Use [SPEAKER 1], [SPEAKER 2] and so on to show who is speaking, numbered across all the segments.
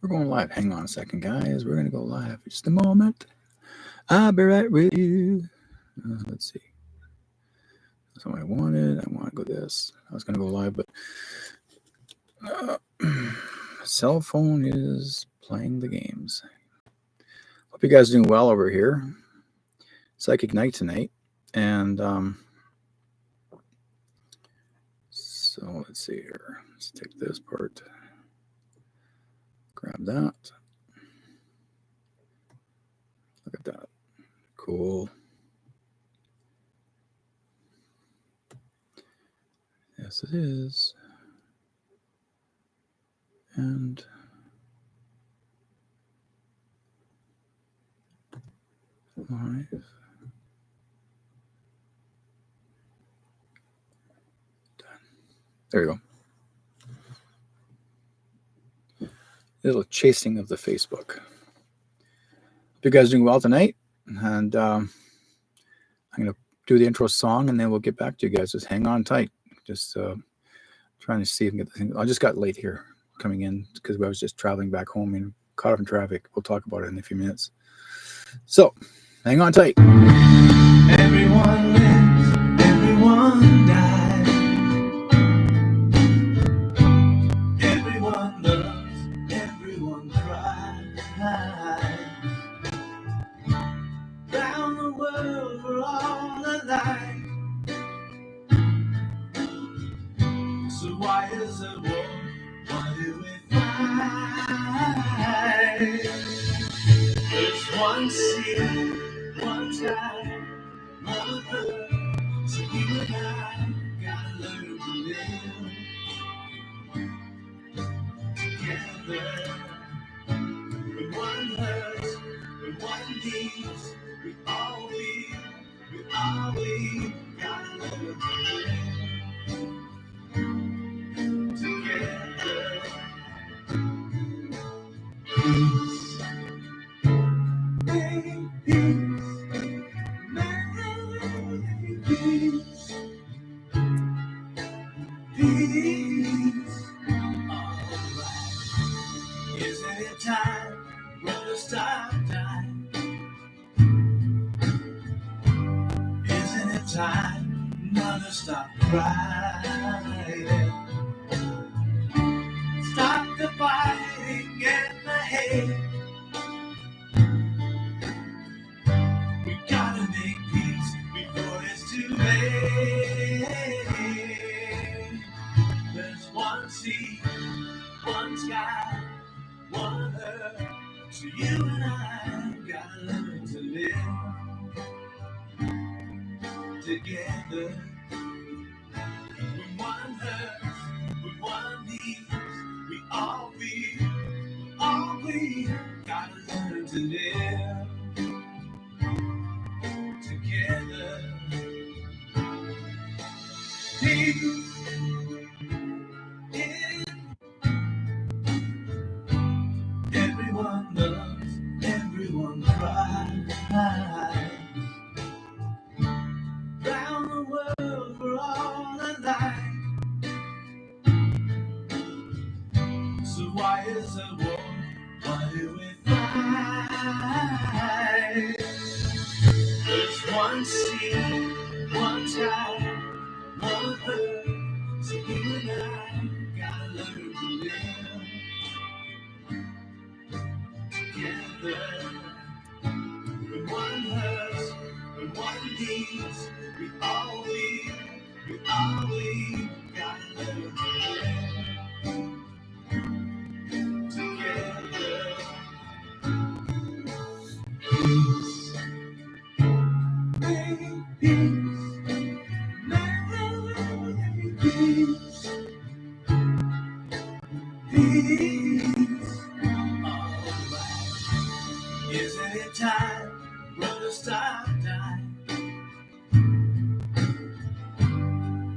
[SPEAKER 1] We're going live. Hang on a second, guys. We're going to go live for just a moment. I'll be right with you. Let's see. That's what I wanted. I want to go this. I was going to go live, but cell phone is playing the games. Hope you guys are doing well over here. Psychic night tonight. And so let's see here. Let's take this part. Grab that. Look at that. Cool. Yes, it is. And live. Done. There you go. Little chasing of the Facebook. Hope you guys are doing well tonight. And I'm going to do the intro song and then we'll get back to you guys. Just hang on tight. Just trying to see if I can get the thing. I just got late here coming in because I was just traveling back home and caught up in traffic. We'll talk about it in a few minutes. So hang on tight.
[SPEAKER 2] Everyone lives, everyone dies. Everyone loves, everyone cries. Round the world we're all alike. So why is there war? Why do we fight? There's one sea, one sky, one earth. So you and I gotta learn to live together. When one hurts, when one needs, we all we gotta learn to live together. Peace, make peace, make peace, peace. Alright, isn't it time for the stop time? Isn't it time now to stop crying? Stop the fighting and the hate. We gotta make peace before it's too late. There's one sea, one sky, one earth. So you and I gotta learn to live together. When one hurts, when one needs, we all we gotta learn to live together. Peace in everyone loves, everyone cries. Round the world we're all alike. So why is there war? Why do we fight? There's one sea, one sky, one earth. So you and I gotta learn to live together. When one hurts, when one needs, we all gotta learn to live together. Peace, make peace, make peace, peace. Alright, isn't it time for the stop time?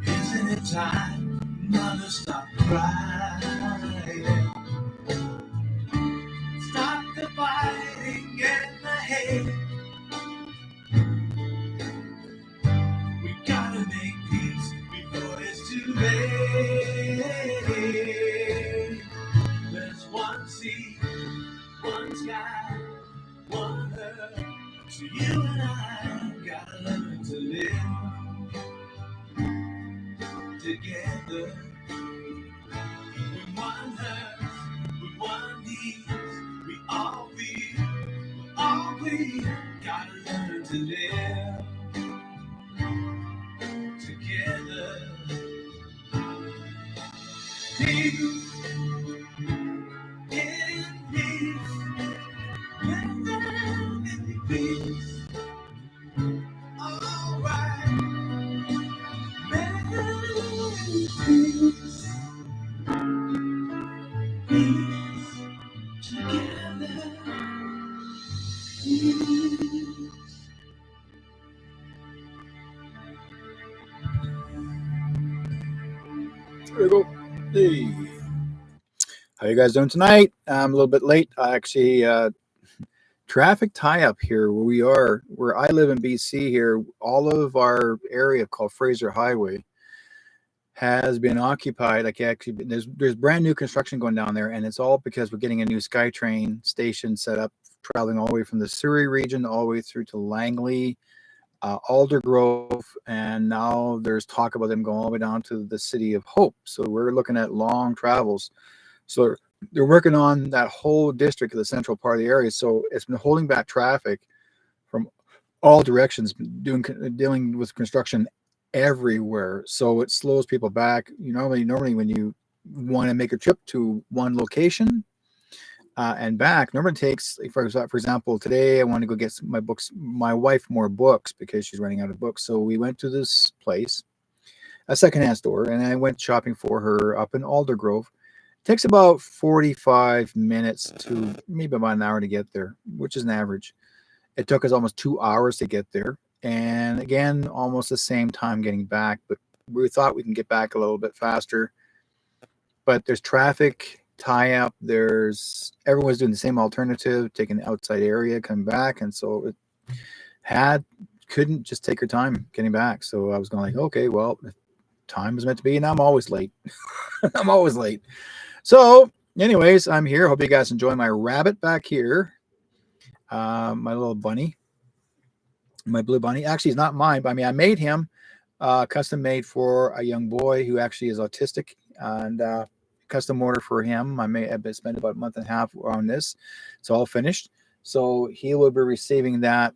[SPEAKER 2] Isn't it time now to stop crying? Stop the fighting and the hate. We gotta make peace before it's too late. sky, one earth. So you and I gotta learn to live together. With one earth, with one need, we all we gotta learn to live together. Peace, in peace, in peace. Alright, peace, peace, together. Peace.
[SPEAKER 1] There we go. Hey, how you guys doing tonight? I'm a little bit late. I actually traffic tie up here where we are, where I live in BC. Here, all of our area called Fraser Highway has been occupied. Like actually, there's brand new construction going down there, and it's all because we're getting a new SkyTrain station set up, traveling all the way from the Surrey region all the way through to Langley, Aldergrove, and now there's talk about them going all the way down to the City of Hope. So we're looking at long travels. So they're working on that whole district of the central part of the area. So it's been holding back traffic from all directions, dealing with construction everywhere. So it slows people back. You normally when you want to make a trip to one location and back, normally takes, for example, today I want to go get my wife more books because she's running out of books. So we went to this place, a secondhand store, and I went shopping for her up in Aldergrove. It takes about 45 minutes to maybe about an hour to get there, which is an average. It took us almost 2 hours to get there. And again, almost the same time getting back, but we thought we can get back a little bit faster. But there's traffic tie up. Everyone's doing the same alternative, taking the outside area, coming back. And so it couldn't just take her time getting back. So I was going like, okay, well, time is meant to be, and I'm always late. I'm always late. So anyways, I'm here. Hope you guys enjoy my rabbit back here. My little bunny, my blue bunny. Actually, it's not mine, but I mean, I made him custom made for a young boy who actually is autistic, and custom order for him. I've spent about a month and a half on this. It's all finished. So he will be receiving that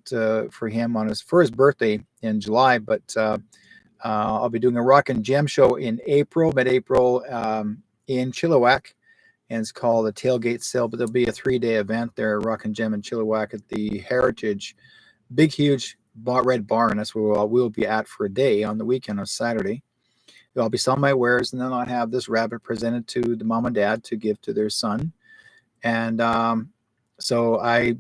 [SPEAKER 1] for him for his birthday in July. But I'll be doing a Rock and Gem show in mid-April, in Chilliwack, and it's called a tailgate sale. But there'll be a 3-day event there at Rock and Gem in Chilliwack at the Heritage, big, huge red barn. That's where we'll be at for a day on the weekend on Saturday. I'll be selling my wares, and then I'll have this rabbit presented to the mom and dad to give to their son. And so I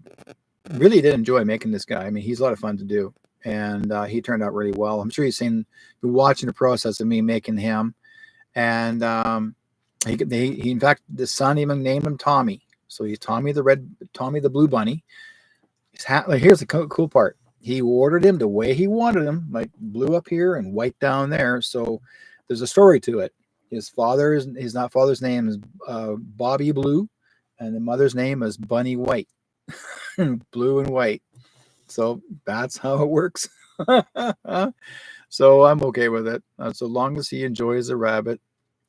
[SPEAKER 1] really did enjoy making this guy. I mean, he's a lot of fun to do, and he turned out really well. I'm sure you've been watching the process of me making him. And he in fact, the son even named him Tommy. So he's Tommy the blue bunny. Here's the cool part. He ordered him the way he wanted him, like blue up here and white down there. So there's a story to it. His father's name is Bobby Blue, and the mother's name is Bunny White. Blue and white. So that's how it works. So I'm okay with it. So long as he enjoys the rabbit.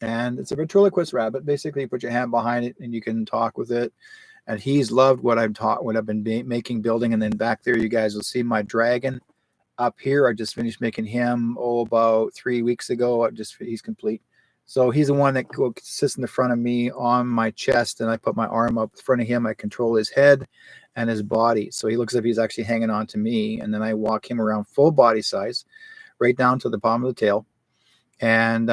[SPEAKER 1] And it's a ventriloquist rabbit. Basically, you put your hand behind it and you can talk with it. And he's loved what I've been building. And then back there, you guys will see my dragon up here. I just finished making him about 3 weeks ago. He's complete. So he's the one that sits in the front of me on my chest, and I put my arm up in front of him. I control his head and his body. So he looks as if he's actually hanging on to me. And then I walk him around full body size, right down to the bottom of the tail. And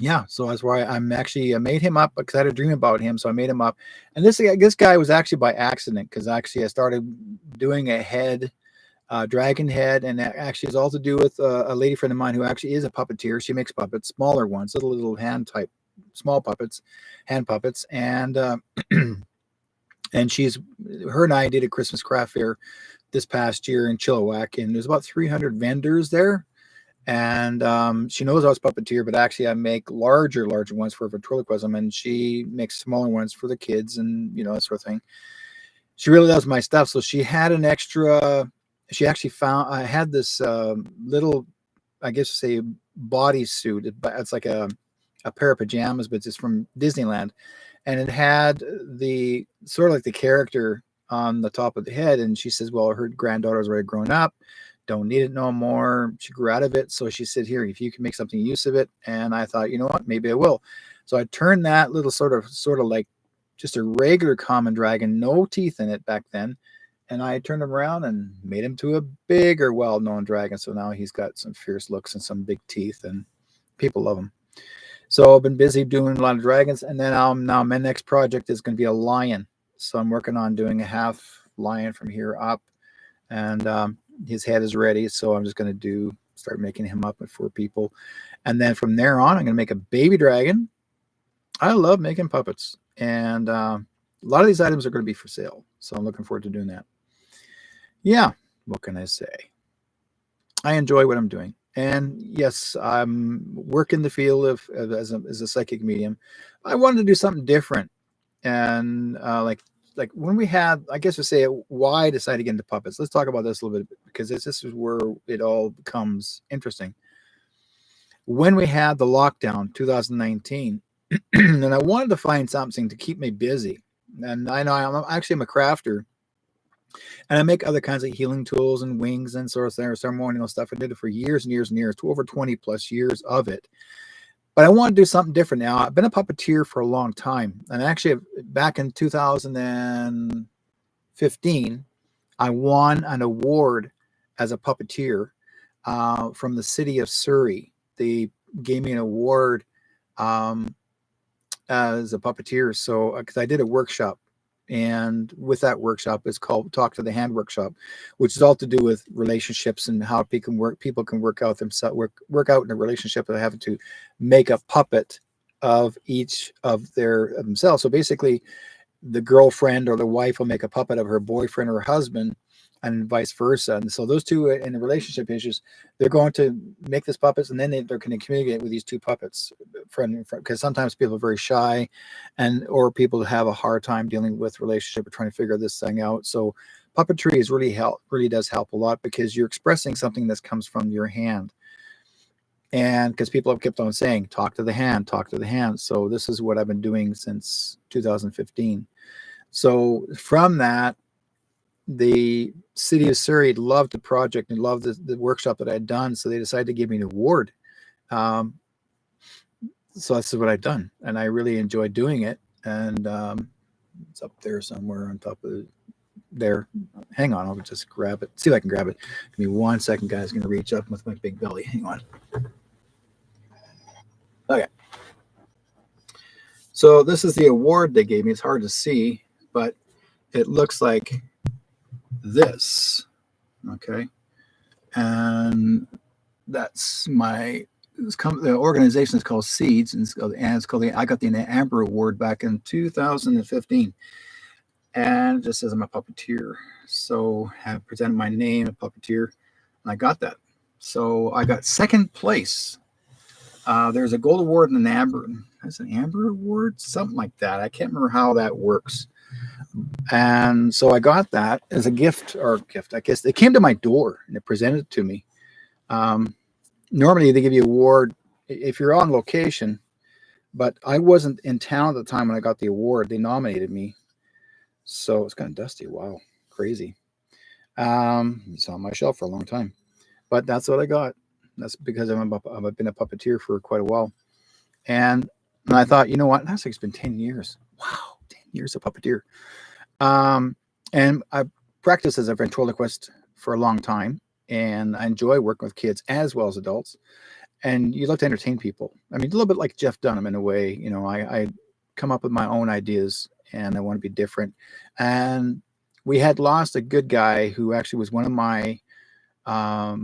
[SPEAKER 1] yeah, so that's why I made him up because I had a dream about him. So I made him up. And this guy was actually by accident, because actually I started doing a head, dragon head, and that actually is all to do with a lady friend of mine who actually is a puppeteer. She makes puppets, smaller ones, little hand puppets, and and her and I did a Christmas craft fair this past year in Chilliwack, and there's about 300 vendors there. And she knows I was puppeteer, but actually I make larger ones for ventriloquism, and she makes smaller ones for the kids, and that sort of thing. she really loves my stuff. So she had an extra. She actually found I had this little, I guess say bodysuit. It's like a pair of pajamas, but it's from Disneyland, and it had the sort of like the character on the top of the head. And she says, "Well, her granddaughter's already grown up, don't need it no more. She grew out of it, so she said, here, if you can make something use of it." And I thought, you know what, maybe I will. So I turned that little sort of like just a regular common dragon, no teeth in it back then. And I turned him around and made him to a bigger, well-known dragon. So now he's got some fierce looks and some big teeth, and people love him. So I've been busy doing a lot of dragons, and then now my next project is going to be a lion. So I'm working on doing a half lion from here up, and his head is ready. So I'm just going to start making him up for people, and then from there on, I'm going to make a baby dragon. I love making puppets, and a lot of these items are going to be for sale. So I'm looking forward to doing that. Yeah, what can I say? I enjoy what I'm doing. And yes, I'm working the field as a psychic medium. I wanted to do something different. And like when we had, I guess to say why I decided to get into puppets. Let's talk about this a little bit, because this is where it all becomes interesting. When we had the lockdown 2019, and I wanted to find something to keep me busy. And I know I'm a crafter, and I make other kinds of healing tools and wings and sort of ceremonial stuff. I did it for years and years and years, to over 20 plus years of it. But I want to do something different now. I've been a puppeteer for a long time. And actually, back in 2015, I won an award as a puppeteer from the city of Surrey. They gave me an award as a puppeteer. So, because I did a workshop, and with that workshop, it's called Talk to the Hand Workshop, which is all to do with relationships and how people can work out themselves, work out in a relationship without having to make a puppet of each of themselves. So basically, the girlfriend or the wife will make a puppet of her boyfriend or husband, and vice versa. And so those two in the relationship issues, they're going to make this puppets, and then they're going to communicate with these two puppets, because sometimes people are very shy, or people have a hard time dealing with relationship or trying to figure this thing out. So puppetry is really does help a lot, because you're expressing something that comes from your hand. And because people have kept on saying, talk to the hand, talk to the hand. So this is what I've been doing since 2015. So from that, the city of Surrey loved the project and loved the workshop that I had done. So they decided to give me an award. So that's what I've done. And I really enjoyed doing it. And it's up there somewhere on top of there. Hang on, I'll just grab it. See if I can grab it. Give me 1 second, guys. I'm going to reach up with my big belly. Hang on. Okay. So this is the award they gave me. It's hard to see, but it looks like this. Okay. And that's the organization is called Seeds, and I got the Amber Award back in 2015. And it just says I'm a puppeteer. So I have presented my name, a puppeteer, and I got that. So I got second place. There's a gold award and an amber. That's an Amber Award, something like that. I can't remember how that works. And so I got that as a gift. I guess they came to my door and they presented it to me. Normally they give you an award if you're on location, but I wasn't in town at the time when I got the award. They nominated me. So it's kind of dusty. Wow. Crazy. It's on my shelf for a long time, but that's what I got. That's because I've been a puppeteer for quite a while. And I thought, you know what? That's like it's been 10 years. Wow. 10 years of puppeteer. And I practiced as a ventriloquist for a long time, and I enjoy working with kids as well as adults. And you love to entertain people. I mean, a little bit like Jeff Dunham in a way. You know, I come up with my own ideas, and I want to be different. And we had lost a good guy who actually was one of my, a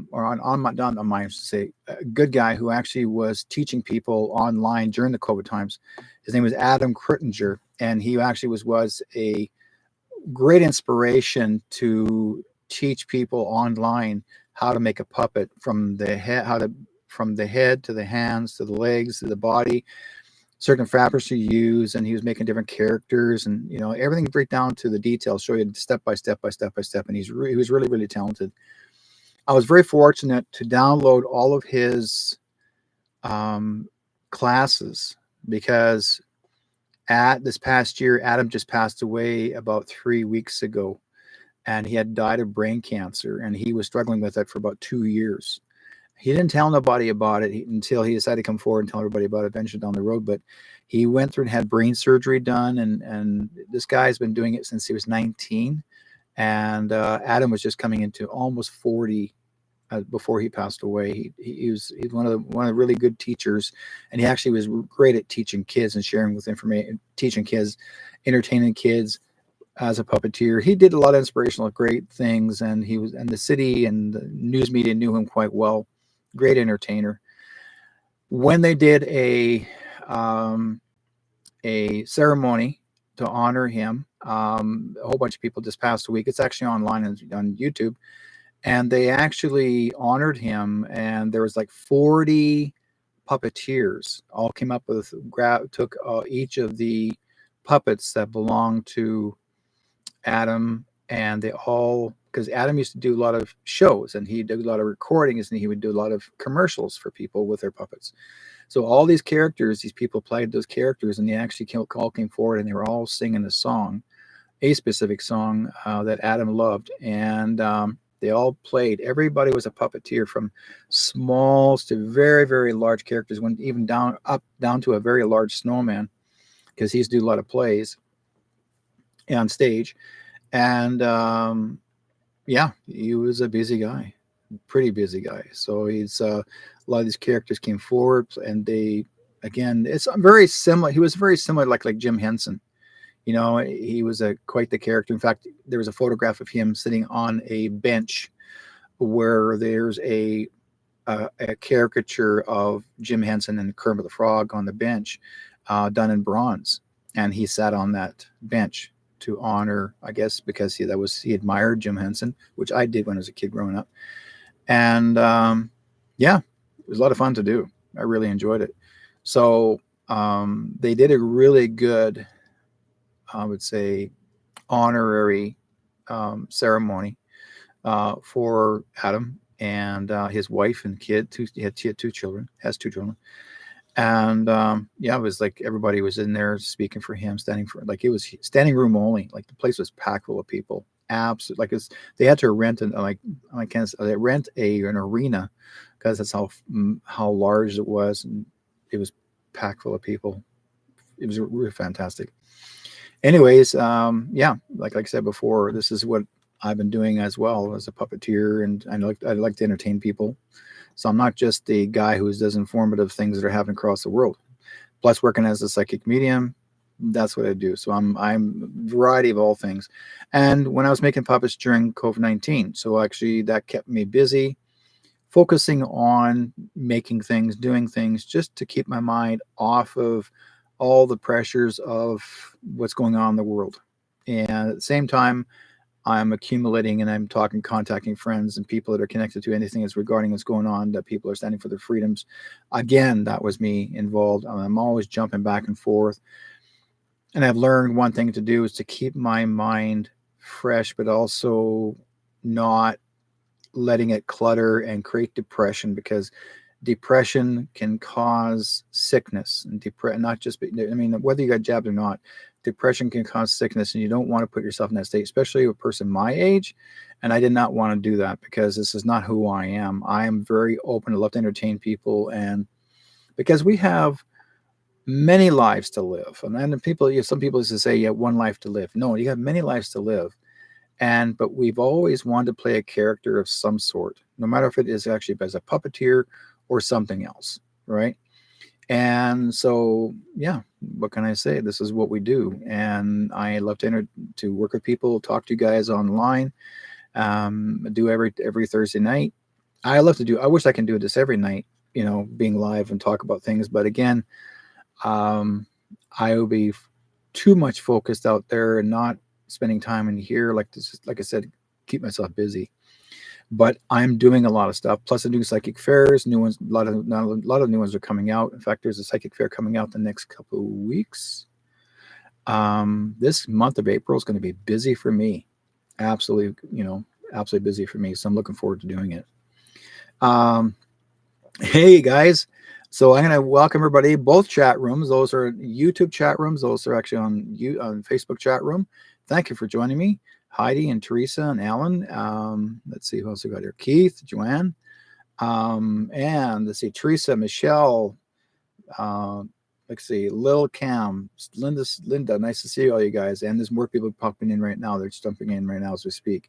[SPEAKER 1] good guy who actually was teaching people online during the COVID times. His name was Adam Krittinger, and he actually was a great inspiration to teach people online how to make a puppet from the head to the hands to the legs to the body. certain fabrics to use, and he was making different characters, and everything break down to the details, show you step by step by step by step. And he was really, really talented. I was very fortunate to download all of his classes, because at this past year, Adam just passed away about 3 weeks ago, and he had died of brain cancer, and he was struggling with it for about 2 years. He didn't tell nobody about it until he decided to come forward and tell everybody about it eventually down the road. But he went through and had brain surgery done, and this guy's been doing it since he was 19. And Adam was just coming into almost 40 before he passed away. He's one of the really good teachers, and he actually was great at teaching kids and sharing with information, teaching kids, entertaining kids as a puppeteer. He did a lot of inspirational, great things, and the city and the news media knew him quite well. Great entertainer. When they did a ceremony to honor him, a whole bunch of people this past week. It's actually online on YouTube. And they actually honored him, and there was like 40 puppeteers all came up with, took each of the puppets that belonged to Adam, and they all, because Adam used to do a lot of shows, and he did a lot of recordings, and he would do a lot of commercials for people with their puppets. So all these characters, these people played those characters, and they actually all came forward, and they were all singing a song, a specific song that Adam loved. And they all played. Everybody was a puppeteer, from smalls to very, very large characters, when even down to a very large snowman, because he used to do a lot of plays on stage. And yeah, he was a busy guy, pretty busy guy. So he's a lot of these characters came forward, and it's very similar. He was very similar, like Jim Henson. He was quite the character. In fact, there was a photograph of him sitting on a bench where there's a caricature of Jim Henson and Kermit the Frog on the bench, done in bronze, and he sat on that bench to honor, I guess, because he admired Jim Henson, which I did when I was a kid growing up. And yeah, it was a lot of fun to do. I really enjoyed it. So they did a really good, I would say, honorary ceremony for Adam and his wife and kid. He had 2 children, has 2 children. And yeah, it was like everybody was in there speaking for him, it was standing room only. Like the place was packed full of people. Absolutely, they had to rent an arena, because that's how large it was, and it was packed full of people. It was really fantastic. Anyways, yeah, like I said before, this is what I've been doing as well as a puppeteer, and I like to entertain people. So I'm not just the guy who does informative things that are happening across the world. Plus, working as a psychic medium, that's what I do. So I'm a variety of all things. And when I was making puppets during COVID-19, so actually that kept me busy, focusing on making things, doing things, just to keep my mind off of all the pressures of what's going on in the world. And at the same time, I'm accumulating, and I'm contacting friends and people that are connected to anything that's regarding what's going on, that people are standing for their freedoms. Again, that was me involved. I'm always jumping back and forth. And I've learned one thing to do is to keep my mind fresh, but also not letting it clutter and create depression, because depression can cause sickness, and not just, whether you got jabbed or not, depression can cause sickness, and you don't want to put yourself in that state, especially a person my age. And I did not want to do that, because this is not who I am. I am very open. I love to entertain people, and because we have many lives to live. And then some people used to say, you have one life to live. No, you have many lives to live. But we've always wanted to play a character of some sort, no matter if it is actually as a puppeteer or something else, right? And so, yeah, what can I say? This is what we do, and I love to work with people, talk to you guys online. Do every Thursday night. I wish I can do this every night, being live and talk about things. But again, I will be too much focused out there and not spending time in here. Like I said, keep myself busy. But I'm doing a lot of stuff. Plus, I'm doing psychic fairs. New ones, a lot of new ones are coming out. In fact, there's a psychic fair coming out the next couple of weeks. This month of April is going to be busy for me. Absolutely, absolutely busy for me. So I'm looking forward to doing it. Hey guys, so I'm going to welcome everybody. Both chat rooms. Those are YouTube chat rooms. Those are actually on Facebook chat room. Thank you for joining me, Heidi and Teresa and Alan. Let's see who else we got here. Keith, Joanne, and let's see, Teresa, Michelle. Let's see, Lil Cam, Linda. Nice to see all you guys. And there's more people popping in right now. They're jumping in right now as we speak.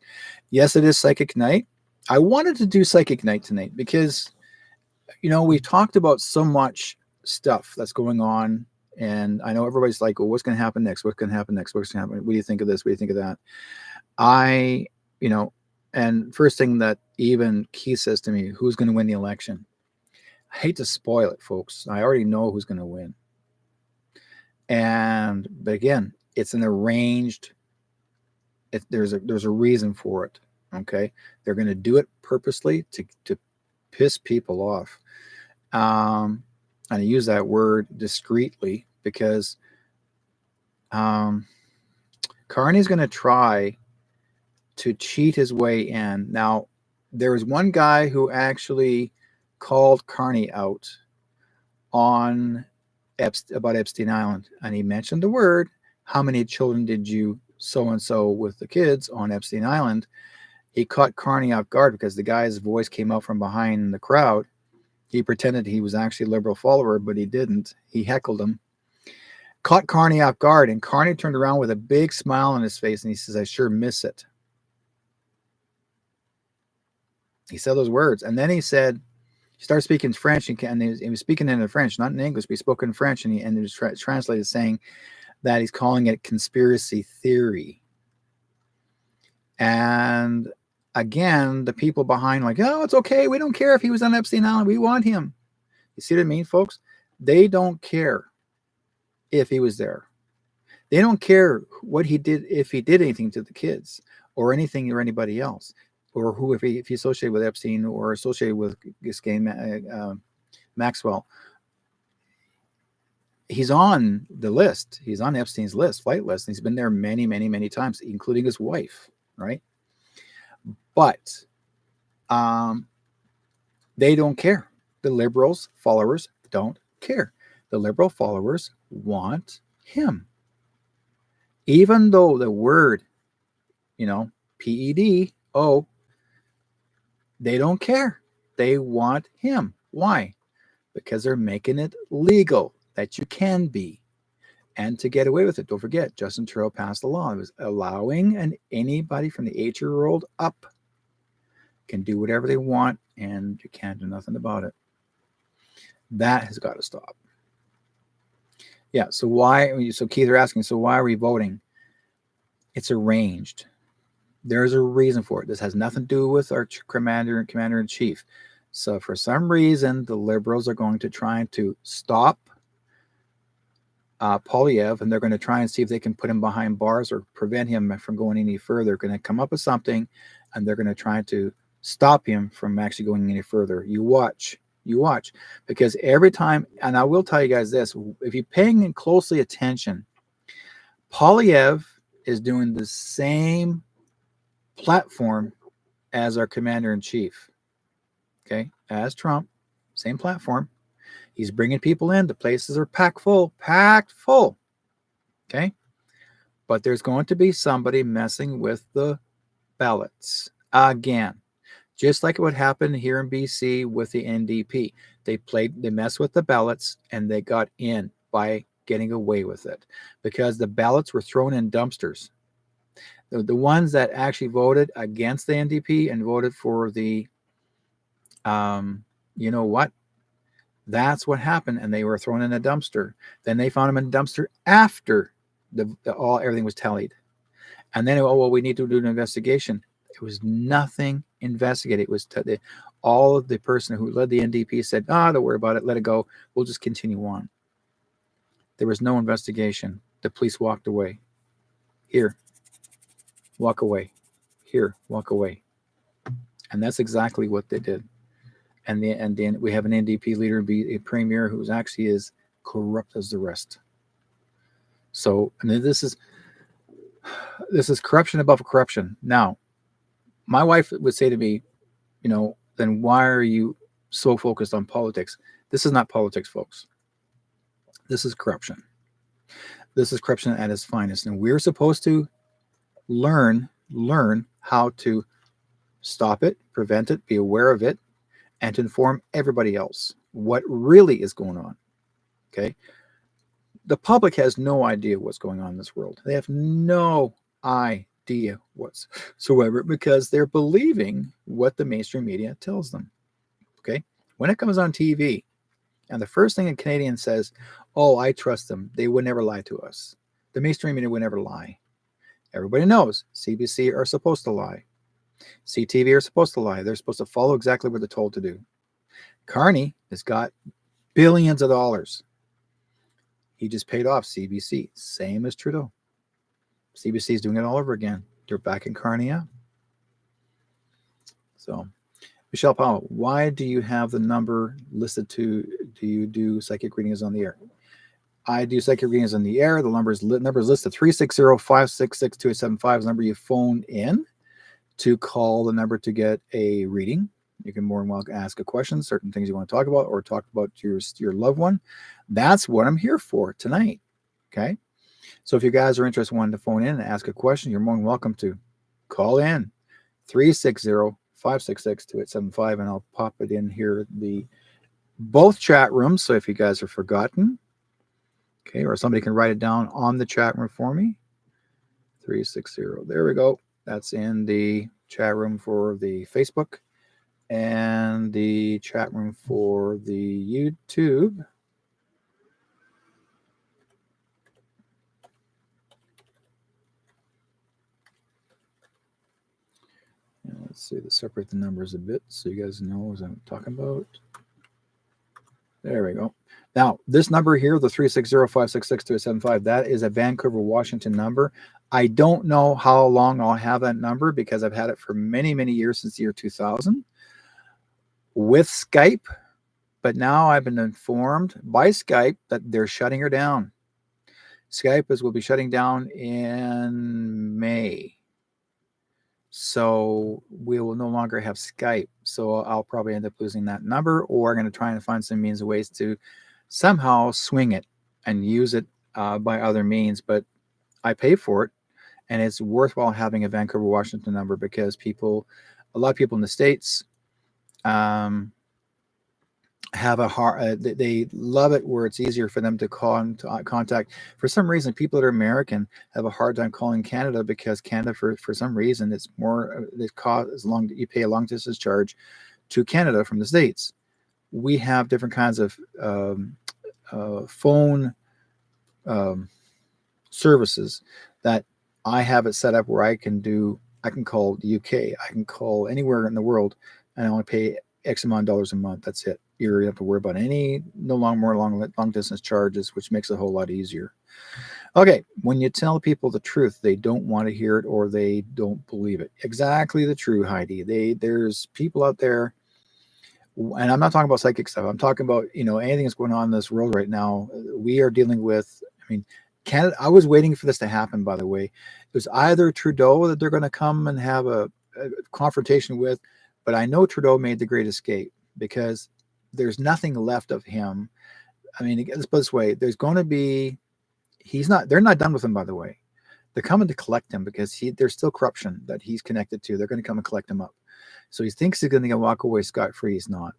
[SPEAKER 1] Yes, it is Psychic Night. I wanted to do Psychic Night tonight because, we've talked about so much stuff that's going on. And I know everybody's like, well, what's going to happen next? What's going to happen next? What's going to happen? What do you think of this? What do you think of that? And first thing that even Keith says to me, who's going to win the election? I hate to spoil it, folks. I already know who's going to win. But again, it's an arranged. There's a reason for it. Okay, they're going to do it purposely to piss people off. And I use that word discreetly because Carney's going to try to cheat his way in. Now, there was one guy who actually called Carney out on about Epstein Island, and he mentioned the word, how many children did you so-and-so with the kids on Epstein Island? He caught Carney off guard because the guy's voice came out from behind the crowd. He pretended he was actually a liberal follower, but he didn't. He heckled him. Caught Carney off guard, and Carney turned around with a big smile on his face, and he says, I sure miss it. He said those words, and then he said, he started speaking French, and he was speaking in French, not in English, but he spoke in French, and it was translated saying that he's calling it conspiracy theory. And again, the people behind like, oh, it's okay. We don't care if he was on Epstein Island. We want him. You see what I mean, folks? They don't care if he was there. They don't care what he did, if he did anything to the kids or anything or anybody else, or who, if he associated with Epstein or associated with Ghislaine Maxwell. He's on the list. He's on Epstein's list, flight list. And he's been there many, many, many times, including his wife, right? But they don't care. The liberals' followers don't care. The liberal followers want him. Even though the word, PEDO, they don't care. They want him. Why? Because they're making it legal that you can be. And to get away with it, don't forget, Justin Trudeau passed a law. It was allowing anybody from the 8-year-old up can do whatever they want, and you can't do nothing about it. That has got to stop. Yeah, so why? So Keith are asking, so why are we voting? It's arranged. There's a reason for it. This has nothing to do with our commander-in-chief. So for some reason, the liberals are going to try to stop Poilievre, and they're going to try and see if they can put him behind bars or prevent him from going any further. They're going to come up with something, and they're going to try to stop him from actually going any further. You watch, because every time, and I will tell you guys this, if you're paying closely attention, Poilievre is doing the same platform as our commander-in-chief, okay, as Trump, same platform. He's bringing people in. The places are packed full, okay? But there's going to be somebody messing with the ballots again, just like what happened here in BC with the NDP. They messed with the ballots, and they got in by getting away with it because the ballots were thrown in dumpsters. The ones that actually voted against the NDP and voted for the, you know what? That's what happened, and they were thrown in a dumpster. Then they found them in a dumpster after everything was tallied. And then, we need to do an investigation. It was nothing investigated. It was all of the person who led the NDP said, don't worry about it, let it go. We'll just continue on. There was no investigation. The police walked away. Here, walk away. Here, walk away. And that's exactly what they did. And then we have an NDP leader be a premier who's actually as corrupt as the rest. So, and this is corruption above corruption. Now, my wife would say to me, then why are you so focused on politics? This is not politics, folks. This is corruption. This is corruption at its finest, and we're supposed to learn how to stop it, prevent it, be aware of it, and to inform everybody else what really is going on. Okay, the public has no idea what's going on in this world. They have no idea whatsoever because they're believing what the mainstream media tells them. Okay, when it comes on TV, and the first thing a Canadian says, "Oh, I trust them. They would never lie to us." The mainstream media would never lie. Everybody knows CBC are supposed to lie. CTV are supposed to lie. They're supposed to follow exactly what they're told to do. Carney has got billions of dollars. He just paid off CBC, same as Trudeau. CBC is doing it all over again. They're backing Carney up. So, Michelle Powell, why do you have the number listed do you do psychic readings on the air? I do psychic readings on the air. The number is listed 360-566-2875 is the number you phone in to call the number to get a reading. You can more than welcome ask a question, certain things you want to talk about, or talk about your loved one. That's what I'm here for tonight. Okay. So if you guys are interested in wanting to phone in and ask a question, you're more than welcome to call in 360-566-2875, and I'll pop it in here, both chat rooms. So if you guys are forgotten, okay, or somebody can write it down on the chat room for me. 360. There we go. That's in the chat room for the Facebook and the chat room for the YouTube. And let's see, let's separate the numbers a bit so you guys know what I'm talking about. There we go. Now, this number here, the 360-566-2875, that is a Vancouver, Washington number. I don't know how long I'll have that number because I've had it for many, many years since the year 2000 with Skype. But now I've been informed by Skype that they're shutting her down. Skype will be shutting down in May. So we will no longer have Skype. So I'll probably end up losing that number, or I'm going to try and find some means of ways to somehow swing it and use it by other means. But I pay for it, and it's worthwhile having a Vancouver, Washington number because a lot of people in the States have they love it where it's easier for them to contact. For some reason, people that are American have a hard time calling Canada because Canada, for some reason, it's more, it costs as long you pay a long distance charge to Canada from the States. We have different kinds of phone services that I have it set up where I can call the UK, I can call anywhere in the world, and I only pay X amount of dollars a month. That's it. You don't have to worry about no more long distance charges, which makes it a whole lot easier. Okay, when you tell people the truth, they don't want to hear it or they don't believe it. Exactly the truth, Heidi. There's people out there, and I'm not talking about psychic stuff. I'm talking about anything that's going on in this world right now. We are dealing with. Canada. I was waiting for this to happen. By the way, it was either Trudeau that they're going to come and have a confrontation with. But I know Trudeau made the great escape because there's nothing left of him. Let's put it this way. There's going to be, they're not done with him, by the way. They're coming to collect him because there's still corruption that he's connected to. They're going to come and collect him up. So he thinks he's going to walk away scot-free. He's not.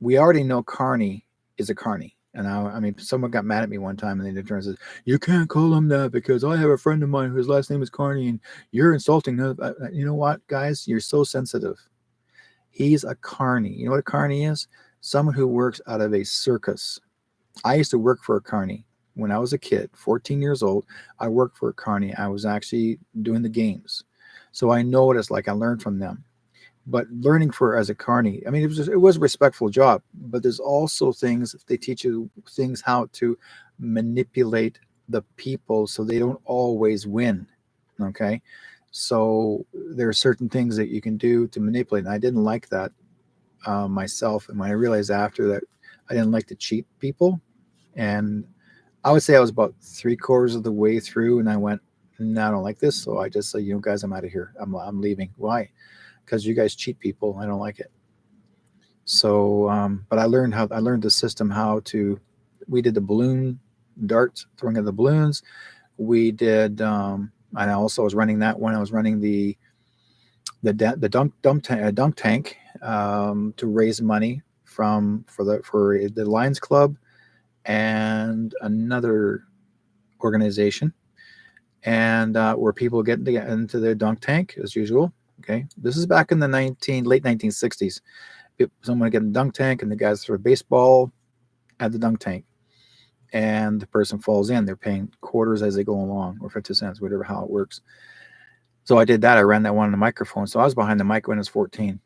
[SPEAKER 1] We already know Carney is a Carney. And someone got mad at me one time and they turned and said, "You can't call him that because I have a friend of mine whose last name is Carney and you're insulting him." You know what, guys? You're so sensitive. He's a Carney. You know what a Carney is? Someone who works out of a circus. I used to work for a Carney when I was a kid, 14 years old. I worked for a Carney. I was actually doing the games. So I know what it's like. I learned from them. But learning as a Carney, it was a respectful job, but there's also things, they teach you things how to manipulate the people so they don't always win. Okay. So there are certain things that you can do to manipulate. And I didn't like that myself. And when I realized after that, I didn't like to cheat people. And I would say I was about 3/4 of the way through, and I went, "No, I don't like this." So I just said, "You know, guys, I'm out of here. I'm leaving." Why? Because you guys cheat people. I don't like it. So, but I learned the system how to. We did the balloon darts, throwing of the balloons. We did, and I also was running that one. I was running the dunk tank to raise money for the Lions Club and another organization, and where people get into their dunk tank as usual. Okay, this is back in the late 1960s. Someone get in the dunk tank, and the guys throw a baseball at the dunk tank, and the person falls in. They're paying quarters as they go along, or 50 cents, whatever how it works. So I did that. I ran that one on the microphone. So I was behind the mic when I was 14.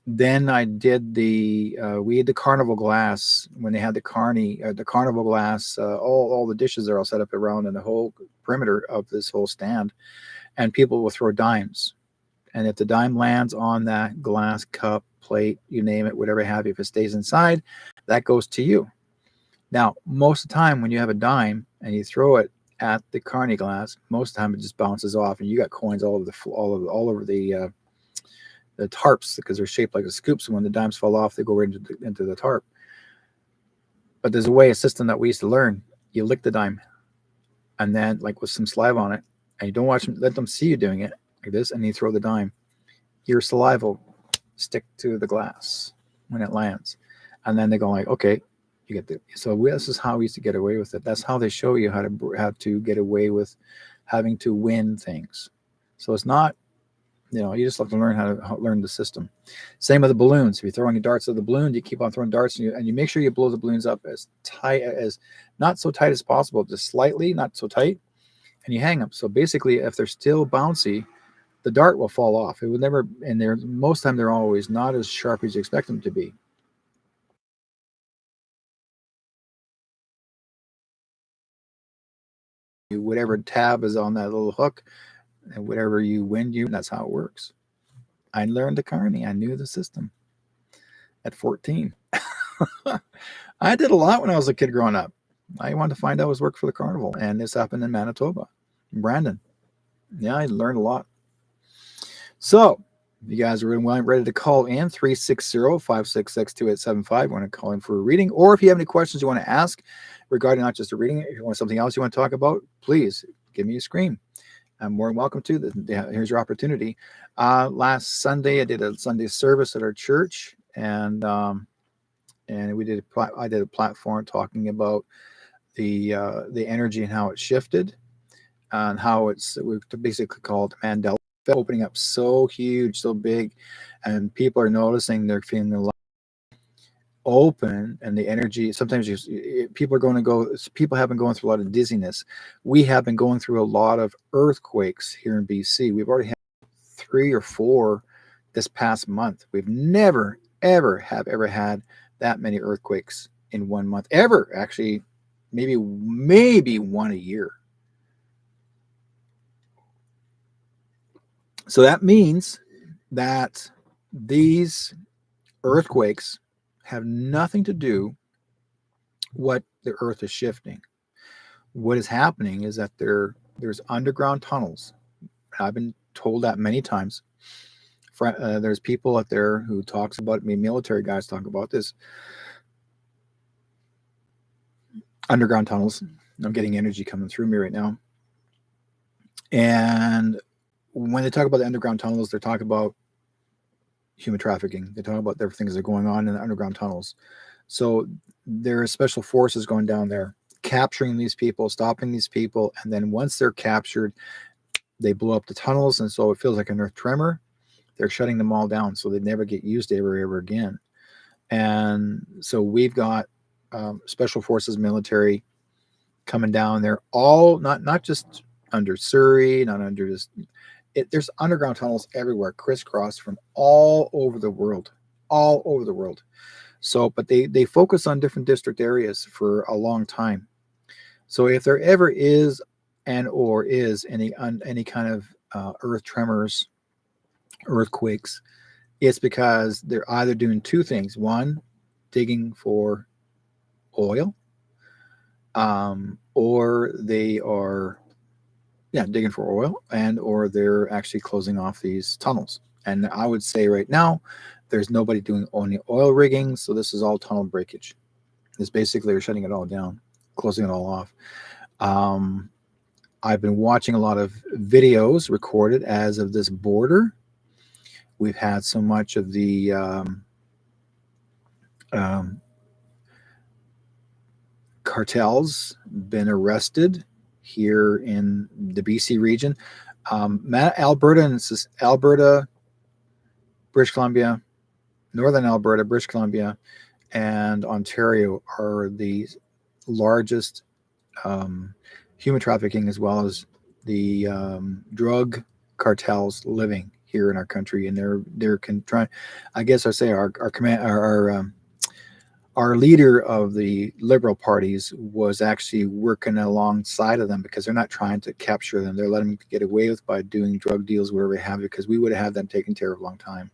[SPEAKER 1] Then I did we had the carnival glass when they had the carnival glass. All the dishes are all set up around in the whole perimeter of this whole stand, and people will throw dimes. And if the dime lands on that glass cup, plate, you name it, whatever have you, if it stays inside, that goes to you. Now, most of the time when you have a dime and you throw it at the carny glass, most of the time it just bounces off, and you got coins all over the tarps because they're shaped like a scoop. So when the dimes fall off, they go right into the tarp. But there's a system that we used to learn. You lick the dime, and then like with some saliva on it, and you don't let them see you doing it like this, and you throw the dime. Your saliva will stick to the glass when it lands, and then they go like, okay, you get the. So this is how we used to get away with it. That's how they show you how to get away with having to win things. So it's not. You just have to learn how to learn the system. Same with the balloons. If you throw any darts at the balloon, you keep on throwing darts, and you make sure you blow the balloons up as tight as, not so tight as possible, just slightly, not so tight, and you hang them. So basically, if they're still bouncy, the dart will fall off. It would never, and they're most time they're always not as sharp as you expect them to be. Whatever tab is on that little hook, and whatever you win, that's how it works. I learned the carny. I knew the system at 14. I did a lot when I was a kid growing up. I wanted to find out what worked for the carnival, and this happened in Manitoba, in Brandon. Yeah, I learned a lot. So, you guys are ready to call in 360-566-2875. Want to call in for a reading, or if you have any questions you want to ask regarding not just a reading, if you want something else you want to talk about, please give me a scream. I'm more than welcome to. Here's your opportunity. Last Sunday, I did a Sunday service at our church, and we did. I did a platform talking about the energy and how it shifted, and how we basically called Mandela opening up so huge, so big, and people are noticing they're feeling a lot open, and the energy. Sometimes people have been going through a lot of dizziness. We have been going through a lot of earthquakes here in BC. We've already had 3 or 4 this past month. We've never ever had that many earthquakes in 1 month ever. Actually, maybe one a year. So that means that these earthquakes have nothing to do what the earth is shifting. What is happening is that there's underground tunnels. I've been told that many times. There's people out there who talks about me, military guys talk about this. Underground tunnels. I'm getting energy coming through me right now. And when they talk about the underground tunnels, they're talking about human trafficking. They talk about different things that are going on in the underground tunnels. So there are special forces going down there, capturing these people, stopping these people, and then once they're captured, they blow up the tunnels, and so it feels like an earth tremor. They're shutting them all down, so they never get used ever again. And so we've got special forces, military coming down. They're all not just under Surrey, not under just. There's underground tunnels everywhere, crisscross from all over the world. So, but they focus on different district areas for a long time. So if there ever is and or is any kind of earth tremors, earthquakes, it's because they're either doing two things. One, digging for oil, or they are digging for oil, and or they're actually closing off these tunnels. And I would say right now there's nobody doing only oil rigging, so this is all tunnel breakage. It's basically they're shutting it all down, closing it all off. I've been watching a lot of videos recorded as of this border. We've had so much of the cartels been arrested here in the BC region. Alberta, British Columbia, Northern Alberta, British Columbia, and Ontario are the largest human trafficking as well as the drug cartels living here in our country, and they're trying. I guess I say our leader of the Liberal parties was actually working alongside of them because they're not trying to capture them. They're letting them get away with by doing drug deals wherever they have it, because we would have had them taken care of a long time.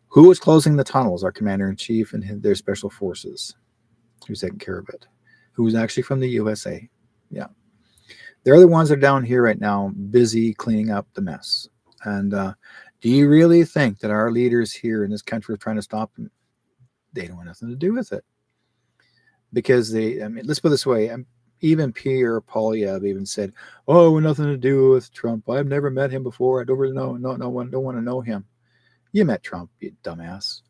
[SPEAKER 1] Who was closing the tunnels? Our commander-in-chief and their special forces. Who's taking care of it? Who's actually from the USA? Yeah. They're the ones that are down here right now busy cleaning up the mess. And do you really think that our leaders here in this country are trying to stop them? They don't want nothing to do with it. Because let's put it this way. Even Pierre Poilievre even said, "Oh, we're nothing to do with Trump. I've never met him before. I don't really know. No one don't want to know him." You met Trump, you dumbass.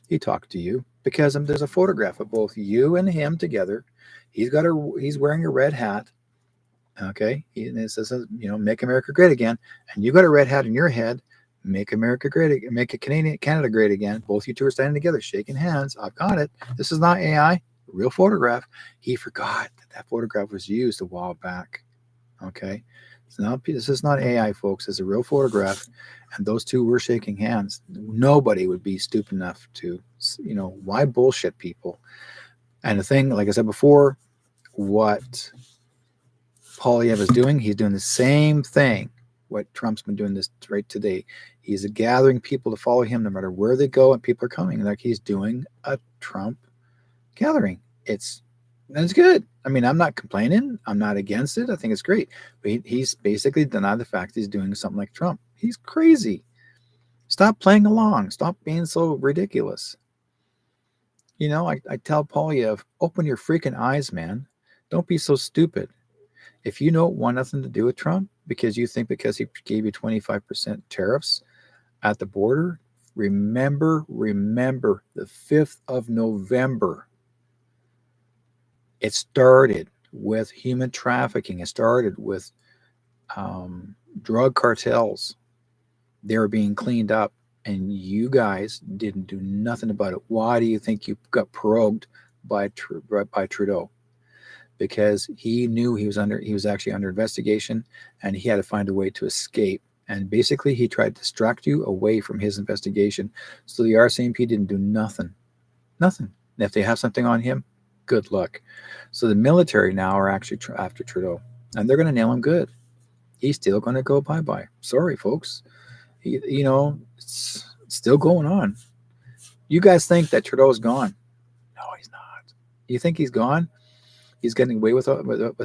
[SPEAKER 1] He talked to you because there's a photograph of both you and him together. He's wearing a red hat. Okay, it says, "Make America Great Again," and you got a red hat in your head. Make America great, make Canada great again. Both you two are standing together, shaking hands. I've got it. This is not AI, real photograph. He forgot that photograph was used a while back. Okay, this is not AI, folks. It's a real photograph, and those two were shaking hands. Nobody would be stupid enough to, why bullshit people? And the thing, like I said before, what Poilievre is doing, he's doing the same thing what Trump's been doing this right today. He's gathering people to follow him no matter where they go, and people are coming. Like he's doing a Trump gathering. It's good. I mean, I'm not complaining. I'm not against it. I think it's great. But he's basically denied the fact he's doing something like Trump. He's crazy. Stop playing along. Stop being so ridiculous. I tell Poilievre, open your freaking eyes, man. Don't be so stupid. If you don't want nothing to do with Trump because you think because he gave you 25% tariffs at the border, remember the 5th of November. It started with human trafficking. It started with drug cartels. They were being cleaned up, and you guys didn't do nothing about it. Why do you think you got prorogued by Trudeau? Because he knew he was actually under investigation, and he had to find a way to escape. And basically, he tried to distract you away from his investigation. So the RCMP didn't do nothing. Nothing. And if they have something on him, good luck. So the military now are actually after Trudeau, and they're going to nail him good. He's still going to go bye-bye. Sorry, folks. It's still going on. You guys think that Trudeau is gone? No, he's not. You think he's gone? He's getting away with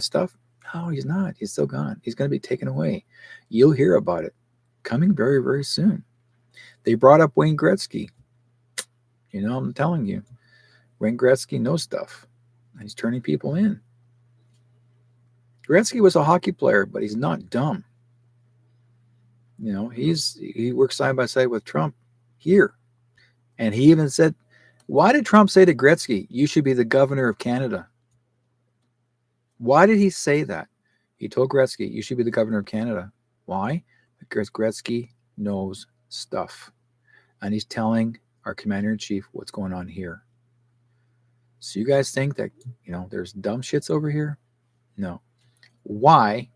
[SPEAKER 1] stuff? No, he's not. He's still gone. He's going to be taken away. You'll hear about it coming very, very soon. They brought up Wayne Gretzky. I'm telling you. Wayne Gretzky knows stuff. He's turning people in. Gretzky was a hockey player, but he's not dumb. He works side by side with Trump here. And he even said, why did Trump say to Gretzky, you should be the governor of Canada? Why did he say that? He told Gretzky, you should be the governor of Canada. Why? Because Gretzky knows stuff. And he's telling our commander-in-chief what's going on here. So you guys think that, there's dumb shits over here? No. Why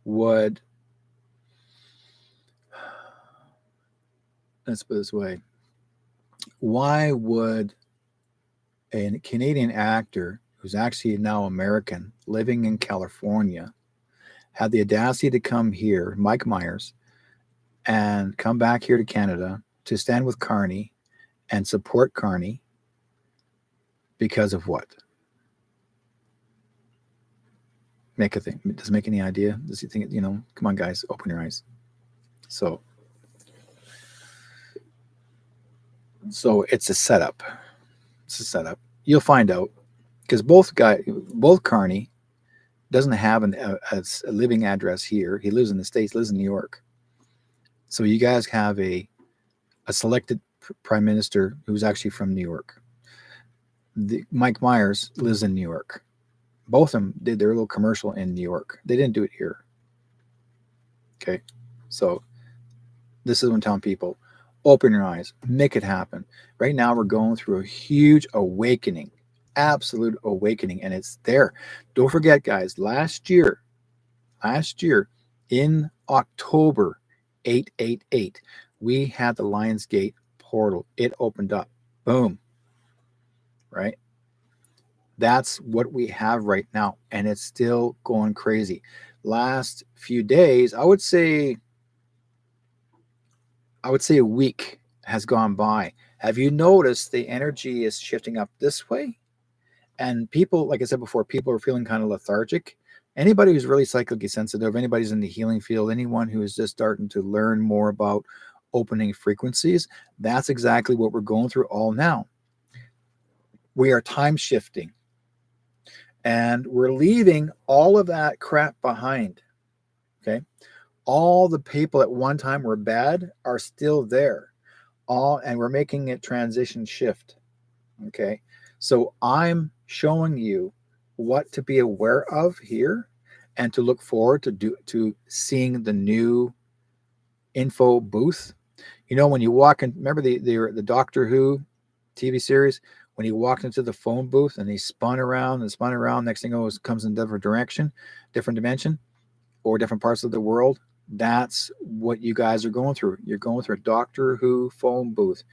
[SPEAKER 1] would, let's put it this way, why would a Canadian actor who's actually now American, living in California, had the audacity to come here, Mike Myers, and come back here to Canada to stand with Carney and support Carney because of what? Make a thing. Does it make any idea? Does he think, come on, guys, open your eyes. So it's a setup. It's a setup. You'll find out because both Carney doesn't have a living address here. He lives in the States, lives in New York. So you guys have a selected prime minister who's actually from New York. Mike Myers lives in New York. Both of them did their little commercial in New York. They didn't do it here. Okay. So this is what I'm telling people. Open your eyes. Make it happen. Right now we're going through a huge awakening. Absolute awakening. And it's there. Don't forget, guys, last year in October 888, we had the Lionsgate portal. It opened up. Boom. Right? That's what we have right now. And it's still going crazy. Last few days, I would say a week has gone by. Have you noticed the energy is shifting up this way? And people, like I said before, people are feeling kind of lethargic. Anybody who's really psychically sensitive, anybody's in the healing field, anyone who is just starting to learn more about opening frequencies, that's exactly what we're going through all now. We are time shifting. And we're leaving all of that crap behind. Okay. All the people at one time were bad are still there. And we're making it transition shift. Okay. So I'm showing you what to be aware of here and to look forward to seeing the new info booth. When you walk in, remember the Doctor Who TV series? When he walked into the phone booth and he spun around, next thing you know, it comes in a different direction, different dimension, or different parts of the world. That's what you guys are going through. You're going through a Doctor Who phone booth.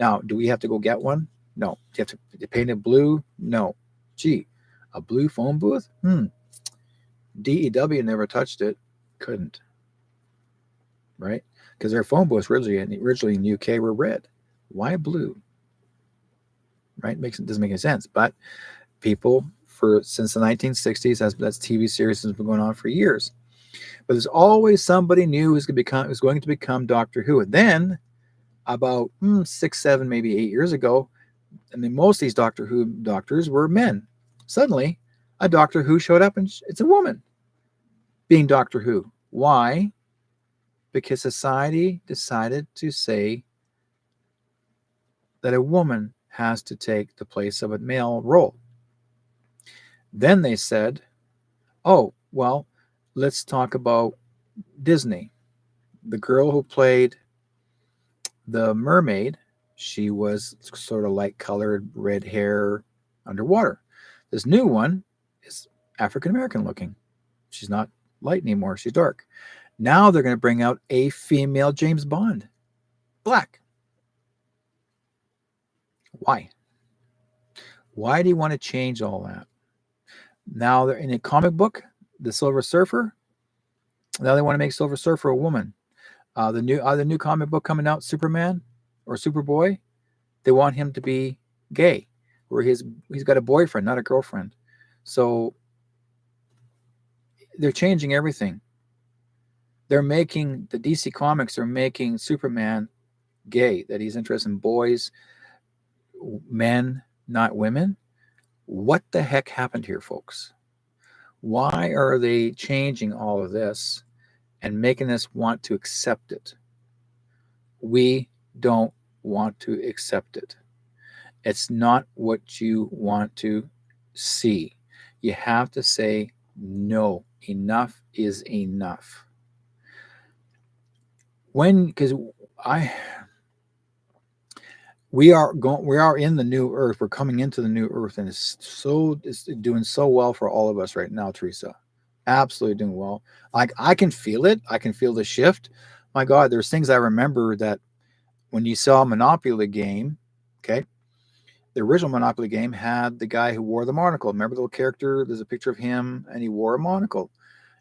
[SPEAKER 1] Now, do we have to go get one? No. Do you have to paint it blue? No. Gee, a blue phone booth? DEW never touched it. Couldn't. Right? Because their phone booths originally in UK were red. Why blue? Right? Doesn't make any sense. But people since the 1960s, that's TV series has been going on for years. But there's always somebody new who's going to become Doctor Who. And then about 6, 7, maybe 8 years ago, most of these Doctor Who doctors were men. Suddenly, a Doctor Who showed up and it's a woman being Doctor Who. Why? Because society decided to say that a woman has to take the place of a male role. Then they said, oh, well, let's talk about Disney. The girl who played the mermaid, she was sort of light-colored, red hair, underwater. This new one is African-American looking. She's not light anymore. She's dark. Now they're going to bring out a female James Bond. Black. Why? Why do you want to change all that? Now they're in a comic book, the Silver Surfer. Now they want to make Silver Surfer a woman. The new comic book coming out, Superman or Superboy, they want him to be gay, where he's got a boyfriend, not a girlfriend. So they're changing everything. They're making the DC Comics are making Superman gay, that he's interested in boys, men, not women. What the heck happened here, folks? Why are they changing all of this and making us want to accept it? We don't want to accept it. It's not what you want to see. You have to say, no, enough is enough. We are in the new earth. We're coming into the new earth, and it's doing so well for all of us right now, Teresa. Absolutely doing well. I can feel it. I can feel the shift. My God, there's things I remember that when you saw Monopoly game, okay, the original Monopoly game had the guy who wore the monocle. Remember the little character? There's a picture of him, and he wore a monocle.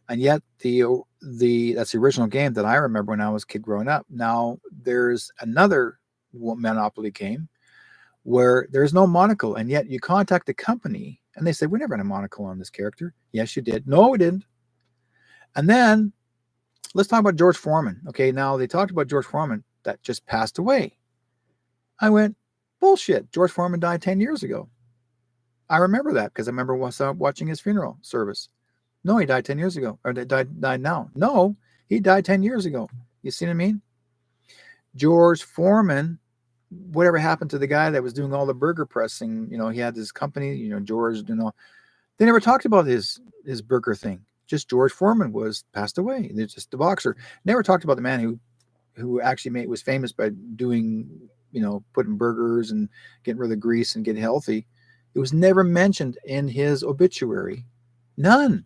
[SPEAKER 1] And yet that's the original game that I remember when I was a kid growing up. Now there's another Monopoly game where there's no monocle, and yet you contact the company and they say, we never had a monocle on this character. Yes, you did. No, we didn't. And then let's talk about George Foreman. Okay, now they talked about George Foreman that just passed away. I went, bullshit. George Foreman died 10 years ago. I remember that because I remember watching his funeral service. No, he died 10 years ago. Or died now. No, he died 10 years ago. You see what I mean? George Foreman, whatever happened to the guy that was doing all the burger pressing? He had this company, George, they never talked about his burger thing. Just George Foreman passed away. They're just the boxer. Never talked about the man who actually was famous by doing, putting burgers and getting rid of the grease and getting healthy. It was never mentioned in his obituary. None.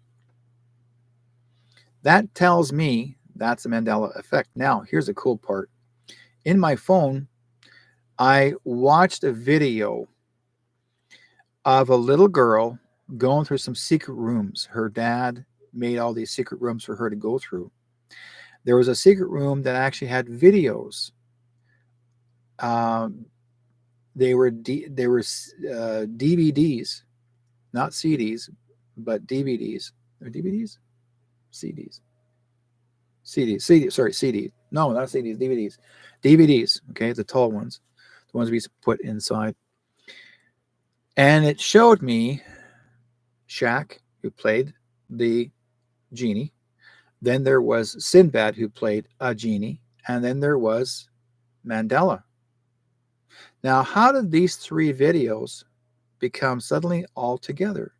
[SPEAKER 1] That tells me that's the Mandela effect. Now, here's the cool part. In my phone, I watched a video of a little girl going through some secret rooms. Her dad made all these secret rooms for her to go through. There was a secret room that actually had videos. They were DVDs, not CDs, but DVDs. Or DVDs? CDs. CD. No, not CDs, DVDs. DVDs, okay, the tall ones. The ones we used to put inside. And it showed me Shaq, who played the genie. Then there was Sinbad, who played a genie. And then there was Mandela. Now, how did these three videos become suddenly all together?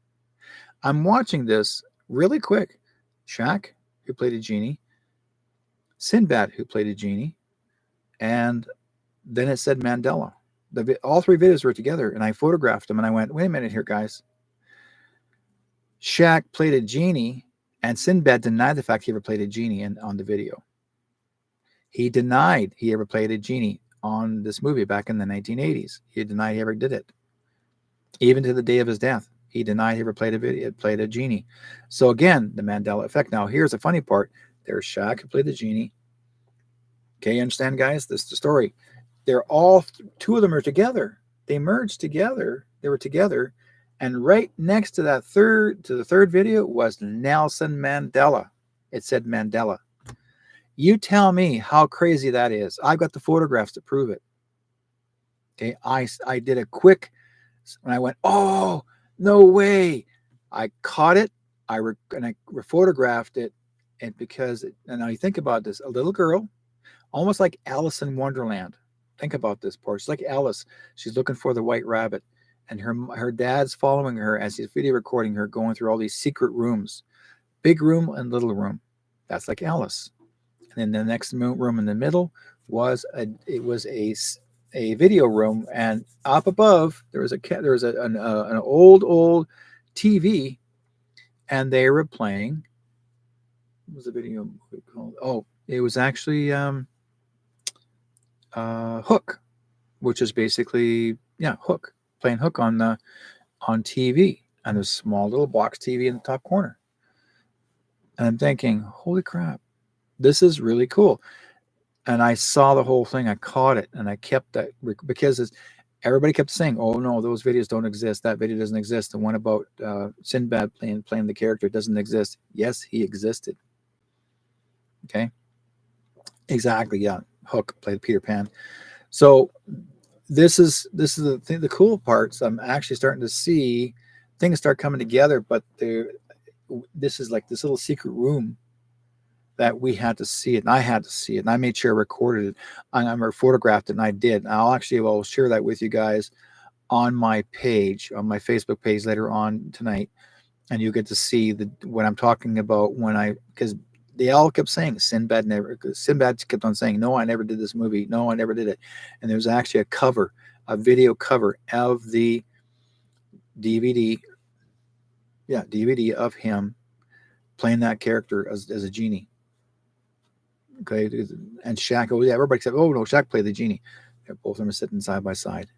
[SPEAKER 1] I'm watching this really quick. Shaq, who played a genie. Sinbad, who played a genie. And then it said Mandela. All three videos were together, and I photographed them, and I went, wait a minute here, guys. Shaq played a genie, and Sinbad denied the fact he ever played a genie on the video. He denied he ever played a genie on this movie back in the 1980s. He denied he ever did it. Even to the day of his death, he denied he ever played a genie. So again, the Mandela effect. Now, here's the funny part. There's Shaq, who played the genie. Okay, you understand, guys? This is the story. They're all, two of them are together. They merged together. They were together. And right next to the third video was Nelson Mandela. It said Mandela. You tell me how crazy that is. I've got the photographs to prove it. Okay, I did a quick, when I went, oh, no way. I caught it. I photographed it. And now you think about this, a little girl, almost like Alice in Wonderland. Think about this part. She's like Alice. She's looking for the white rabbit. And her dad's following her as he's video recording her, going through all these secret rooms. Big room and little room. That's like Alice. And then the next room in the middle was a video room. And up above, there was an old TV. And they were playing, what was the video movie called? Oh, it was actually Hook, which is basically Hook, playing Hook on TV, and there's a small little box TV in the top corner. And I'm thinking, holy crap, this is really cool. And I saw the whole thing. I caught it, and I kept that because everybody kept saying, "Oh no, those videos don't exist. That video doesn't exist. The one about Sinbad playing the character doesn't exist." Yes, he existed. Okay, exactly. Yeah, Hook played Peter Pan. So this is the cool parts. I'm actually starting to see things start coming together. But this is like this little secret room that we had to see it, and I had to see it, and I made sure I recorded it. I photographed it, and I did. And I'll share that with you guys on my page, on my Facebook page later on tonight, and you get to see what I'm talking about because they all kept saying Sinbad kept on saying, no, I never did this movie. No, I never did it. And there was actually a video cover of the DVD of him playing that character as a genie. Okay, and Shaq, everybody said, oh no, Shaq played the genie. Both of them are sitting side by side,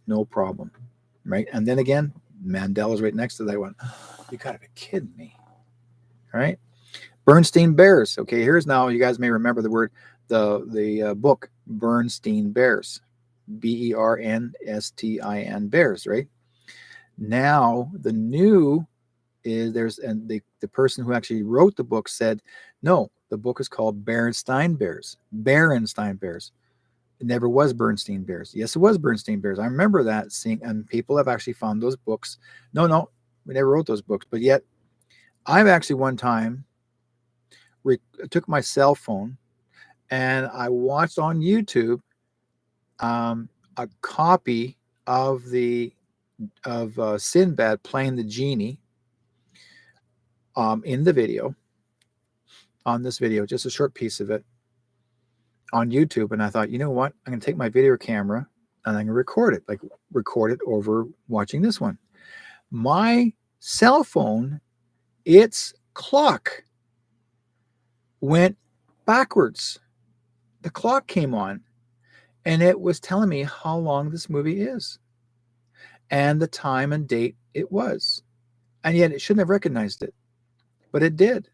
[SPEAKER 1] no problem, right? And then again, Mandela's right next to that one. You gotta be kidding me. All right. Bernstein Bears. Okay, here's now, you guys may remember the word, the book Bernstein Bears. Bernstein Bears, right? Now the new is there's and the person who actually wrote the book said, no, the book is called Berenstain Bears. Berenstain Bears. It never was Bernstein Bears. Yes, it was Bernstein Bears. I remember that seeing, and people have actually found those books. No, we never wrote those books, but yet I've actually one time took my cell phone and I watched on YouTube a copy of Sinbad playing the genie in the video, on this video, just a short piece of it on YouTube. And I thought, you know what? I'm going to take my video camera and I'm going to record it over watching this one. My cell phone, its clock went backwards. The clock came on and it was telling me how long this movie is and the time and date it was. And yet it shouldn't have recognized it, but it did.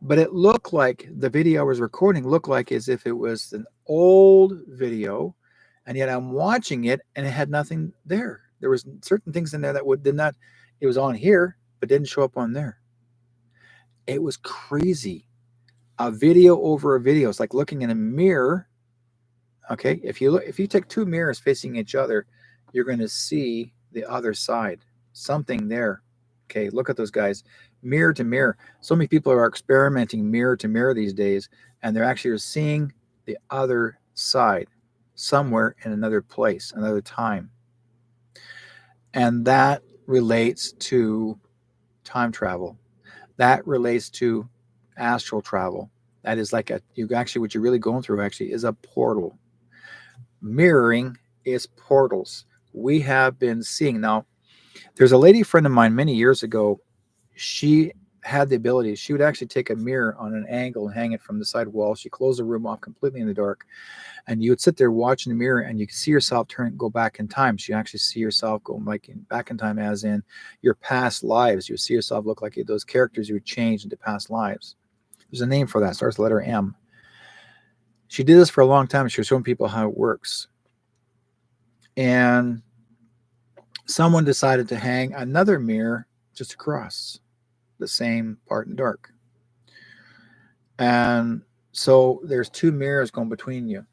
[SPEAKER 1] But it looked like the video I was recording looked like as if it was an old video, and yet I'm watching it and it had nothing there. There was certain things in there that did not, it was on here, but didn't show up on there. It was crazy. A video over a video. It's like looking in a mirror. Okay, if you take two mirrors facing each other, you're going to see the other side. Something there. Okay, look at those guys. Mirror to mirror. So many people are experimenting mirror to mirror these days, and they're actually seeing the other side somewhere in another place, another time. And that relates to time travel. That relates to astral travel. That is like what you're really going through actually is a portal. Mirroring is portals. We have been seeing. Now, there's a lady friend of mine many years ago. She had the ability. She would actually take a mirror on an angle and hang it from the side wall. She closed the room off completely in the dark. And you would sit there watching the mirror and you could see yourself go back in time. So you actually see yourself go back in time, as in your past lives. You would see yourself look like those characters you would change into past lives. There's a name for that. It starts with the letter M. She did this for a long time. She was showing people how it works. And someone decided to hang another mirror just across the same part in the dark. And so there's two mirrors going between you.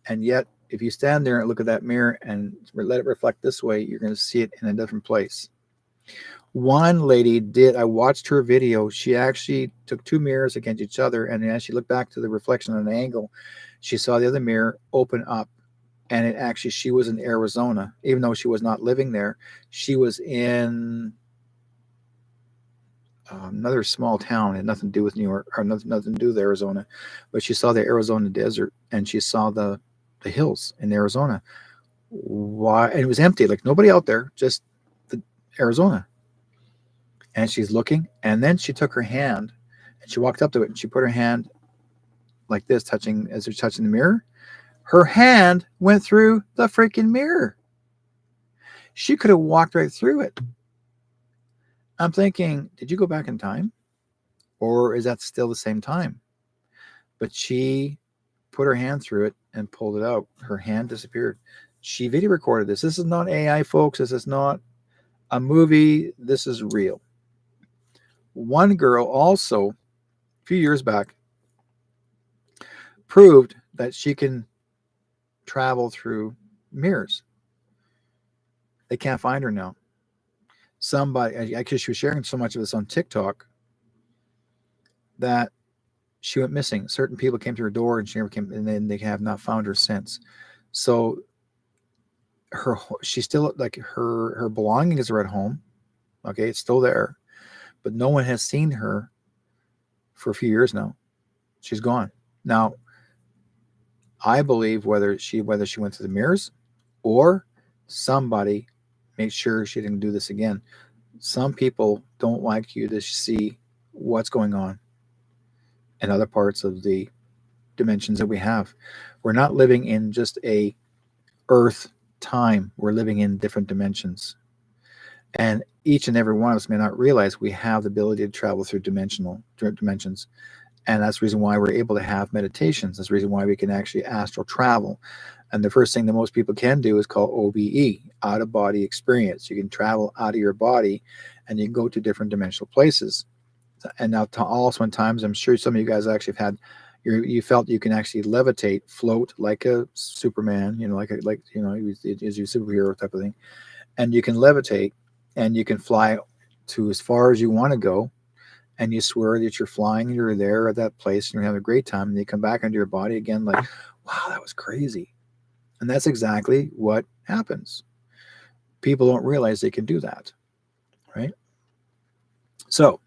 [SPEAKER 1] And yet, if you stand there and look at that mirror and let it reflect this way, you're going to see it in a different place. One lady did, I watched her video. She actually took two mirrors against each other. And as she looked back to the reflection on an angle, she saw the other mirror open up. And it actually, she was in Arizona, even though she was not living there. She was in another small town. It had nothing to do with New York, or nothing to do with Arizona. But she saw the Arizona desert and she saw the hills in Arizona. Why? And it was empty, like nobody out there, just the Arizona. And she's looking, and then she took her hand and she walked up to it and she put her hand like this, touching as they're touching the mirror. Her hand went through the freaking mirror. She could have walked right through it. I'm thinking, did you go back in time? Or is that still the same time? But she put her hand through it and pulled it out. Her hand disappeared. She video recorded this. This is not AI, folks. This is not a movie. This is real. One girl also, a few years back, proved that she can travel through mirrors. They can't find her now. Somebody, actually, she was sharing so much of this on TikTok that she went missing. Certain people came to her door and she never came, and then they have not found her since. So she's still, like, her belongings are at home. Okay, it's still there, but no one has seen her for a few years now. She's gone. Now, I believe whether she went to the mirrors or somebody made sure she didn't do this again. Some people don't like you to see what's going on in other parts of the dimensions that we have. We're not living in just a Earth time. We're living in different dimensions. And each and every one of us may not realize we have the ability to travel through dimensions. And that's the reason why we're able to have meditations. That's the reason why we can actually astral travel. And the first thing that most people can do is called OBE, out of body experience. You can travel out of your body and you can go to different dimensional places. And now also in times, I'm sure some of you guys actually have had, you felt you can actually levitate, float like a Superman, like is your superhero type of thing. And you can levitate and you can fly to as far as you want to go. And you swear that you're flying, you're there at that place, and you're having a great time. And you come back into your body again, like, wow, that was crazy. And that's exactly what happens. People don't realize they can do that, right? So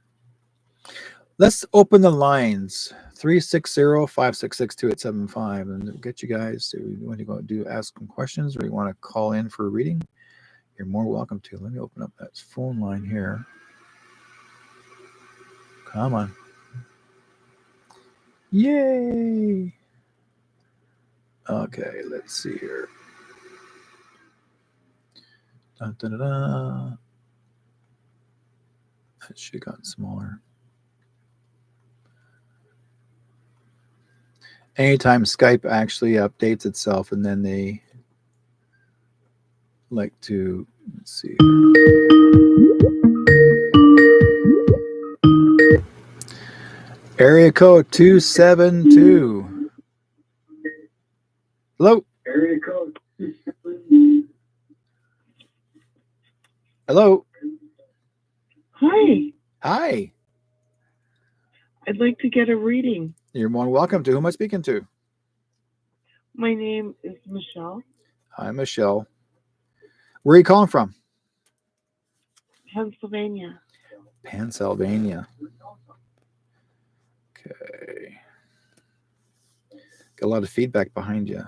[SPEAKER 1] let's open the lines, 360-566-2875, and get you guys. Do you want to go ask some questions, or you want to call in for a reading? You're more welcome to. Let me open up that phone line here. Come on. Yay. Okay, let's see here. Dun, dun, dun, dun. That should have gotten smaller. Anytime Skype actually updates itself, and then they like to, let's see. Area code 272. Hello.
[SPEAKER 3] Area code.
[SPEAKER 1] Hello.
[SPEAKER 3] Hi.
[SPEAKER 1] Hi.
[SPEAKER 3] I'd like to get a reading.
[SPEAKER 1] You're more welcome to. Who am I speaking to?
[SPEAKER 3] My name is Michelle.
[SPEAKER 1] Hi, Michelle. Where are you calling from?
[SPEAKER 3] Pennsylvania.
[SPEAKER 1] Pennsylvania. Okay. Got a lot of feedback behind you.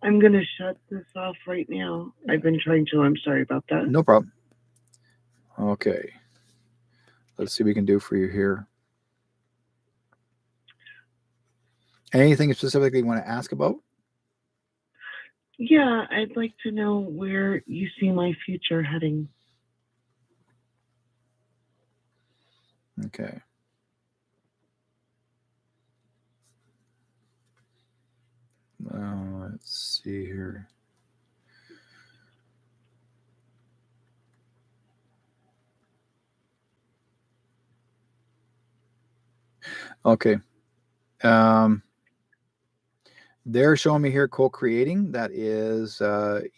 [SPEAKER 3] I'm going to shut this off right now. I've been trying to. I'm sorry about that.
[SPEAKER 1] No problem. Okay. Let's see what we can do for you here. Anything specifically you want to ask about?
[SPEAKER 3] Yeah, I'd like to know where you see my future heading.
[SPEAKER 1] Okay. Let's see here. Okay. They're showing me here co-creating. That is,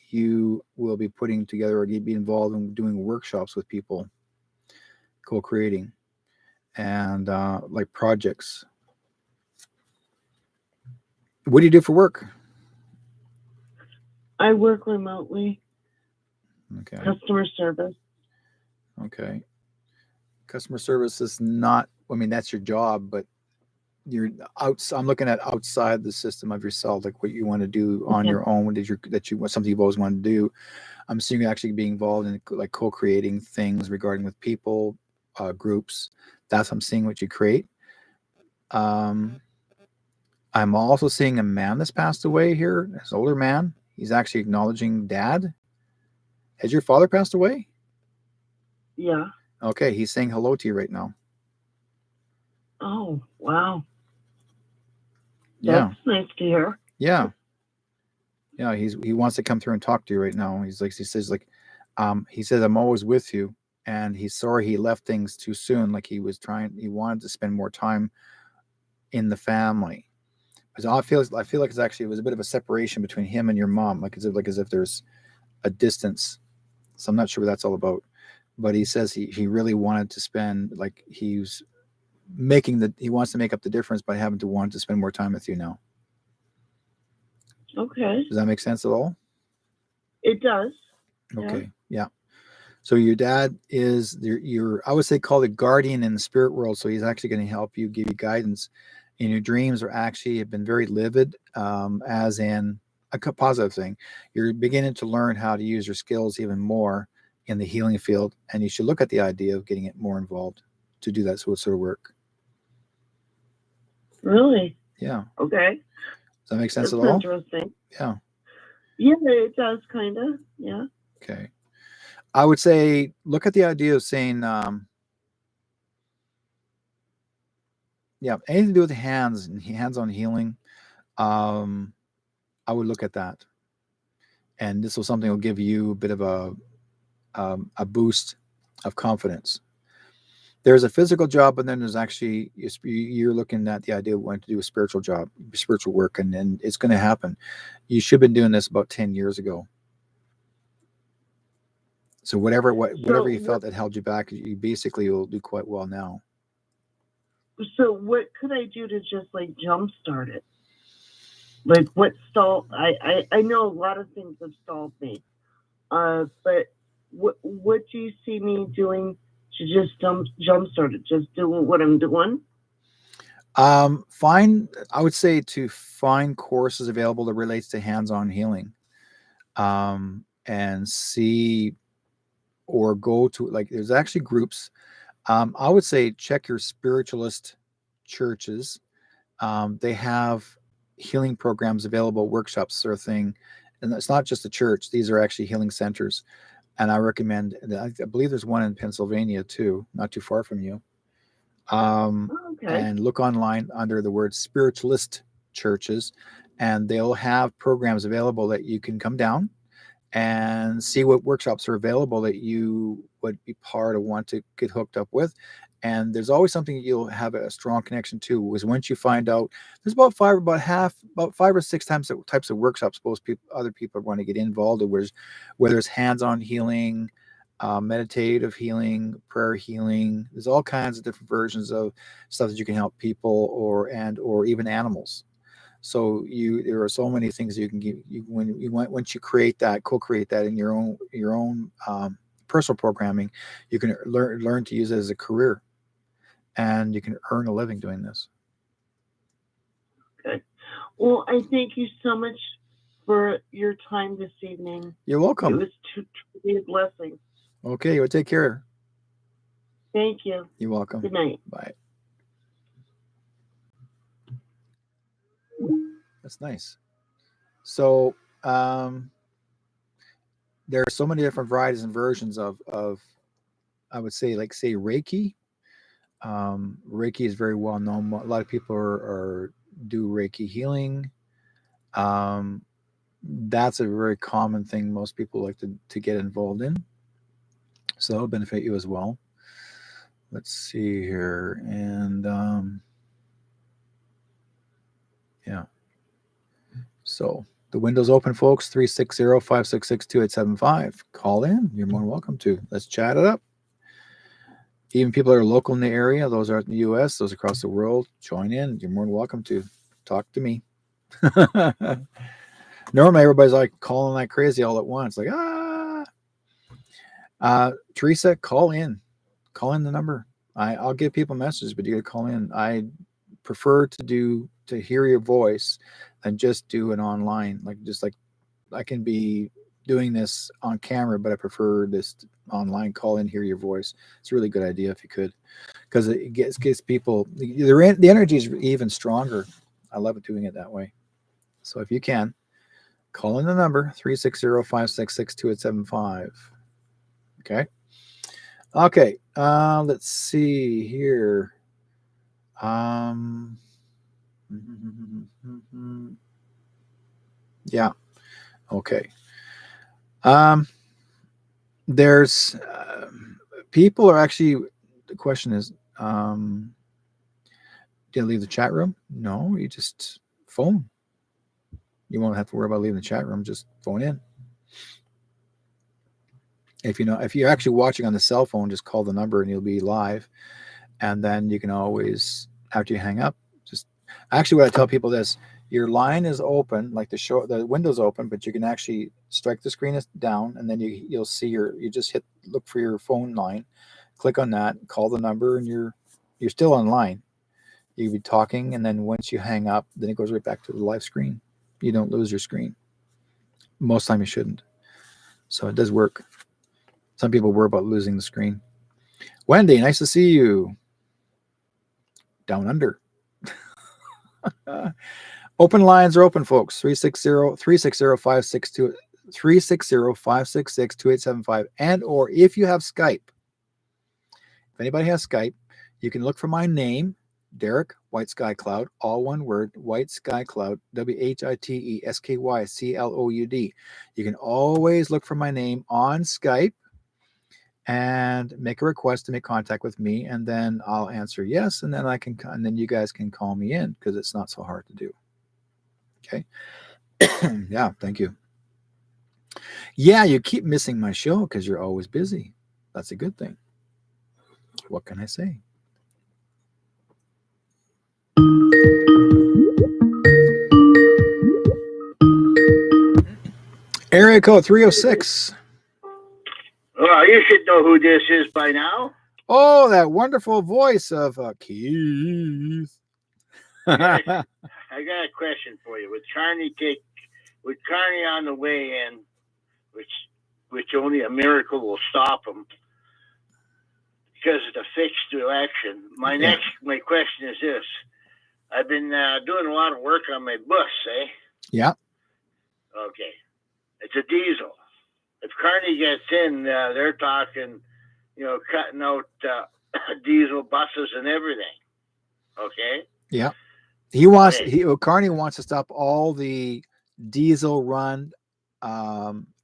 [SPEAKER 1] you will be putting together or you'd be involved in doing workshops with people, co-creating, and like projects. What do you do for work?
[SPEAKER 3] I work remotely.
[SPEAKER 1] Okay.
[SPEAKER 3] Customer service.
[SPEAKER 1] Okay. Customer service is not, I mean, that's your job, but you're out. I'm looking at outside the system of yourself, like what you want to do on your own. That you want, something you've always wanted to do. I'm seeing you actually being involved in like co-creating things regarding with people, groups. That's I'm seeing what you create. I'm also seeing a man that's passed away here, an older man. He's actually acknowledging dad. Has your father passed away?
[SPEAKER 3] Yeah.
[SPEAKER 1] Okay, he's saying hello to you right now.
[SPEAKER 3] Oh, wow.
[SPEAKER 1] Yeah.
[SPEAKER 3] That's nice to hear.
[SPEAKER 1] Yeah. Yeah, he wants to come through and talk to you right now. He says I'm always with you, and he's sorry he left things too soon. Like he wanted to spend more time in the family. Because I feel like it was a bit of a separation between him and your mom, like as if there's a distance. So I'm not sure what that's all about. But he says he really wanted to spend, like he wants to make up the difference by having to want to spend more time with you now.
[SPEAKER 3] Okay.
[SPEAKER 1] Does that make sense at all?
[SPEAKER 3] It does.
[SPEAKER 1] Okay. Yeah. So your dad is your I would say called a guardian in the spirit world. So he's actually going to help you, give you guidance. And your dreams have been very livid, as in a positive thing. You're beginning to learn how to use your skills even more in the healing field, and you should look at the idea of getting it more involved to do that sort of work.
[SPEAKER 3] Really?
[SPEAKER 1] Yeah.
[SPEAKER 3] Okay.
[SPEAKER 1] Does that make sense
[SPEAKER 3] That's
[SPEAKER 1] at all?
[SPEAKER 3] interesting.
[SPEAKER 1] Yeah.
[SPEAKER 3] Yeah, it does, kind of. Yeah.
[SPEAKER 1] Okay. I would say look at the idea of saying, yeah, anything to do with the hands and hands-on healing. I would look at that, and this will something will give you a bit of a boost of confidence. There's a physical job, but then there's actually you're looking at the idea of wanting to do a spiritual job, spiritual work, and it's going to happen. You should have been doing this about 10 years ago. So whatever you felt that held you back, you basically will do quite well now.
[SPEAKER 3] So what could I do to just like jumpstart it? Like what stalled? I know a lot of things have stalled me, but what do you see me doing to just jumpstart it? Just doing what I'm doing?
[SPEAKER 1] I would say to find courses available that relates to hands-on healing, and see, or go to, like, there's actually groups. I would say check your spiritualist churches. They have healing programs available, workshops sort of thing. And it's not just a church. These are actually healing centers. And I recommend, I believe there's one in Pennsylvania too, not too far from you.
[SPEAKER 3] Okay.
[SPEAKER 1] And look online under the word spiritualist churches, and they'll have programs available that you can come down and see what workshops are available that you would be part of, want to get hooked up with. And there's always something you'll have a strong connection to, is once you find out there's about five or six types of workshops other people want to get involved in, whether it's hands-on healing, meditative healing, prayer healing. There's all kinds of different versions of stuff that you can help people or even animals. So there are so many things you can give once you co-create that in your own personal programming. You can learn to use it as a career, and you can earn a living doing this.
[SPEAKER 3] Okay. Well, I thank you so much for your time this evening.
[SPEAKER 1] You're welcome.
[SPEAKER 3] It was truly a blessing.
[SPEAKER 1] Okay, well, take care.
[SPEAKER 3] Thank you.
[SPEAKER 1] You're welcome.
[SPEAKER 3] Good night.
[SPEAKER 1] Bye. That's nice. So there are so many different varieties and versions of I would say, like, say, Reiki. Reiki is very well known. A lot of people do Reiki healing. That's a very common thing most people like to get involved in. So that'll benefit you as well. Let's see here. And yeah. So the window's open, folks. 360-566-2875. Call in. You're more than welcome to. Let's chat it up. Even people that are local in the area, those are in the U.S., those across the world, join in. You're more than welcome to talk to me. Normally, everybody's like calling like crazy all at once. Like, Teresa, call in. Call in the number. I'll give people messages, but you got to call in. I prefer to hear your voice than just do it online. Like I can be doing this on camera, but I prefer this online. Call in, hear your voice. It's a really good idea if you could, because it gets people, the energy is even stronger. I love it doing it that way. So if you can, call in the number 360-566-2875. Okay. Let's see here. Yeah. Okay. There's people are actually, the question is, do you leave the chat room? No, you just phone. You won't have to worry about leaving the chat room. Just phone in. If you're actually watching on the cell phone, just call the number and you'll be live. And then you can always, after you hang up, actually what I tell people is, your line is open, like the window's open, but you can actually strike the screen down, and then you'll see you just look for your phone line, click on that, call the number, and you're still online. You'll be talking, and then once you hang up, then it goes right back to the live screen. You don't lose your screen. Most time you shouldn't. So it does work. Some people worry about losing the screen. Wendy, nice to see you. Down under. Open lines are open, folks. 360-566-2875. 360-566-2875. And or if you have Skype, if anybody has Skype, you can look for my name, Derek White Sky Cloud, all one word, White Sky Cloud, WHITESKYCLOUD. You can always look for my name on Skype and make a request to make contact with me, and then I'll answer yes, and then and then you guys can call me in because it's not so hard to do. Okay. Yeah, thank you. Yeah, you keep missing my show because you're always busy. That's a good thing. What can I say? Area code 306.
[SPEAKER 4] Well, you should know who this is by now.
[SPEAKER 1] Oh, that wonderful voice of Keith.
[SPEAKER 4] I got a question for you. With Carney on the way in, which only a miracle will stop him because of the fixed election. My question is this: I've been doing a lot of work on my bus, eh?
[SPEAKER 1] Yeah.
[SPEAKER 4] Okay. It's a diesel. If Carney gets in, they're talking, cutting out diesel buses and everything. Okay.
[SPEAKER 1] Yeah. Carney wants to stop all the diesel run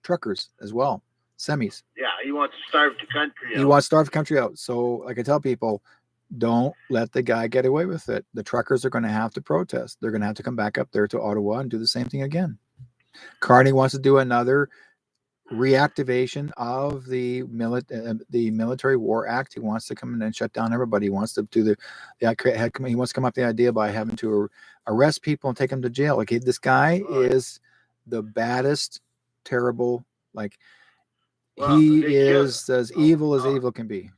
[SPEAKER 1] truckers as well, semis.
[SPEAKER 4] Yeah, he wants to starve the country out.
[SPEAKER 1] He wants to starve the country out. So like I tell people, don't let the guy get away with it. The truckers are going to have to protest. They're going to have to come back up there to Ottawa and do the same thing again. Carney wants to do another reactivation of the Military War Act. He wants to come in and shut down everybody. He wants to do he wants to come up with the idea by having to arrest people and take them to jail. Like this guy is the baddest, terrible. He is as evil as evil can be.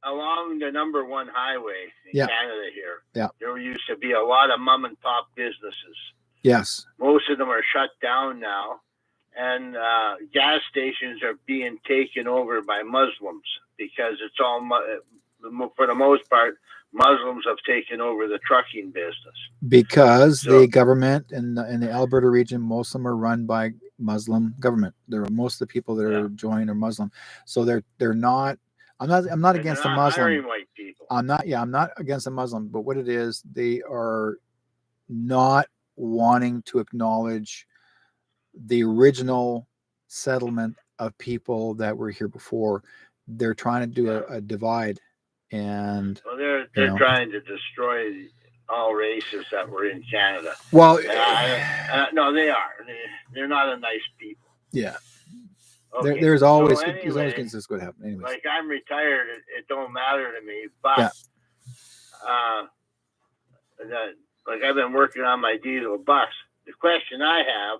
[SPEAKER 4] Along the number one highway in Canada here, there used to be a lot of mom and pop businesses.
[SPEAKER 1] Yes.
[SPEAKER 4] Most of them are shut down now. And gas stations are being taken over by Muslims because it's all, for the most part, Muslims have taken over the trucking business. Because
[SPEAKER 1] the government in the Alberta region, most of them are run by Muslim government. Most of the people that are joined are Muslim. So they're not. I'm not against the Muslim.
[SPEAKER 4] Hiring white people.
[SPEAKER 1] I'm not against the Muslim. But what it is, they are not wanting to acknowledge the original settlement of people that were here before. They're trying to do a divide, and
[SPEAKER 4] they're trying to destroy all races that were in Canada.
[SPEAKER 1] Well,
[SPEAKER 4] no, they are. They're not a nice people.
[SPEAKER 1] Yeah.
[SPEAKER 4] Okay.
[SPEAKER 1] There's always going to happen. Anyways.
[SPEAKER 4] Like I'm retired, it don't matter to me. But like I've been working on my diesel bus. The question I have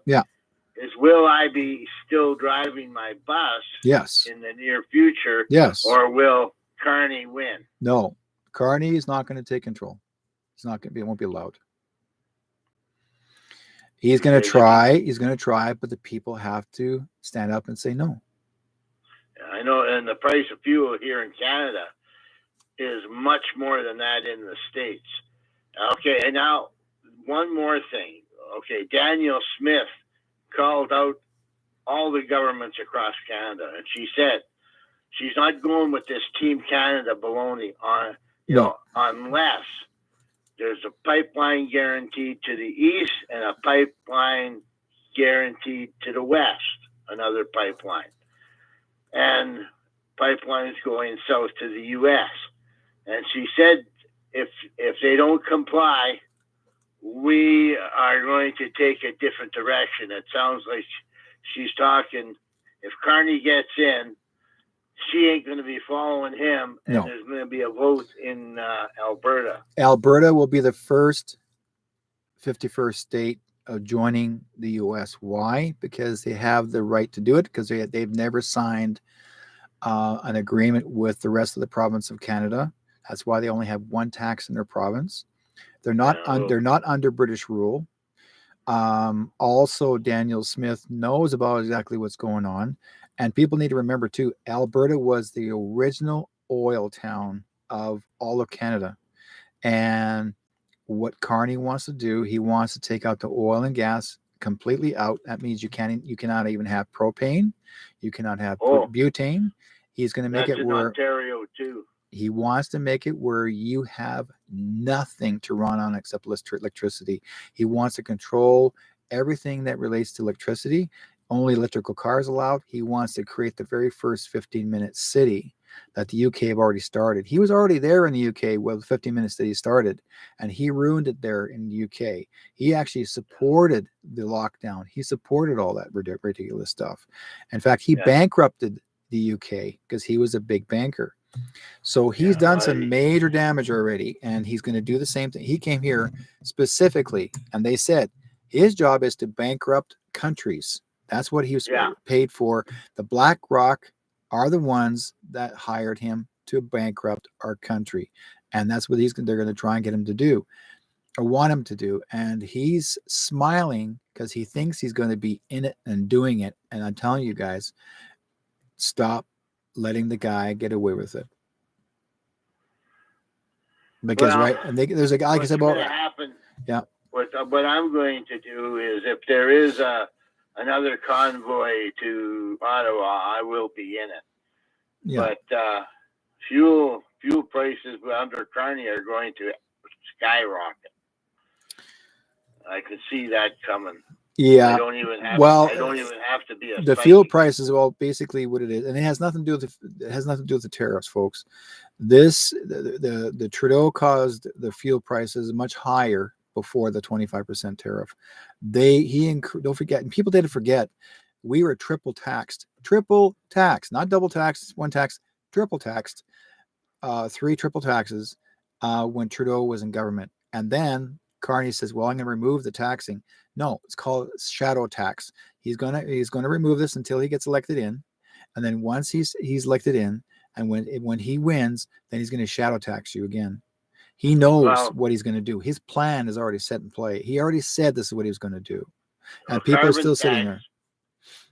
[SPEAKER 4] is, will I be still driving my bus in the near future?
[SPEAKER 1] Yes.
[SPEAKER 4] Or will Carney win?
[SPEAKER 1] No. Carney is not going to take control. It's not going to be, it won't be allowed. He's going to try. He's going to try, but the people have to stand up and say no.
[SPEAKER 4] I know, and the price of fuel here in Canada is much more than that in the States. Okay, and now one more thing. Okay, Danielle Smith called out all the governments across Canada, and she said she's not going with this Team Canada baloney unless there's a pipeline guaranteed to the east and a pipeline guaranteed to the west, another pipeline, and pipelines going south to the U.S. And she said if they don't comply, we are going to take a different direction. It sounds like she's talking, if Carney gets in, she ain't going to be following him, and there's going to be a vote in Alberta.
[SPEAKER 1] Alberta will be the first 51st state of joining the U.S. Why? Because they have the right to do it, because they've never signed an agreement with the rest of the province of Canada. That's why they only have one tax in their province. They're not under British rule. Also, Danielle Smith knows about exactly what's going on. And people need to remember, too, Alberta was the original oil town of all of Canada. And what Carney wants to do, he wants to take out the oil and gas completely out. That means you cannot even have propane. You cannot have
[SPEAKER 4] Oh.
[SPEAKER 1] butane. He's going to make
[SPEAKER 4] That's
[SPEAKER 1] it
[SPEAKER 4] in
[SPEAKER 1] where
[SPEAKER 4] Ontario too.
[SPEAKER 1] he wants to make it where you have nothing to run on except electricity. He wants to control everything that relates to electricity. Only electrical cars allowed. He wants to create the very first 15-minute city that the UK have already started. He was already there in the UK with 15 minutes that he started, and he ruined it there in the UK. He actually supported the lockdown. He supported all that ridiculous stuff. In fact, he bankrupted the UK because he was a big banker. So he's done some major damage already, and he's going to do the same thing. He came here specifically, and they said his job is to bankrupt countries. That's what he was paid for. The BlackRock are the ones that hired him to bankrupt our country, and that's what they're going to try and get him to do, or want him to do. And he's smiling because he thinks he's going to be in it and doing it. And I'm telling you guys, stop letting the guy get away with it. Because and there's a guy, like I said, about
[SPEAKER 4] happen. Yeah. What I'm going to do is, if there is another convoy to Ottawa, I will be in it. Yeah. But fuel prices under Carney are going to skyrocket. I can see that coming.
[SPEAKER 1] Yeah.
[SPEAKER 4] I don't even have to be
[SPEAKER 1] the fuel prices. Well, basically what it is, and it has nothing to do with the tariffs, folks. The Trudeau caused the fuel prices much higher before the 25% tariff. Don't forget, and people didn't forget, we were triple taxed, not double taxed, one tax, triple taxed, 3 triple taxes when Trudeau was in government. And then Carney says, well, I'm going to remove the taxing. No, it's called shadow tax. He's gonna remove this until he gets elected in, and then once he's elected in, and when he wins, then he's going to shadow tax you again. He knows what he's going to do. His plan is already set in play. He already said this is what he was going to do, and people are still sitting there.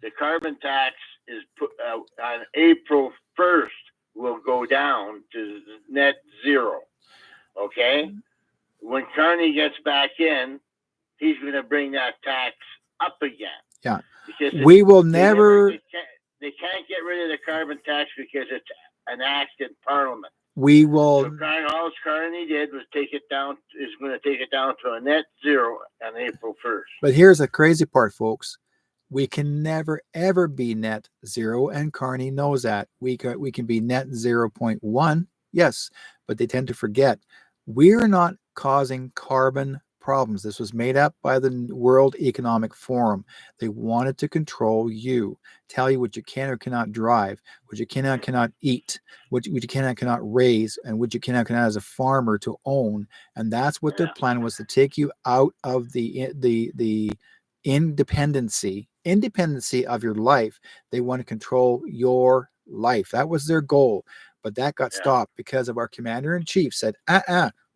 [SPEAKER 4] The carbon tax is put on April 1st. Will go down to net zero. Okay, when Carney gets back in, he's going to bring that tax up again.
[SPEAKER 1] Yeah,
[SPEAKER 4] because
[SPEAKER 1] we will never.
[SPEAKER 4] They can't get rid of the carbon tax because it's an act in Parliament.
[SPEAKER 1] We will.
[SPEAKER 4] So all Carney did was take it down. Is going to take it down to a net zero on April 1st.
[SPEAKER 1] But here's the crazy part, folks. We can never ever be net zero, and Carney knows that. We can be net 0.1, yes, but they tend to forget we're not causing carbon problems. This was made up by the World Economic Forum. They wanted to control you, tell you what you can or cannot drive, what you cannot eat, what you cannot raise, and what you cannot as a farmer to own. And that's what their plan was, to take you out of the independency of your life. They want to control your life. That was their goal, but that got stopped because of our commander-in-chief said,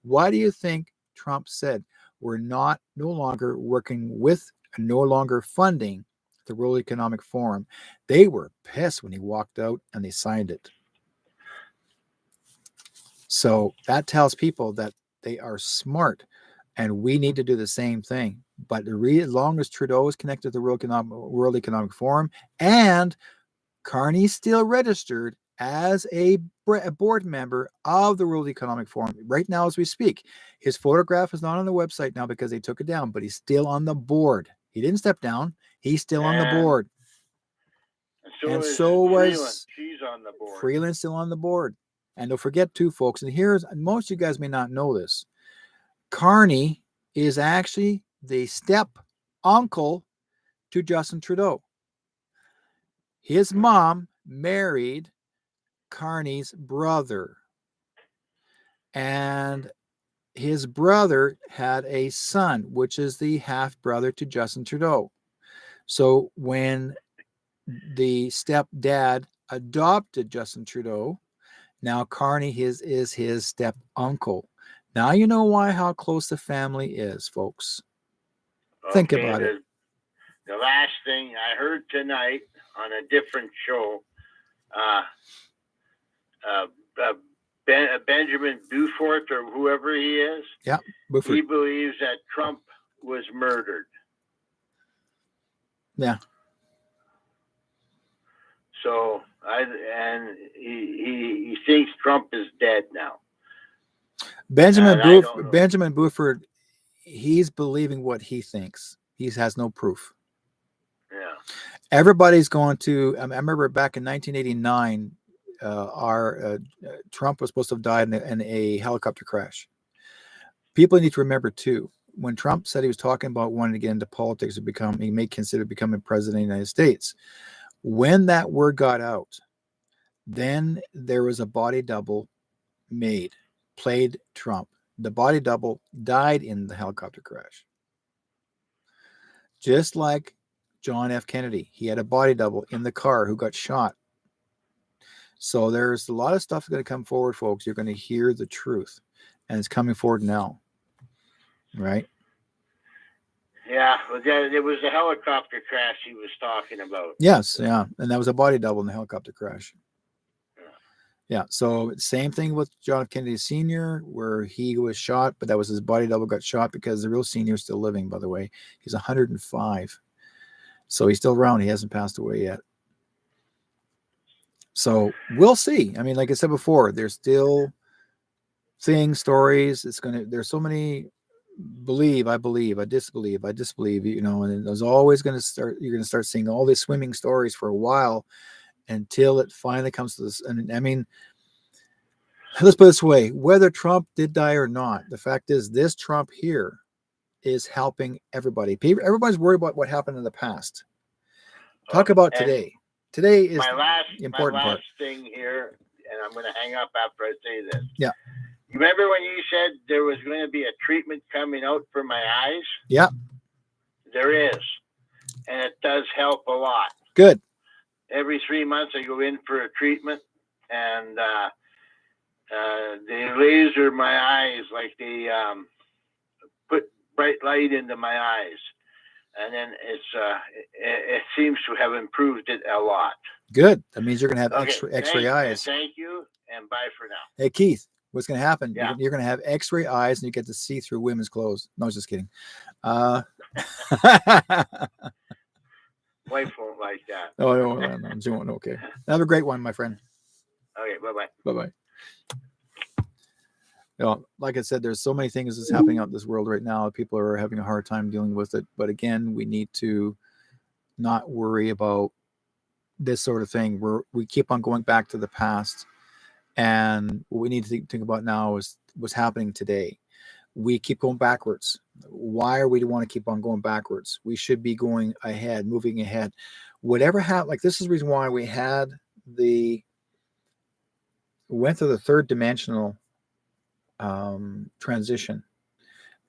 [SPEAKER 1] why do you think Trump said we're no longer working with and no longer funding the World Economic Forum? They were pissed when he walked out and they signed it. So that tells people that they are smart, and we need to do the same thing. But as long as Trudeau is connected to the World Economic Forum, and Carney's still registered as a board member of the World Economic Forum right now as we speak. His photograph is not on the website now because they took it down, but he's still on the board. He didn't step down. He's still on the board.
[SPEAKER 4] And so was she's on the board.
[SPEAKER 1] Freeland's still on the board. And don't forget too, folks, and most of you guys may not know this, Carney is actually the step uncle to Justin Trudeau. His mom married Carney's brother, and his brother had a son, which is the half brother to Justin Trudeau. So when the stepdad adopted Justin Trudeau, now Carney is his step uncle. Now you know how close the family is, folks. Think about it.
[SPEAKER 4] The last thing I heard tonight on a different show, Benjamin Beaufort, or whoever he is,
[SPEAKER 1] Beaufort.
[SPEAKER 4] He believes that Trump was murdered.
[SPEAKER 1] Yeah.
[SPEAKER 4] So he thinks Trump is dead now.
[SPEAKER 1] Benjamin
[SPEAKER 4] I don't know.
[SPEAKER 1] Benjamin Buford, he's believing what he thinks. He has no proof.
[SPEAKER 4] Yeah.
[SPEAKER 1] Everybody's going to. I remember back in 1989, Trump was supposed to have died in a helicopter crash. People need to remember too, when Trump said he was talking about wanting to get into politics or he may consider becoming president of the United States. When that word got out, then there was a body double played Trump. The body double died in the helicopter crash. Just like John F. Kennedy, he had a body double in the car who got shot. So there's a lot of stuff going to come forward, folks. You're going to hear the truth, and it's coming forward now, right?
[SPEAKER 4] Yeah, well, it was the helicopter crash he was talking about.
[SPEAKER 1] Yes, yeah, and that was a body double in the helicopter crash. Yeah, so same thing with John F. Kennedy Sr., where he was shot, but that was his body double got shot because the real senior is still living, by the way. He's 105. So he's still around. He hasn't passed away yet. So we'll see. I mean, like I said before, there's still stories. There's so many I believe, I disbelieve, and there's always you're going to start seeing all these swimming stories for a while until it finally comes to this. And I mean, let's put it this way, whether Trump did die or not, the fact is this Trump here is helping everybody. Everybody's worried about what happened in the past. Talk about today. Today is the important part.
[SPEAKER 4] Thing here, and I'm going to hang up after I say this.
[SPEAKER 1] Yeah.
[SPEAKER 4] You remember when you said there was going to be a treatment coming out for my eyes?
[SPEAKER 1] Yeah. There
[SPEAKER 4] is. And it does help a lot.
[SPEAKER 1] Good.
[SPEAKER 4] Every 3 months I go in for a treatment, and they laser my eyes, like they put bright light into my eyes. And then it seems to have improved it a lot.
[SPEAKER 1] Good. That means you're going to have
[SPEAKER 4] Okay,
[SPEAKER 1] X-ray eyes.
[SPEAKER 4] Thank you, and bye for now.
[SPEAKER 1] Hey, Keith, what's going to happen?
[SPEAKER 4] Yeah.
[SPEAKER 1] You're going to have X-ray eyes, and you get to see through women's clothes. No, I was just kidding.
[SPEAKER 4] Wife won't like that.
[SPEAKER 1] Oh, no, I'm doing okay. Have a great one, my friend.
[SPEAKER 4] Okay, bye-bye.
[SPEAKER 1] Bye-bye. Like I said, there's so many things that's happening out in this world right now. People are having a hard time dealing with it. But again, we need to not worry about this sort of thing. We keep on going back to the past. And what we need to think about now is what's happening today. We keep going backwards. Why are we want to keep on going backwards? We should be going ahead, moving ahead. Whatever happened, like this is the reason why we went through the third dimensional transition,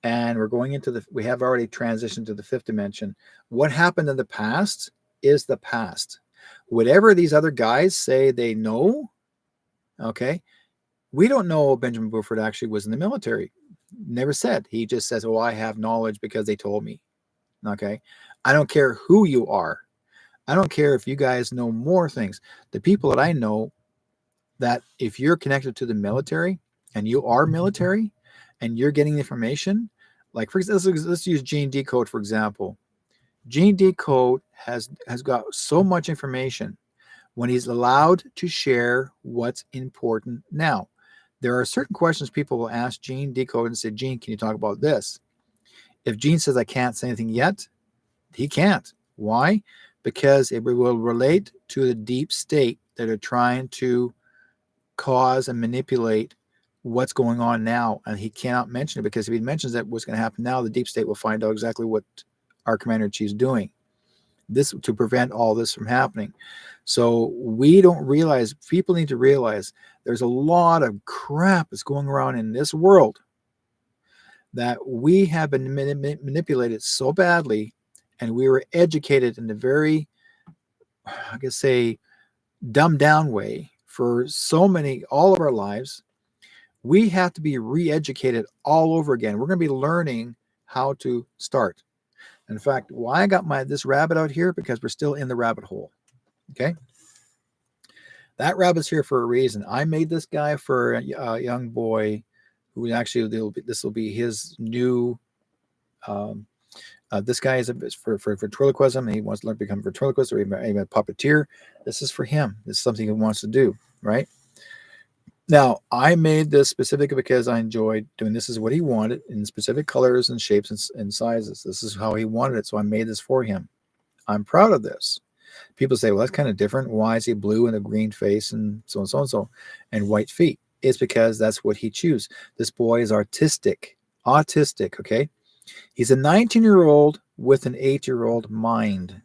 [SPEAKER 1] and we're going into we have already transitioned to the fifth dimension. What happened in the past is the past. Whatever these other guys say they know, okay, we don't know Benjamin Buford actually was in the military. Never said. He just says, oh, I have knowledge because they told me. Okay, I don't care who you are. I don't care if you guys know more things. The people that I know, that if you're connected to the military and you are military and you're getting information, like for example, let's use Gene Decode, for example. Gene Decode has got so much information when he's allowed to share what's important now. There are certain questions people will ask Gene Decode and say, Gene, can you talk about this? If Gene says, I can't say anything yet, he can't. Why? Because it will relate to the deep state that are trying to cause and manipulate what's going on now, and he cannot mention it, because if he mentions that what's going to happen now, the deep state will find out exactly what our commander-in-chief is doing, this to prevent all this from happening. So we don't realize, people need to realize there's a lot of crap that's going around in this world that we have been manipulated so badly, and we were educated in a very, I guess say, dumbed down way for all of our lives. We have to be re-educated all over again. We're going to be learning how to start. In fact, why I got this rabbit out here, because we're still in the rabbit hole. Okay. That rabbit's here for a reason. I made this guy for a young boy who actually, this will be his new This guy is for ventriloquism, and he wants to learn to become a ventriloquist or even a puppeteer. This is for him. This is something he wants to do, right? Now, I made this specific because I enjoyed doing this is what he wanted in specific colors and shapes and sizes. This is how he wanted it, so I made this for him. I'm proud of this. People say, well, that's kind of different. Why is he blue and a green face and so and so and so and white feet? It's because that's what he chose. This boy is autistic, okay? He's a 19-year-old with an 8-year-old mind.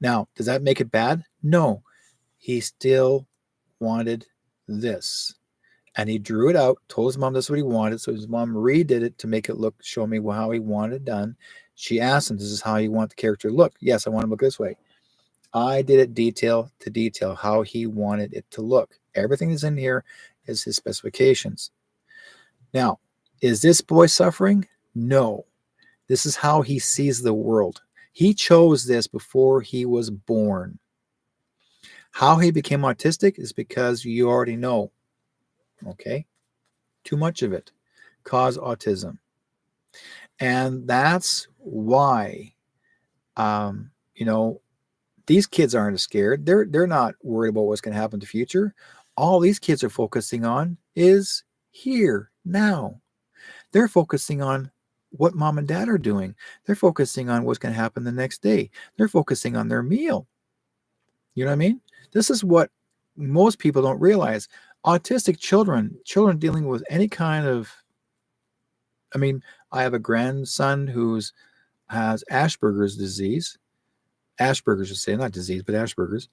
[SPEAKER 1] Now, does that make it bad? No. He still wanted this. And he drew it out, told his mom that's what he wanted. So his mom redid it to make it look, show me how he wanted it done. She asked him, this is how you want the character to look. Yes, I want him to look this way. I did it detail to detail, how he wanted it to look. Everything that's in here is his specifications. Now, is this boy suffering? No. This is how he sees the world. He chose this before he was born. How he became autistic is because you already know. Okay? Too much of it cause autism. And that's why, these kids aren't scared. They're not worried about what's going to happen in the future. All these kids are focusing on is here, now. They're focusing on what mom and dad are doing. They're focusing on what's going to happen the next day. They're focusing on their meal. You know what I mean? This is what most people don't realize. Autistic children dealing with any kind of, I have a grandson who's has Asperger's disease. Asperger's, just say, not disease, but Asperger's.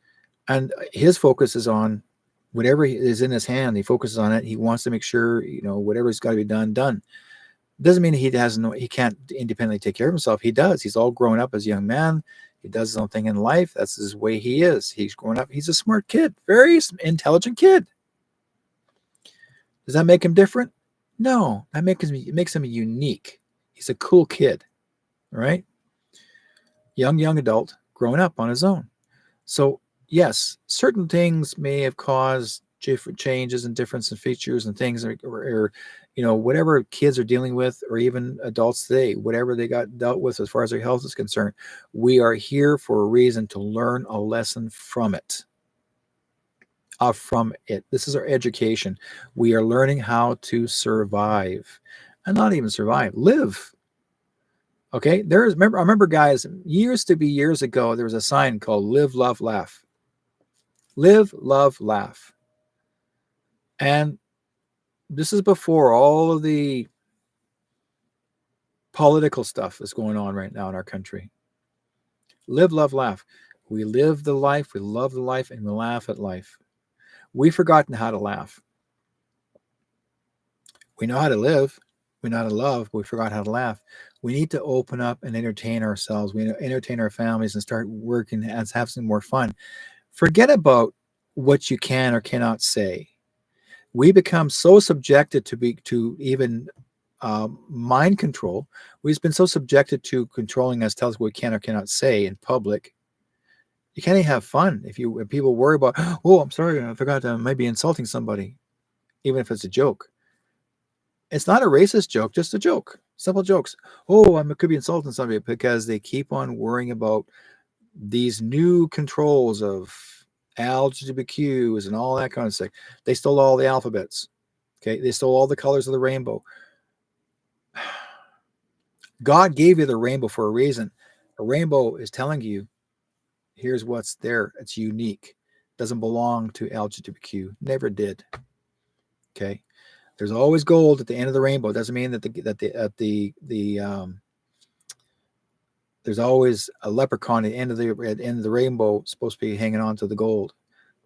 [SPEAKER 1] And his focus is on whatever is in his hand. He focuses on it. He wants to make sure, whatever's got to be done. Doesn't mean he can't independently take care of himself. He does. He's all grown up as a young man. He does his own thing in life. That's his way he is. He's grown up. He's a smart kid, very intelligent kid. Does that make him different? No, it makes him unique. He's a cool kid, right? Young adult growing up on his own. So yes, certain things may have caused different changes and difference in features and things, or whatever kids are dealing with, or even adults today, whatever they got dealt with as far as their health is concerned, we are here for a reason to learn a lesson from it. This is our education. We are learning how to survive, and not even survive, live. Okay, I remember, guys, years ago, there was a sign called "Live, Love, Laugh." Live, love, laugh. And this is before all of the political stuff that's going on right now in our country. Live, love, laugh. We live the life, we love the life, and we laugh at life. We've forgotten how to laugh. We know how to live, we know how to love, but we forgot how to laugh. We need to open up and entertain ourselves. We need to entertain our families and start working and have some more fun. Forget about what you can or cannot say. We become so subjected to even mind control. We've been so subjected to controlling us, tell us what we can or cannot say in public. You can't even have fun if people worry about, oh, I'm sorry, I forgot, I might be insulting somebody, even if it's a joke. It's not a racist joke, just a joke. Simple jokes. Oh, I could be insulting somebody, because they keep on worrying about these new controls of LGBTQs and all that kind of stuff. They stole all the alphabets. Okay, they stole all the colors of the rainbow. God gave you the rainbow for a reason. A rainbow is telling you, here's what's there. It's unique. Doesn't belong to LGBTQ. Never did. Okay. There's always gold at the end of the rainbow. It doesn't mean that there's always a leprechaun at the end of the rainbow supposed to be hanging on to the gold.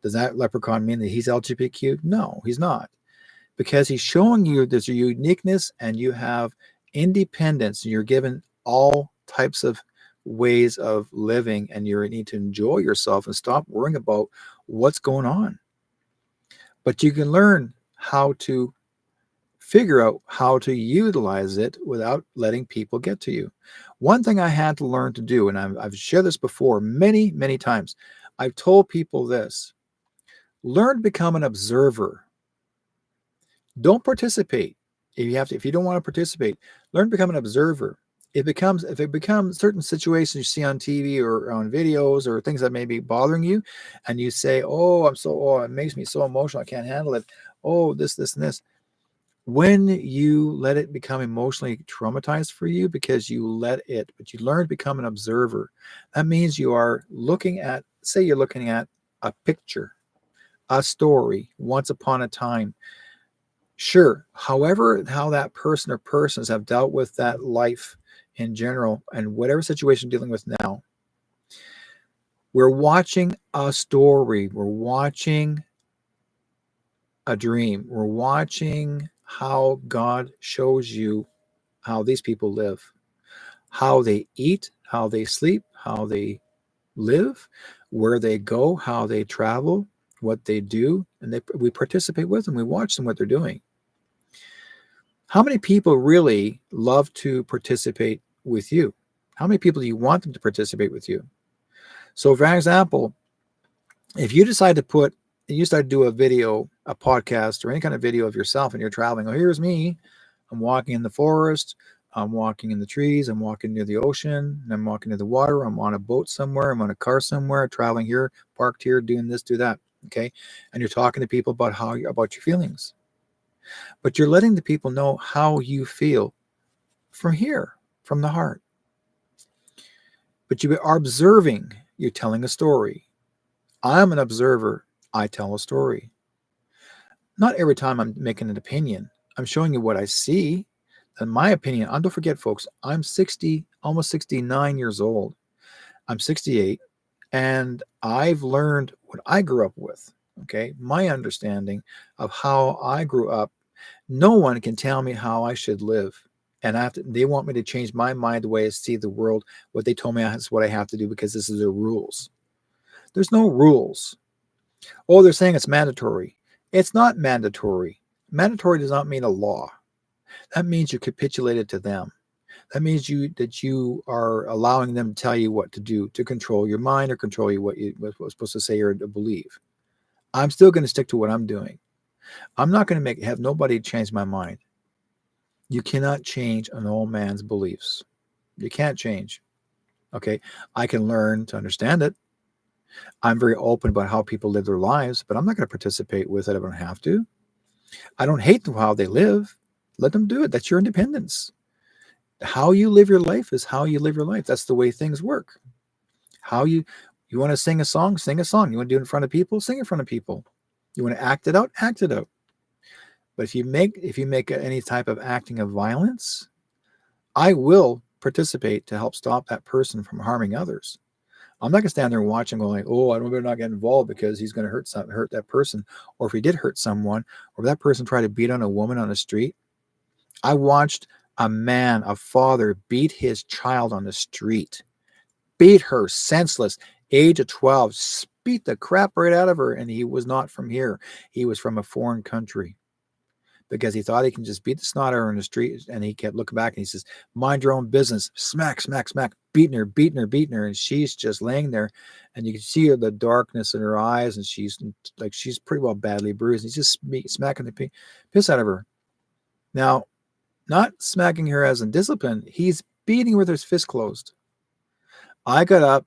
[SPEAKER 1] Does that leprechaun mean that he's LGBTQ? No, he's not. Because he's showing you there's a uniqueness and you have independence. And you're given all types of ways of living, and you need to enjoy yourself and stop worrying about what's going on. But you can learn how to figure out how to utilize it without letting people get to you. One thing I had to learn to do, and I've shared this before many, many times. I've told people this: learn to become an observer. Don't participate. If you don't want to participate, learn to become an observer. if it becomes certain situations you see on TV or on videos or things that may be bothering you, and you say, oh, it makes me so emotional, I can't handle it. Oh, this and this. When you let it become emotionally traumatized for you because but you learn to become an observer, that means you are you're looking at a picture, a story, once upon a time. Sure. However, how that person or persons have dealt with that life in general and whatever situation you're dealing with now, we're watching a story. We're watching a dream. We're watching how God shows you how these people live, how they eat, how they sleep, how they live, where they go, how they travel, what they do, and we participate with them. We watch them what they're doing. How many people really love to participate with you? How many people do you want them to participate with you? So, for example, if you decide to do a video, a podcast, or any kind of video of yourself and you're traveling, oh, here's me. I'm walking in the forest. I'm walking in the trees. I'm walking near the ocean. I'm walking near the water. I'm on a boat somewhere. I'm on a car somewhere, traveling here, parked here, doing this, do that. Okay. And you're talking to people about about your feelings. But you're letting the people know how you feel from here, from the heart. But you are observing. You're telling a story. I'm an observer. I tell a story. Not every time I'm making an opinion. I'm showing you what I see. And my opinion, and don't forget, folks, I'm 60, almost 69 years old. I'm 68, and I've learned what I grew up with. Okay, my understanding of how I grew up. No one can tell me how I should live, and they want me to change my mind, the way I see the world. What they told me is what I have to do because this is the rules. There's no rules. Oh, they're saying it's mandatory. It's not mandatory. Mandatory does not mean a law. That means you capitulated to them. That means that you are allowing them to tell you what to do, to control your mind or control you what was supposed to say or to believe. I'm still going to stick to what I'm doing. I'm not going to have nobody change my mind. You cannot change an old man's beliefs. You can't change. Okay. I can learn to understand it. I'm very open about how people live their lives, but I'm not going to participate with it if I don't have to. I don't hate how they live. Let them do it. That's your independence. How you live your life is how you live your life. That's the way things work. You want to sing a song? Sing a song. You want to do it in front of people? Sing in front of people. You want to act it out? Act it out. But if you make any type of acting of violence, I will participate to help stop that person from harming others. I'm not going to stand there and watch and go like, oh, I better not get involved because he's going to hurt that person. Or if he did hurt someone, or if that person tried to beat on a woman on the street. I watched a father beat his child on the street, beat her senseless, age of 12, beat the crap right out of her. And he was not from here. He was from a foreign country because he thought he can just beat the snot out of her in the street. And he kept looking back and he says, mind your own business. Smack, smack, smack, beating her. And she's just laying there and you can see the darkness in her eyes. And she's pretty well badly bruised. He's just smacking the piss out of her. Now, not smacking her as in discipline. He's beating her with his fist closed. I got up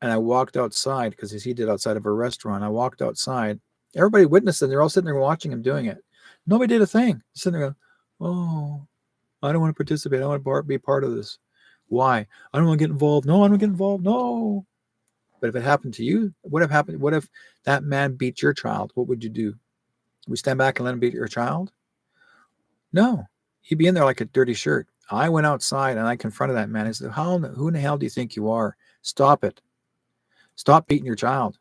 [SPEAKER 1] and I walked outside because he did outside of a restaurant. I walked outside. Everybody witnessed it. They're all sitting there watching him doing it. Nobody did a thing. Sitting there going, oh, I don't want to participate. I don't want to be part of this. Why? I don't want to get involved. No, I don't get involved. No. But if it happened to you, what if that man beat your child? What would you do? Would we stand back and let him beat your child? No. He'd be in there like a dirty shirt. I went outside and I confronted that man. I said, who in the hell do you think you are? Stop it. Stop beating your child.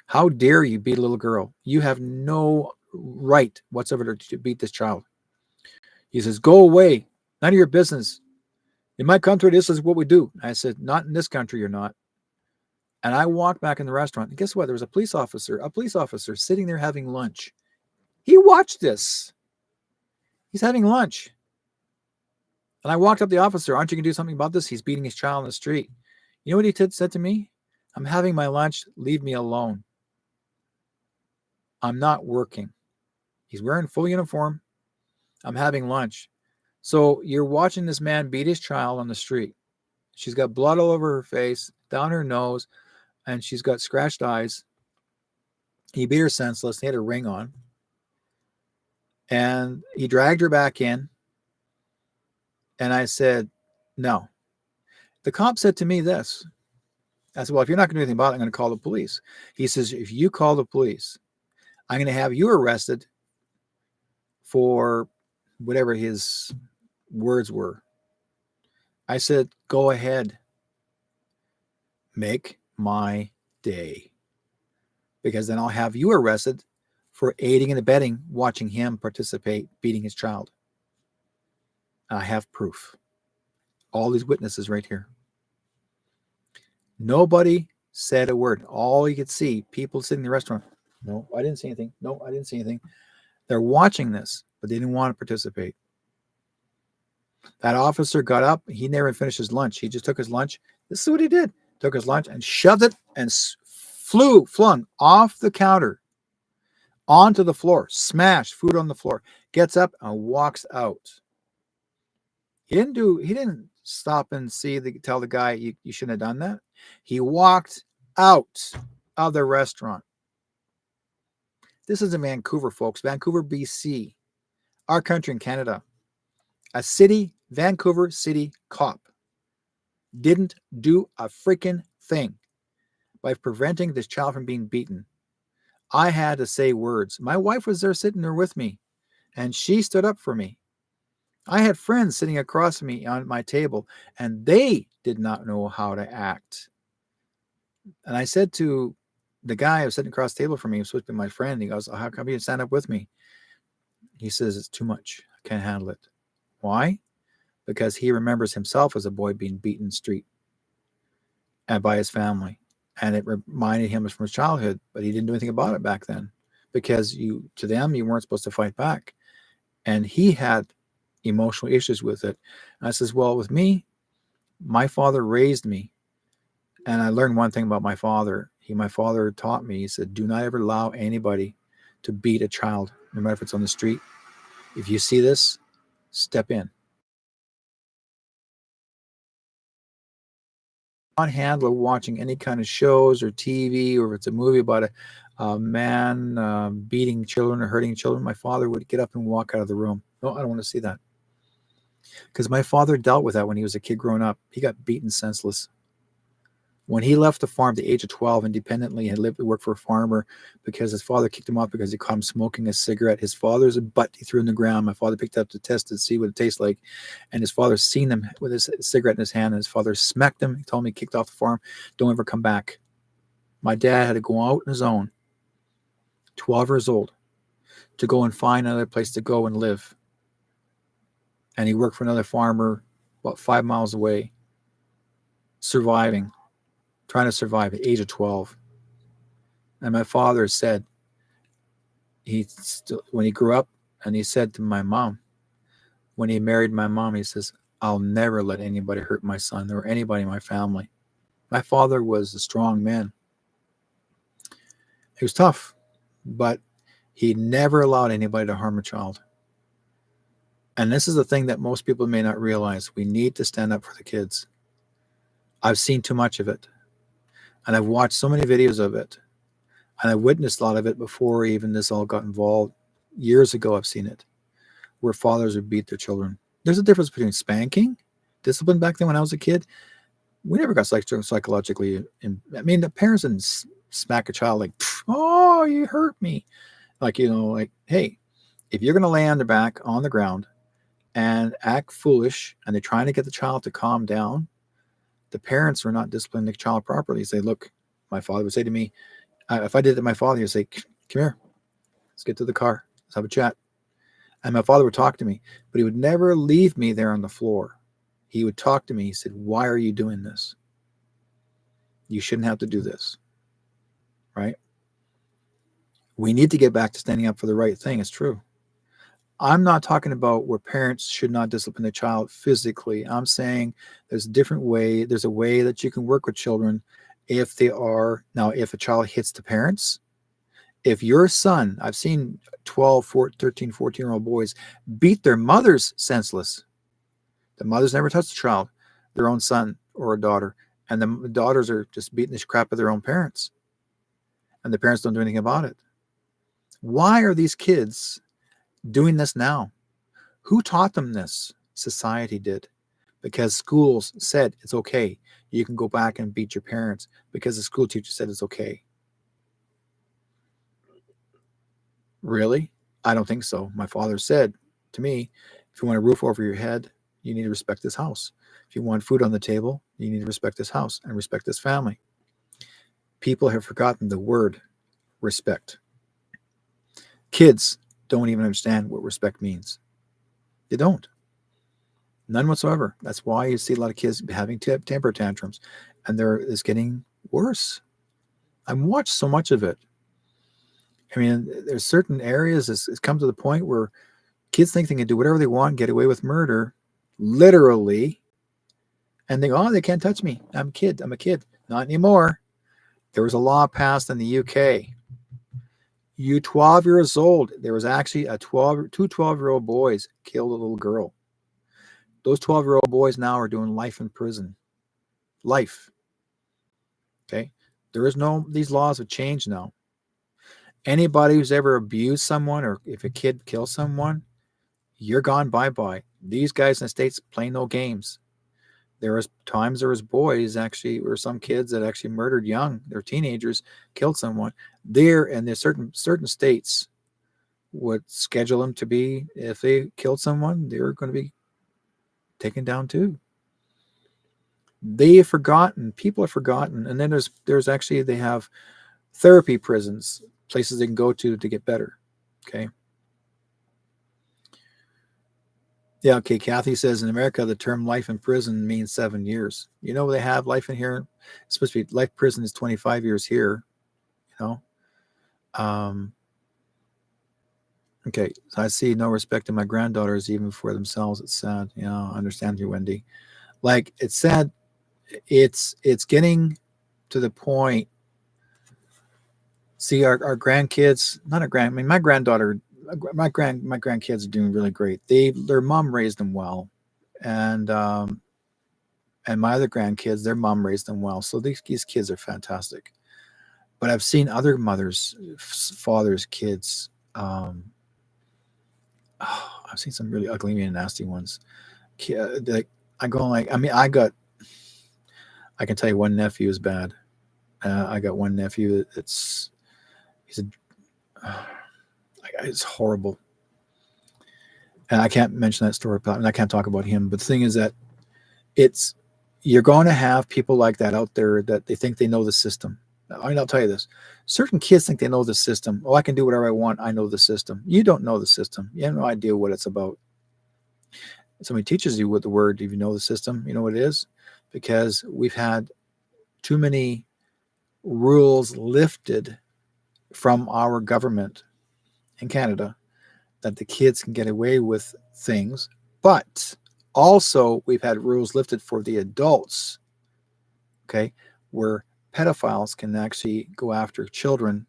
[SPEAKER 1] How dare you beat a little girl? You have no right whatsoever to beat this child. He says, go away. None of your business. In my country, this is what we do. I said, not in this country, you're not. And I walked back in the restaurant. And guess what? There was a police officer sitting there having lunch. He watched this. He's having lunch. And I walked up to the officer. Aren't you going to do something about this? He's beating his child on the street. You know what he said to me? I'm having my lunch. Leave me alone. I'm not working. He's wearing full uniform. I'm having lunch. So you're watching this man beat his child on the street. She's got blood all over her face, down her nose, and she's got scratched eyes. He beat her senseless. He had a ring on. And he dragged her back in. And I said, no. The cop said to me this. I said, well, if you're not going to do anything about it, I'm going to call the police. He says, if you call the police, I'm going to have you arrested for whatever his words were. I said, go ahead. Make my day. Because then I'll have you arrested for aiding and abetting watching him participate beating his child. I have proof. All these witnesses right here. Nobody said a word. All you could see, people sitting in the restaurant. No, I didn't see anything. No, I didn't see anything. They're watching this, but they didn't want to participate. That officer got up. He never finished his lunch. He just took his lunch. This is what he did. Took his lunch and shoved it and flung off the counter onto the floor, smashed food on the floor, gets up and walks out. He didn't stop and tell the guy, you shouldn't have done that. He walked out of the restaurant. This is in Vancouver, folks. Vancouver, BC. Our country in Canada. A Vancouver city cop didn't do a freaking thing by preventing this child from being beaten. I had to say words. My wife was there sitting there with me, and she stood up for me. I had friends sitting across from me on my table, and they did not know how to act. And I said to the guy who was sitting across the table from me, he was supposed to be my friend, he goes, how come you didn't stand up with me? He says, it's too much. I can't handle it. Why? Because he remembers himself as a boy being beaten in the street and by his family. And it reminded him from his childhood, but he didn't do anything about it back then because to them, you weren't supposed to fight back. And he had emotional issues with it. And I says, well, with me, my father raised me. And I learned one thing about my father. My father taught me, he said, do not ever allow anybody to beat a child, no matter if it's on the street. If you see this, step in. Not handle watching any kind of shows or TV, or if it's a movie about a man beating children or hurting children, my father would get up and walk out of the room. No, I don't want to see that. Because my father dealt with that when he was a kid growing up. He got beaten senseless. When he left the farm at the age of 12 independently and worked for a farmer because his father kicked him off because he caught him smoking a cigarette. His father's butt he threw in the ground. My father picked it up to test to see what it tastes like. And his father seen him with his cigarette in his hand, and his father smacked him. He told him he kicked off the farm. Don't ever come back. My dad had to go out on his own, 12 years old, to go and find another place to go and live. And he worked for another farmer about 5 miles away, trying to survive at the age of 12. And my father said, when he grew up, and he said to my mom, when he married my mom, he says, I'll never let anybody hurt my son or anybody in my family. My father was a strong man. He was tough, but he never allowed anybody to harm a child. And this is the thing that most people may not realize. We need to stand up for the kids. I've seen too much of it. And I've watched so many videos of it. And I witnessed a lot of it before even this all got involved. Years ago, I've seen it, where fathers would beat their children. There's a difference between spanking, discipline back then when I was a kid. We never got psychologically. The parents didn't smack a child like, oh, you hurt me. Like, hey, if you're going to lay on their back on the ground and act foolish, and they're trying to get the child to calm down, the parents were not disciplining the child properly. Say, look, my father would say to me, if I did it to my father, he would say, come here, let's get to the car, let's have a chat. And my father would talk to me, but he would never leave me there on the floor. He would talk to me. He said, why are you doing this? You shouldn't have to do this, right? We need to get back to standing up for the right thing. It's true. I'm not talking about where parents should not discipline their child physically. I'm saying there's a different way. There's a way that you can work with children if a child hits the parents. If your son, I've seen 12, 13, 14-year-old boys beat their mothers senseless The mothers never touch the child, their own son or a daughter. And the daughters are just beating the crap of their own parents. And the parents don't do anything about it. Why are these kids doing this now? Who taught them this? Society did. Because schools said it's okay. You can go back and beat your parents because the school teacher said it's okay. Really? I don't think so. My father said to me, if you want a roof over your head, you need to respect this house. If you want food on the table, you need to respect this house and respect this family. People have forgotten the word respect. Kids don't even understand what respect means. They don't. None whatsoever. That's why you see a lot of kids having temper tantrums, and it's getting worse. I've watched so much of it. I mean, there's certain areas it's come to the point where kids think they can do whatever they want, get away with murder, literally, and they go, oh, they can't touch me. I'm a kid. Not anymore. There was a law passed in the UK. You 12 years old, there was actually two 12-year-old boys killed a little girl. Those 12-year-old boys now are doing life in prison. Life. Okay? These laws have changed now. Anybody who's ever abused someone, or if a kid kills someone, you're gone bye-bye. These guys in the States play no games. There was boys actually, or some kids that actually murdered young. They're teenagers, killed someone. There's certain states would schedule them to be, if they killed someone, they're going to be taken down too. They have forgotten. People have forgotten. And then they have therapy prisons, places they can go to get better. Okay. Yeah, okay. Kathy says in America, the term life in prison means 7 years. You know, they have life in here. It's supposed to be life prison is 25 years here. You know? Okay. So I see no respect in my granddaughters, even for themselves. It's sad. You know, I understand you, Wendy. Like, it's sad. It's getting to the point. See, our grandkids, my granddaughter, my grandkids are doing really great. Their mom raised them well, and my other grandkids, their mom raised them well. So these kids are fantastic. But I've seen other mothers, fathers, kids. I've seen some really ugly and nasty ones. I can tell you one nephew is bad. I got one nephew. It's horrible. And I can't mention that story, and I can't talk about him. But the thing is that you're going to have people like that out there that they think they know the system. I'll tell you this. Certain kids think they know the system. Oh, I can do whatever I want. I know the system. You don't know the system. You have no idea what it's about. Somebody teaches you what the word, if you know the system, you know what it is? Because we've had too many rules lifted from our government in Canada that the kids can get away with things, but also we've had rules lifted for the adults, okay, where pedophiles can actually go after children,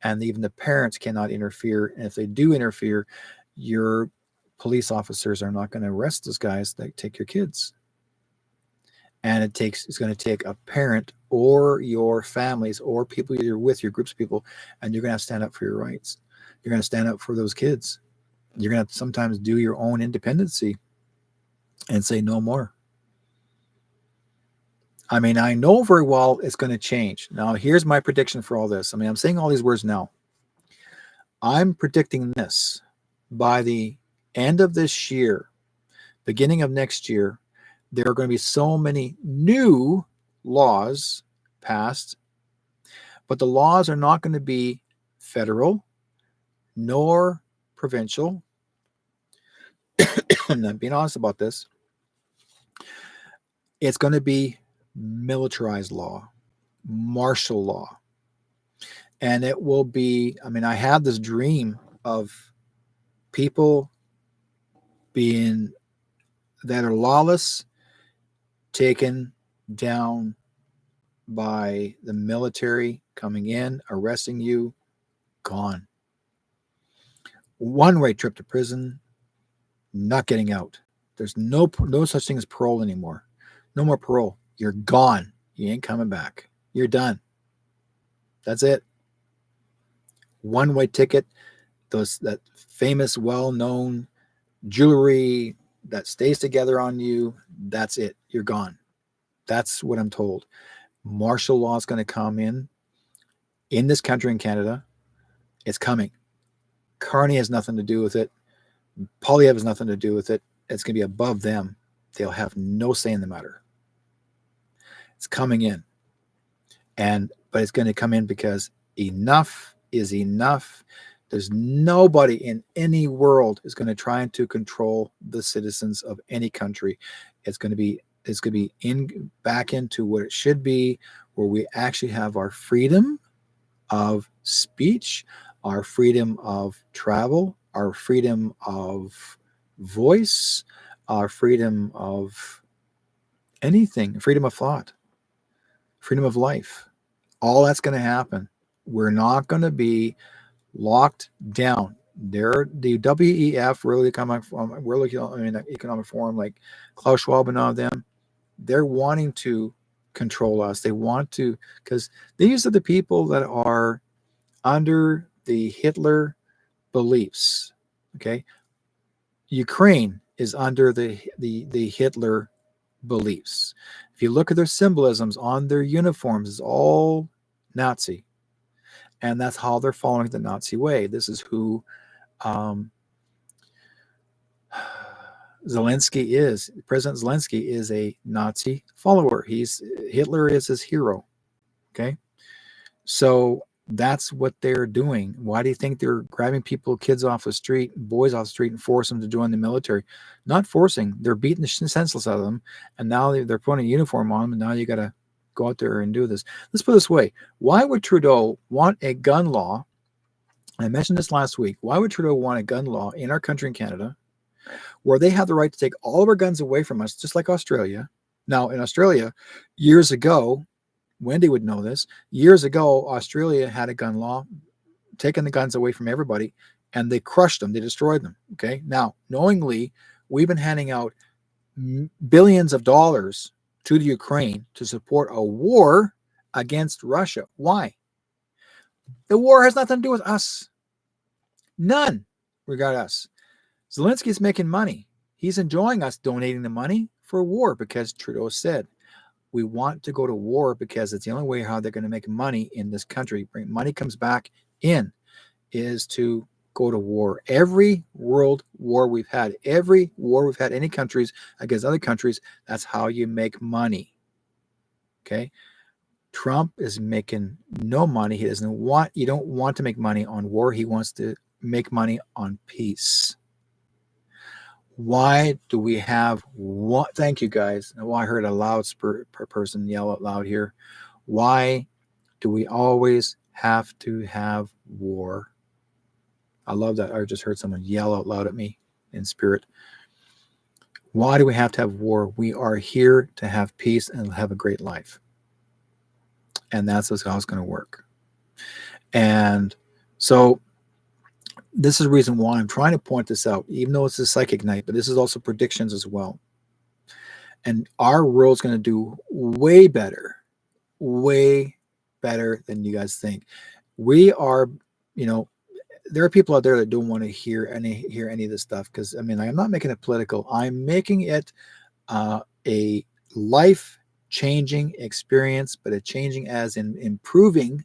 [SPEAKER 1] and even the parents cannot interfere. And if they do interfere, your police officers are not going to arrest those guys that take your kids. And it's going to take a parent or your families or people you're with, your groups of people, and you're going to have to stand up for your rights. You're going to stand up for those kids. You're going to have to sometimes do your own independency and say no more. I mean, I know very well it's going to change. Now, here's my prediction for all this. I mean, I'm saying all these words now. I'm predicting this by the end of this year, beginning of next year, there are going to be so many new laws passed, but the laws are not going to be federal nor provincial. I'm being honest about this. It's going to be militarized law, martial law. And it will be, I mean, I have this dream of people that are lawless, taken down by the military, coming in, arresting you, gone. One-way trip to prison, not getting out. There's no such thing as parole anymore. No more parole. You're gone. You ain't coming back. You're done. That's it. One-way ticket. That famous, well-known jewelry that stays together on you. That's it. You're gone. That's what I'm told. Martial law is going to come in this country, in Canada. It's coming. Carney has nothing to do with it. Poilievre has nothing to do with it. It's going to be above them. They'll have no say in the matter. It's coming in. But it's going to come in because enough is enough. There's nobody in any world is going to try to control the citizens of any country. It's going to be back into what it should be, where we actually have our freedom of speech, our freedom of travel, our freedom of voice, our freedom of anything, freedom of thought, freedom of life. All that's going to happen. We're not going to be locked down. The WEF, World Economic Forum, like Klaus Schwab and all them, they're wanting to control us. They want to, because these are the people that are under the Hitler beliefs. Okay, Ukraine is under the Hitler beliefs. If you look at their symbolisms on their uniforms, it's all Nazi, and that's how they're following the Nazi way. This is who Zelensky is. President Zelensky is a Nazi follower. Hitler is his hero. Okay, so that's what they're doing. Why do you think they're grabbing kids off the street, boys off the street, and force them to join the military? Not forcing. They're beating the senseless out of them, and now they're putting a uniform on them, and now you got to go out there and do this. Let's put it this way. Why would Trudeau want a gun law? I mentioned this last week. Why would Trudeau want a gun law in our country, in Canada, where they have the right to take all of our guns away from us, just like Australia? Now, in Australia, years ago, Wendy would know this. Years ago, Australia had a gun law, taking the guns away from everybody, and they crushed them. They destroyed them. Okay. Now, knowingly, we've been handing out billions of dollars to the Ukraine to support a war against Russia. Why? The war has nothing to do with us. None regard us. Zelensky's making money. He's enjoying us donating the money for war because Trudeau said, we want to go to war because it's the only way how they're going to make money in this country. Money comes back in is to go to war. Every world war we've had, any countries against other countries, that's how you make money. Okay. Trump is making no money. You don't want to make money on war. He wants to make money on peace. Why do we have what? Thank you guys. Oh, I heard a loud person yell out loud here. Why do we always have to have war? I love that. I just heard someone yell out loud at me in spirit. Why do we have to have war? We are here to have peace and have a great life. And that's how it's going to work. And so this is the reason why I'm trying to point this out, even though it's a psychic night, but this is also predictions as well. And our world's going to do way better than you guys think. We are, there are people out there that don't want to hear any of this stuff, because I'm not making it political. I'm making it a life-changing experience, but a changing as in improving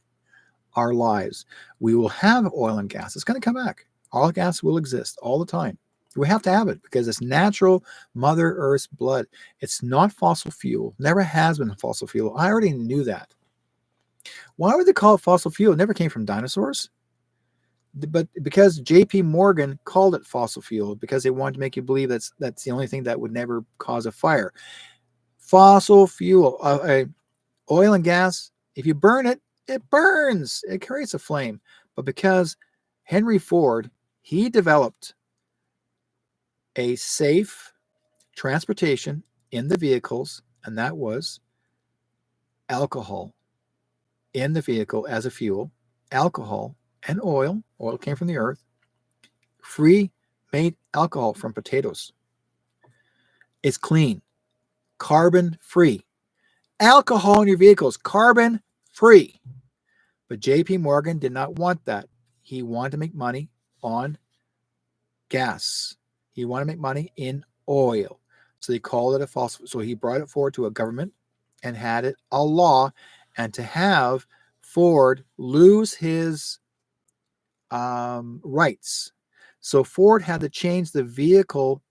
[SPEAKER 1] our lives. We will have oil and gas. It's going to come back. Oil and gas will exist all the time. We have to have it because it's natural Mother Earth's blood. It's not fossil fuel. Never has been fossil fuel. I already knew that. Why would they call it fossil fuel? It never came from dinosaurs. But because J.P. Morgan called it fossil fuel, because they wanted to make you believe that's the only thing that would never cause a fire. Fossil fuel, oil and gas, if you burn it, it burns. It creates a flame. But because Henry Ford, he developed a safe transportation in the vehicles, and that was alcohol in the vehicle as a fuel, alcohol and oil. Oil came from the earth. Free made alcohol from potatoes. It's clean, carbon free. Alcohol in your vehicles, carbon free. But JP Morgan did not want that. He wanted to make money on gas. He wanted to make money in oil. So they called it a false. So he brought it forward to a government and had it a law. And to have Ford lose his rights. So Ford had to change the vehicle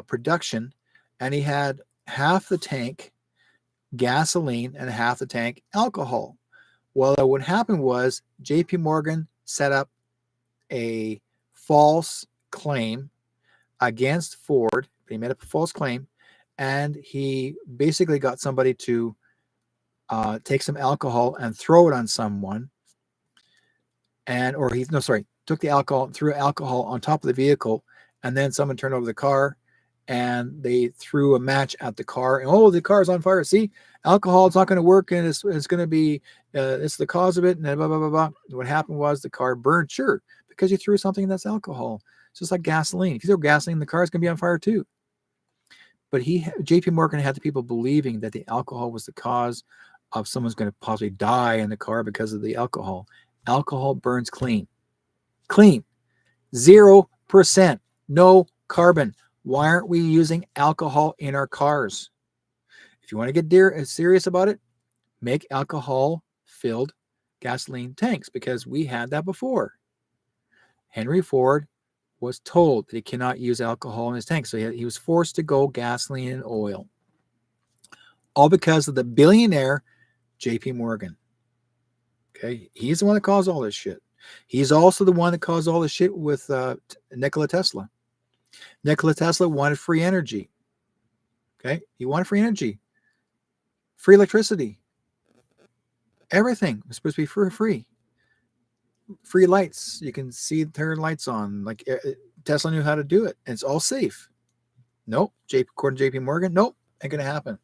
[SPEAKER 1] production, and he had half the tank gasoline and half the tank alcohol. Well, what happened was JP Morgan set up a false claim against Ford. He made up a false claim, and he basically got somebody to take some alcohol and throw it on someone. Took the alcohol and threw alcohol on top of the vehicle, and then someone turned over the car and they threw a match at the car, and the car's on fire. See, alcohol, it's not going to work, and it's going to be it's the cause of it, and blah blah blah blah. What happened was the car burned, sure, because you threw something that's alcohol. It's just like gasoline. If you throw gasoline, the car's going to be on fire too. But JP Morgan had the people believing that the alcohol was the cause of someone's going to possibly die in the car because of the alcohol. Alcohol burns clean. 0%, no carbon. Why aren't we using alcohol in our cars? If you want to get serious about it, make alcohol-filled gasoline tanks, because we had that before. Henry Ford was told that he cannot use alcohol in his tanks, so he was forced to go gasoline and oil. All because of the billionaire JP Morgan. Okay, he's the one that caused all this shit. He's also the one that caused all this shit with Nikola Tesla. Nikola Tesla wanted free energy. Okay, he wanted free energy, free electricity. Everything was supposed to be free. Free lights. You can turn lights on. Like Tesla knew how to do it, and it's all safe. Nope. According to JP Morgan, nope, ain't gonna happen.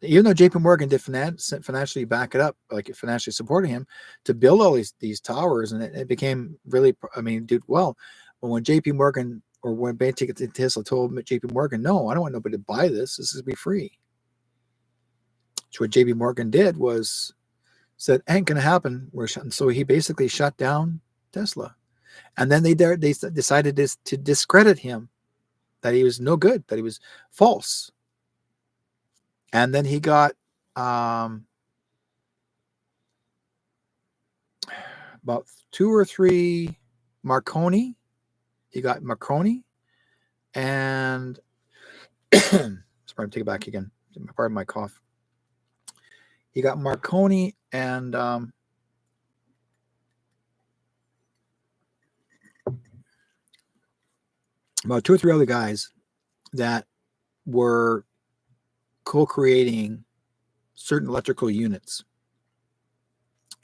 [SPEAKER 1] Even though JP Morgan did financially back it up, like financially supporting him to build all these towers, and it became really, did well. But when JP Morgan, or when Tesla told JP Morgan, no, I don't want nobody to buy this. This is be free. So what JP Morgan did was said, ain't gonna happen. So he basically shut down Tesla, and then they decided to discredit him, that he was no good, that he was false. And then he got about 2 or 3 Marconi. He got Marconi, and sorry, take it back again. Pardon my cough. He got Marconi and about 2 or 3 other guys that were co-creating certain electrical units.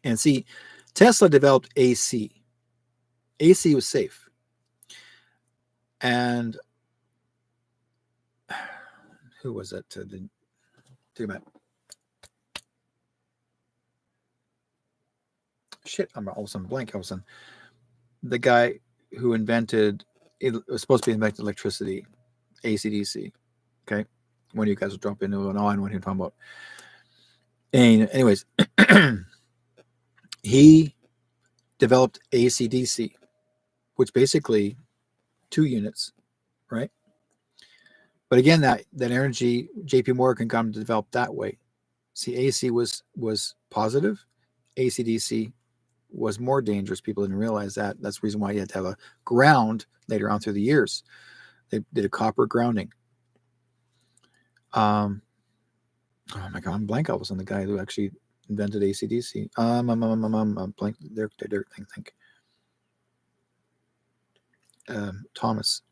[SPEAKER 1] And see, Tesla developed AC. AC was safe. And who was that? Shit, I'm all of a sudden blank. All of a sudden, the guy who invented, it was supposed to be invented electricity, AC/DC. Okay, one of you guys will drop into an on what you're talking about. And anyways, he developed AC/DC, which basically 2 units, right? But again, that energy, JP Morgan got him to develop that way. See, AC was positive, AC/DC was more dangerous. People didn't realize that. That's the reason why you had to have a ground later on through the years. They did a copper grounding. Oh my God, I'm blank. I was on the guy who actually invented AC/DC. I'm blank. Their think. Thomas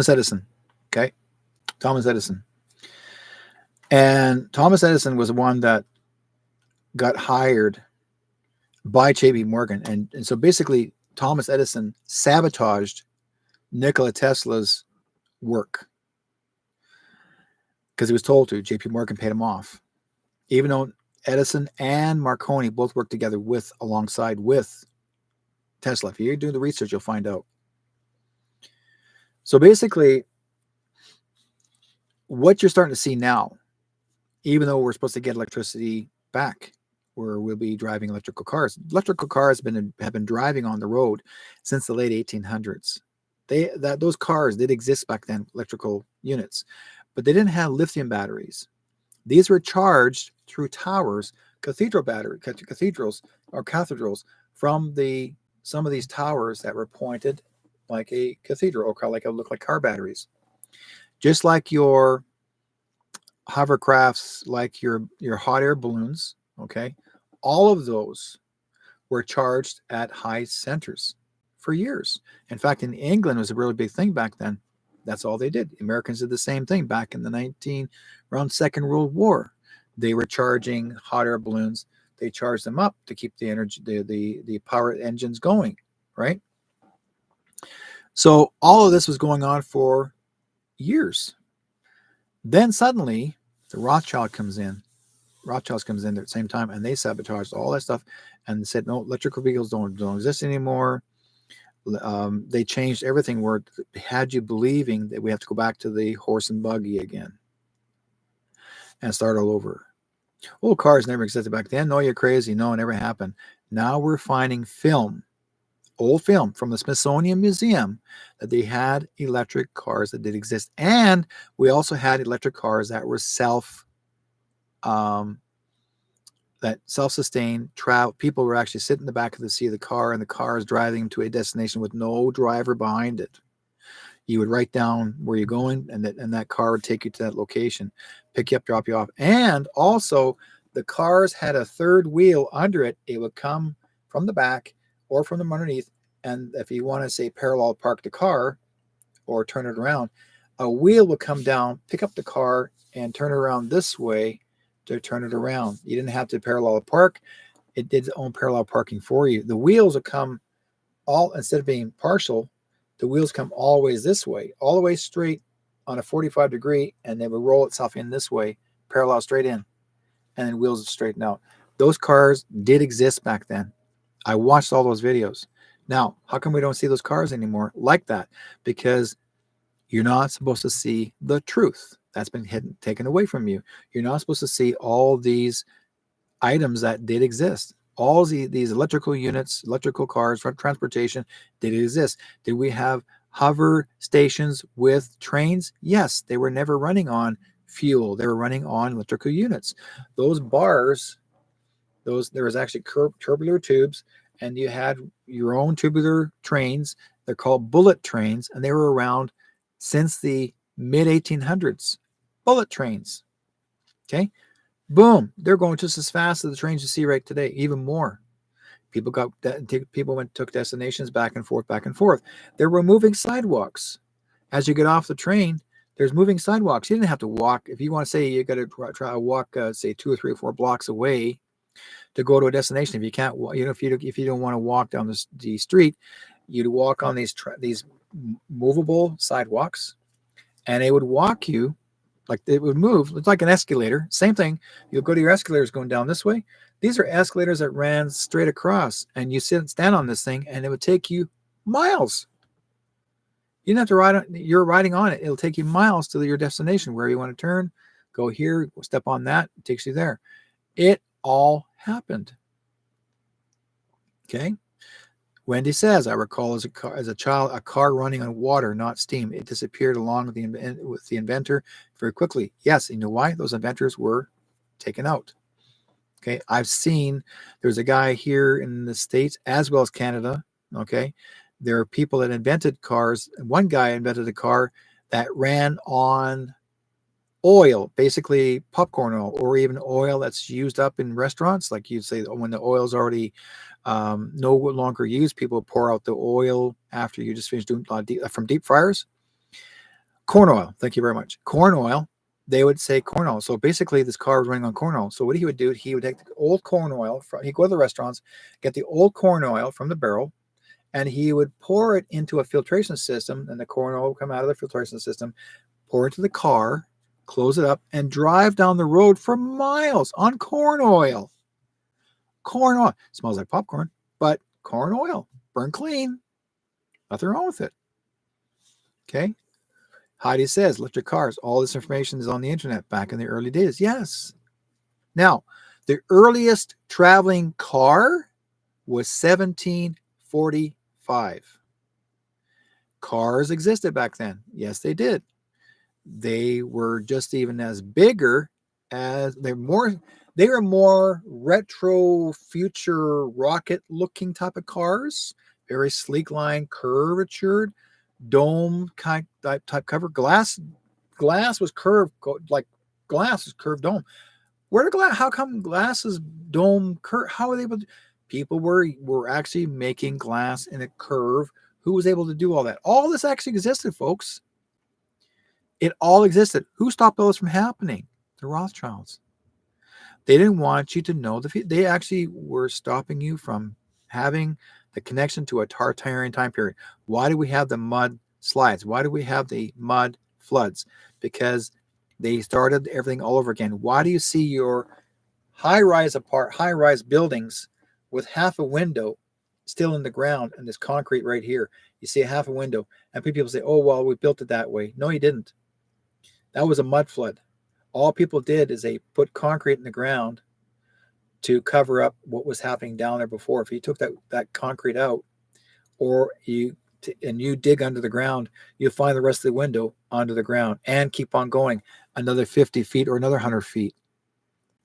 [SPEAKER 1] Edison. Okay, Thomas Edison. And Thomas Edison was the one that got hired by JP Morgan, and so basically Thomas Edison sabotaged Nikola Tesla's work because he was told to. JP Morgan paid him off, even though Edison and Marconi both worked together alongside with Tesla. If you do the research, you'll find out. So basically, what you're starting to see now, even though we're supposed to get electricity back, where we'll be driving electrical cars. Electrical cars have been driving on the road since the late 1800s. Those cars did exist back then, electrical units, but they didn't have lithium batteries. These were charged through towers, cathedrals from some of these towers that were pointed like a cathedral, or look like car batteries, just like your hovercrafts, like your hot air balloons. Okay, all of those were charged at high centers for years. In fact, in England, it was a really big thing back then. That's all they did. Americans did the same thing back in around Second World War. They were charging hot air balloons. They charged them up to keep the energy, the power engines going, right? So all of this was going on for years. Then suddenly, the Rothschild comes in. Rothschilds comes in at the same time, and they sabotaged all that stuff and said, no, electrical vehicles don't exist anymore. They changed everything where it had you believing that we have to go back to the horse and buggy again and start all over. Well, cars never existed back then. No, you're crazy. No, it never happened. Now we're finding old film from the Smithsonian Museum, that they had electric cars that did exist. And we also had electric cars that were self-sustained travel. People were actually sitting in the back of the seat of the car, and the car is driving them to a destination with no driver behind it. You would write down where you're going, and that car would take you to that location, pick you up, drop you off. And also, the cars had a third wheel under it. It would come from the back or from the underneath. And if you want to say parallel park the car or turn it around, a wheel would come down, pick up the car, and turn it around this way to turn it around. You didn't have to parallel park. It did its own parallel parking for you. The wheels would come instead of being partial, the wheels come always this way, all the way straight on a 45 degree, and they would roll itself in this way, parallel straight in, and then wheels would straighten out. Those cars did exist back then. I watched all those videos. Now, how come we don't see those cars anymore like that? Because you're not supposed to see the truth. That's been taken away from you. You're not supposed to see all these items that did exist. All these electrical units, electrical cars, transportation, did it exist? Did we have hover stations with trains? Yes, they were never running on fuel. They were running on electrical units. Those bars, there was actually tubular tubes, and you had your own tubular trains. They're called bullet trains, and they were around since the mid 1800s. Bullet trains. Okay. Boom. They're going just as fast as the trains you see right today, even more. People took destinations back and forth, back and forth. There were moving sidewalks. As you get off the train, there's moving sidewalks. You didn't have to walk. If you want to say you got to try to walk, say 2 or 3 or 4 blocks away to go to a destination. If you can't, if you don't want to walk down the street, you'd walk on these movable sidewalks, and they would walk you. Like it would move. It's like an escalator. Same thing. You'll go to your escalators going down this way. These are escalators that ran straight across, and you stand on this thing, and it would take you miles. You didn't have to ride on. You're riding on it. It'll take you miles to your destination, where you want to turn. Go here. Step on that. It takes you there. It all happened. Okay. Wendy says, I recall as a child, a car running on water, not steam. It disappeared along with the inventor very quickly. Yes, you know why? Those inventors were taken out. Okay, I've seen, there's a guy here in the States as well as Canada. Okay, there are people that invented cars. One guy invented a car that ran on oil, basically popcorn oil, or even oil that's used up in restaurants. Like you'd say, when the oil's already no longer used, people pour out the oil after you just finish doing from deep fryers. Corn oil, thank you very much. Corn oil, they would say corn oil. So basically, this car was running on corn oil. So what he would do, he would take the old corn oil, he'd go to the restaurants, get the old corn oil from the barrel, and he would pour it into a filtration system, and the corn oil would come out of the filtration system, pour it into the car, close it up, and drive down the road for miles on corn oil. Corn oil. Smells like popcorn, but corn oil. Burn clean. Nothing wrong with it. Okay. Heidi says, electric cars. All this information is on the internet back in the early days. Yes. Now, the earliest traveling car was 1745. Cars existed back then. Yes, they did. They were just even as bigger as they were more retro future rocket looking type of cars, very sleek line, curvatured, dome type cover. Glass was curved, like glass is curved dome. How come glass is dome curve? How are they able to? People were actually making glass in a curve. Who was able to do all that? All this actually existed, folks. It all existed. Who stopped all this from happening? The Rothschilds. They didn't want you to know they actually were stopping you from having the connection to a Tartarian time period. Why do we have the mud slides? Why do we have the mud floods? Because they started everything all over again. Why do you see your high-rise buildings with half a window still in the ground and this concrete right here? You see a half a window, and people say, oh, well, we built it that way. No, you didn't. That was a mud flood. All people did is they put concrete in the ground to cover up what was happening down there before. If you took that concrete out, or you dig under the ground, you'll find the rest of the window under the ground and keep on going another 50 feet or another 100 feet.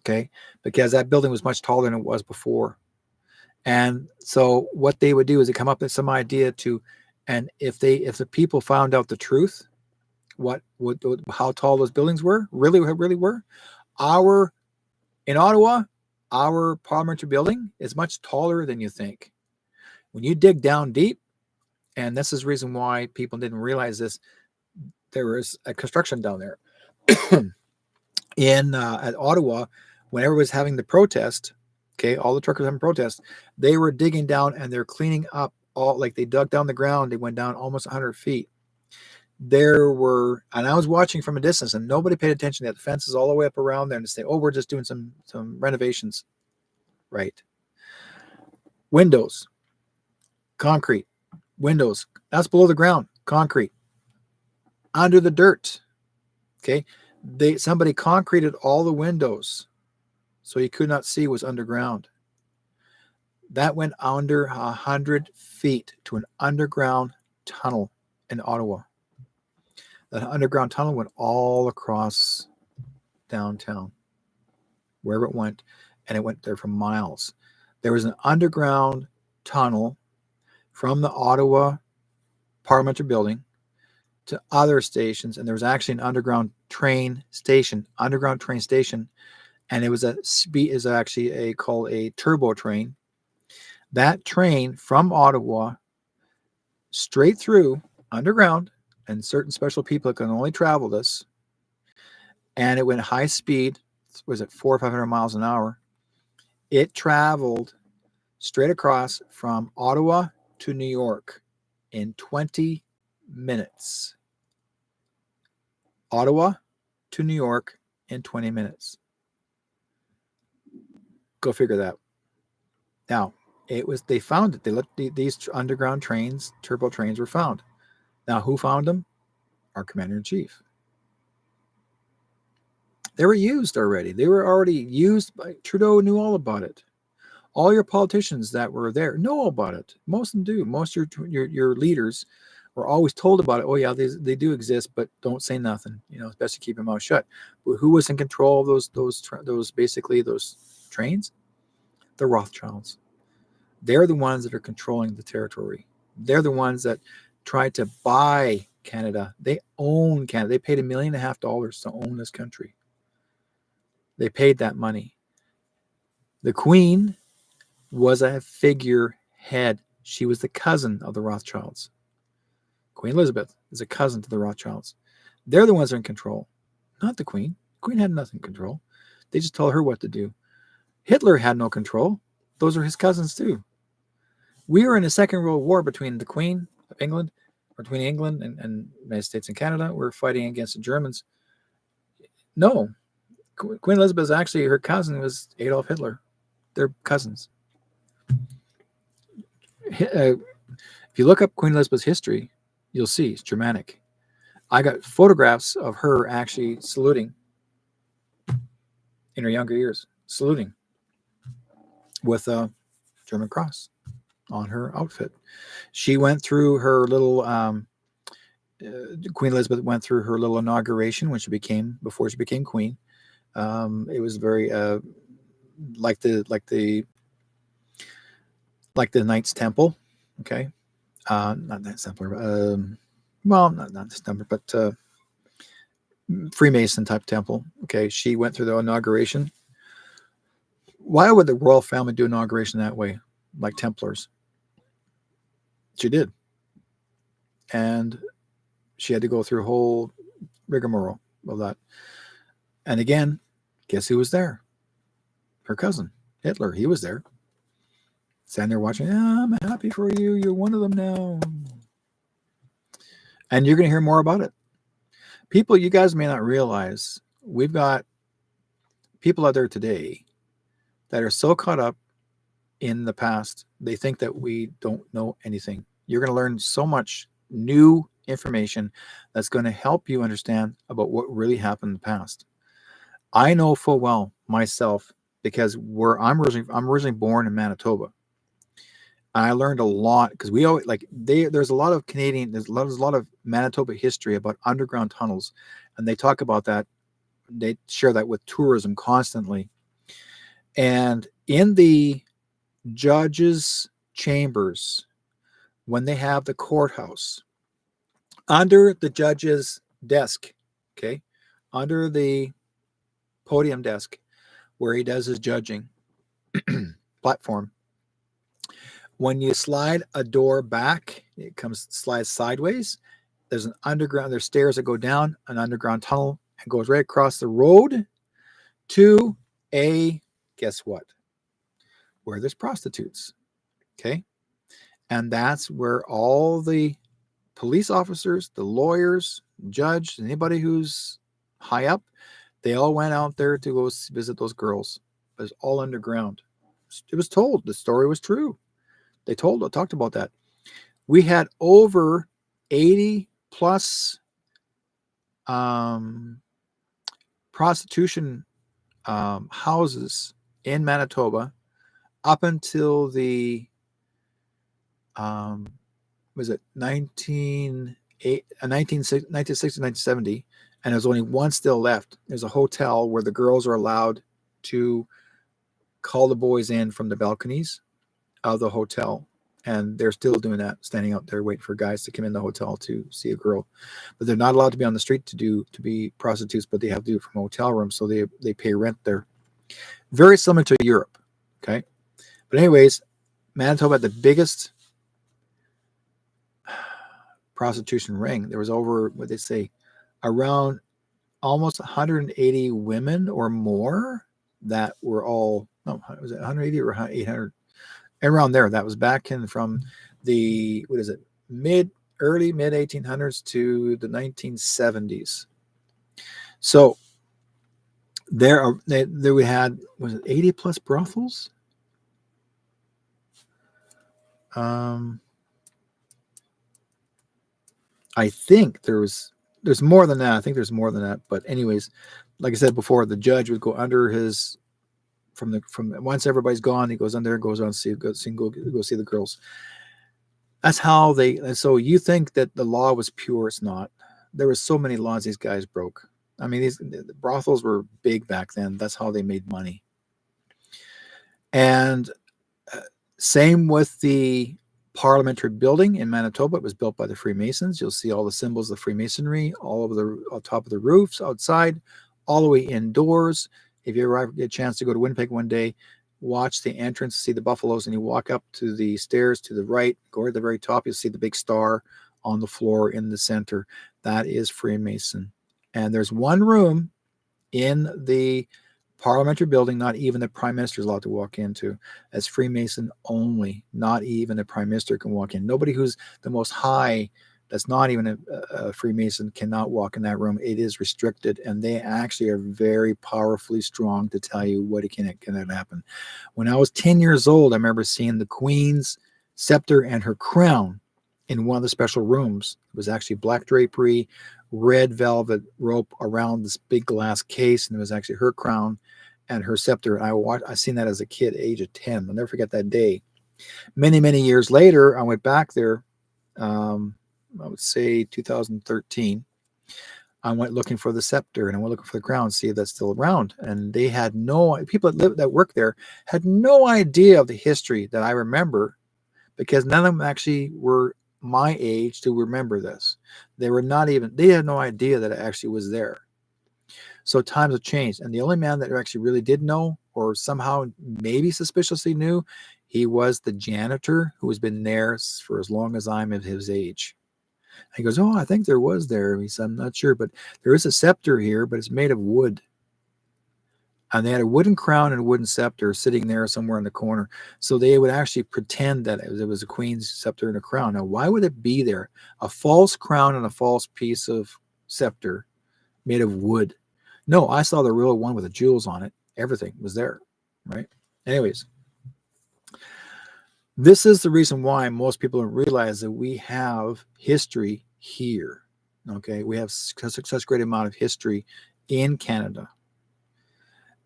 [SPEAKER 1] Okay, because that building was much taller than it was before. And so what they would do is they come up with some idea and if the people found out the truth, how tall those buildings really were. In Ottawa, our parliamentary building is much taller than you think. When you dig down deep, and this is the reason why people didn't realize this, there was a construction down there at Ottawa. Whenever it was having the protest, okay, all the truckers having protest, they were digging down and they're cleaning up they dug down the ground. They went down almost 100 feet. And I was watching from a distance, and nobody paid attention. They had the fences all the way up around there, and they say, oh, we're just doing some renovations. Right. Windows, concrete, windows. That's below the ground, concrete. Under the dirt. Okay. Somebody concreted all the windows so you could not see was underground. That went under 100 feet to an underground tunnel in Ottawa. That underground tunnel went all across downtown, wherever it went, and it went there for miles. There was an underground tunnel from the Ottawa Parliamentary Building to other stations, and there was actually an underground train station, and it was called a turbo train. That train from Ottawa straight through underground, and certain special people can only travel this, and it went high speed. Was it 400 or 500 miles an hour? It traveled straight across from Ottawa to New York in 20 minutes. Ottawa to New York in 20 minutes. Go figure that. Now, they found it. These underground trains, turbo trains, were found. Now, who found them? Our commander-in-chief. They were used already. They were already used by Trudeau. Knew all about it. All your politicians that were there know about it. Most of them do. Most of your leaders were always told about it. Oh yeah, they do exist, but don't say nothing. It's best to keep your mouth shut. But who was in control of those trains? The Rothschilds. They're the ones that are controlling the territory. They're the ones that tried to buy Canada. They own Canada. They paid $1.5 million to own this country. They paid that money. The Queen was a figurehead. She was the cousin of the Rothschilds. Queen Elizabeth is a cousin to the Rothschilds. They're the ones that are in control, not the Queen. The Queen had nothing in control. They just told her what to do. Hitler had no control. Those are his cousins too. We were in a Second World War between the Queen of England, between England and United States and Canada. We're fighting against the Germans. No, Queen Elizabeth, actually, her cousin was Adolf Hitler. They're cousins. If you look up Queen Elizabeth's history, you'll see it's Germanic. I got photographs of her actually saluting in her younger years, saluting with a German cross on her outfit. She went through her little Queen Elizabeth went through her little inauguration when before she became queen. It was very like the Knights Temple, okay, not Knights Templar, well, not Knights Templar, but Freemason type temple. Okay, she went through the inauguration. Why would the royal family do inauguration that way, like Templars? She did, and she had to go through a whole rigmarole of that. And again, guess who was there? Her cousin, Hitler. He was there. Standing there watching, I'm happy for you. You're one of them now. And you're going to hear more about it. People, you guys may not realize, we've got people out there today that are so caught up in the past, they think that we don't know anything. You're going to learn so much new information that's going to help you understand about what really happened in the past. I know full well myself, because I'm originally born in Manitoba. I learned a lot because we always there's a lot of Canadian, there's a lot of Manitoba history about underground tunnels, and they talk about that. They share that with tourism constantly. And in the judges' chambers, when they have the courthouse, under the judge's desk, okay, under the podium desk where he does his judging platform, when you slide a door back, it slides sideways. There's stairs that go down an underground tunnel and goes right across the road to guess what? Where there's prostitutes. Okay. And that's where all the police officers, the lawyers, judge, anybody who's high up, they all went out there to go visit those girls. It was all underground. It was told. The story was true. They talked about that. We had over 80 plus prostitution houses in Manitoba up until the 1960, 1970, and there's only one still left. There's a hotel where the girls are allowed to call the boys in from the balconies of the hotel, and they're still doing that, standing out there waiting for guys to come in the hotel to see a girl. But they're not allowed to be on the street to be prostitutes, but they have to do it from a hotel room, so they pay rent there. Very similar to Europe. Okay, but anyways, Manitoba had the biggest prostitution ring. There was over, what they say, around almost 180 women or more that were all, no, was it 180 or 800? Around there. That was back in from the, early mid 1800s to the 1970s. So there we had, was it 80 plus brothels? I think there's more than that. I think there's more than that. But anyways, like I said before, the judge would go under his, from once everybody's gone, he goes under, goes on go see the girls. That's how so you think that the law was pure. It's not. There were so many laws these guys broke. I mean, the brothels were big back then. That's how they made money. And same with the Parliamentary building in Manitoba. It was built by the Freemasons. You'll see all the symbols of Freemasonry all over on top of the roofs, outside, all the way indoors. If you ever get a chance to go to Winnipeg one day, watch the entrance, see the buffaloes, and you walk up to the stairs to the right, go to the very top, you'll see the big star on the floor in the center. That is Freemason. And there's one room in the Parliamentary building, not even the Prime Minister is allowed to walk into, as Freemason only. Not even the Prime Minister can walk in. Nobody who's the most high, that's not even a Freemason, cannot walk in that room. It is restricted, and they actually are very powerfully strong to tell you what cannot happen. When I was 10 years old, I remember seeing the Queen's scepter and her crown in one of the special rooms. It was actually black drapery, red velvet rope around this big glass case, and it was actually her crown and her scepter. And I seen that as a kid, age of 10. I'll never forget that day. Many, many years later, I went back there. I would say 2013. I went looking for the scepter and I went looking for the crown, see if that's still around. And they had people that worked there had no idea of the history that I remember, because none of them actually were my age to remember this. They had no idea that it actually was there. So times have changed. And the only man that actually really did know, or somehow maybe suspiciously knew, he was the janitor who has been there for as long as I'm of his age. He goes, "Oh, I think there was there." He said, "I'm not sure, but there is a scepter here, but it's made of wood." And they had a wooden crown and a wooden scepter sitting there somewhere in the corner. So they would actually pretend that it was a queen's scepter and a crown. Now, why would it be there? A false crown and a false piece of scepter made of wood. No, I saw the real one with the jewels on it. Everything was there, right? Anyways, this is the reason why most people don't realize that we have history here. Okay, we have such great amount of history in Canada.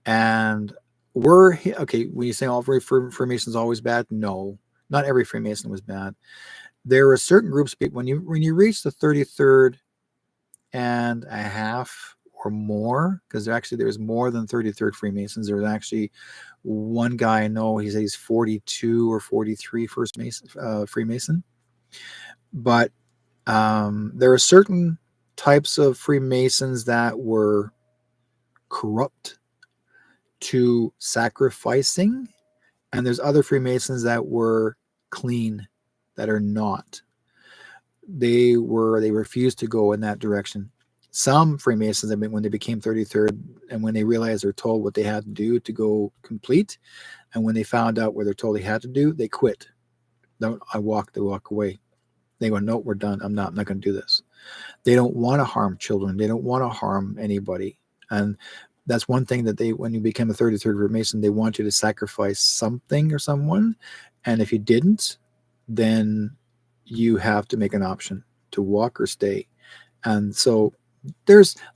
[SPEAKER 1] And when you say all Freemasons always bad, no, not every Freemason was bad. There are certain groups of people, when you reach the 33rd and a half or more, because there's more than 33rd Freemasons. There's actually one guy I know, he says he's 42 or 43 Freemason. But there are certain types of Freemasons that were corrupt to sacrificing, and there's other Freemasons that were clean, that are not. They refused to go in that direction. Some Freemasons, when they became 33rd and when they realized they're told what they had to do to go complete, and when they found out what they're told they had to do, they quit. They walk away. They go, "No, we're done. I'm not going to do this." They don't want to harm children. They don't want to harm anybody. And that's one thing that when you become a 33rd Freemason, they want you to sacrifice something or someone. And if you didn't, then you have to make an option to walk or stay. And so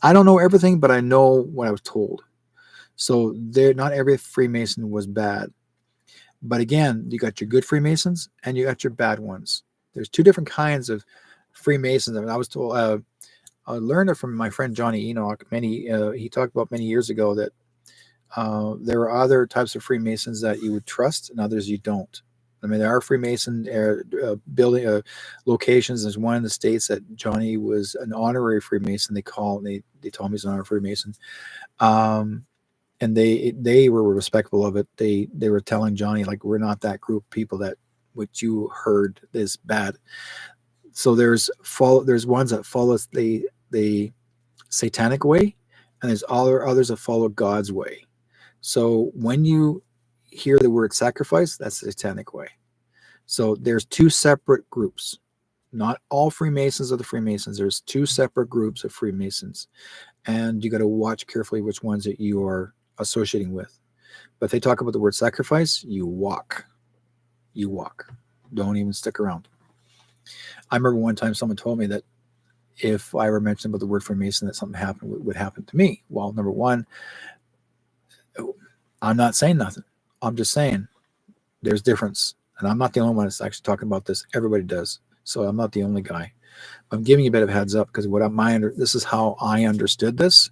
[SPEAKER 1] I don't know everything, but I know what I was told. So not every Freemason was bad. But again, you got your good Freemasons and you got your bad ones. There's two different kinds of Freemasons. I mean, I was told, I learned it from my friend Johnny Enoch. He talked about many years ago that there are other types of Freemasons that you would trust and others you don't. I mean, there are Freemason building locations. There's one in the States that Johnny was an honorary Freemason. They told me he's an honorary Freemason. And they were respectful of it. They were telling Johnny, like, we're not that group of people that what you heard is bad. So there's ones that follow the satanic way, and there's others that follow God's way. So when you hear the word sacrifice, that's the satanic way. So there's two separate groups. Not all Freemasons are the Freemasons. There's two separate groups of Freemasons, and you got to watch carefully which ones that you are associating with. But if they talk about the word sacrifice, you walk. Don't even stick around. I remember one time someone told me that if I ever mentioned about the word Freemason, that something would happen to me. Well, number one, I'm not saying nothing. I'm just saying there's difference. And I'm not the only one that's actually talking about this. Everybody does. So I'm not the only guy. I'm giving you a bit of heads up because this is how I understood this.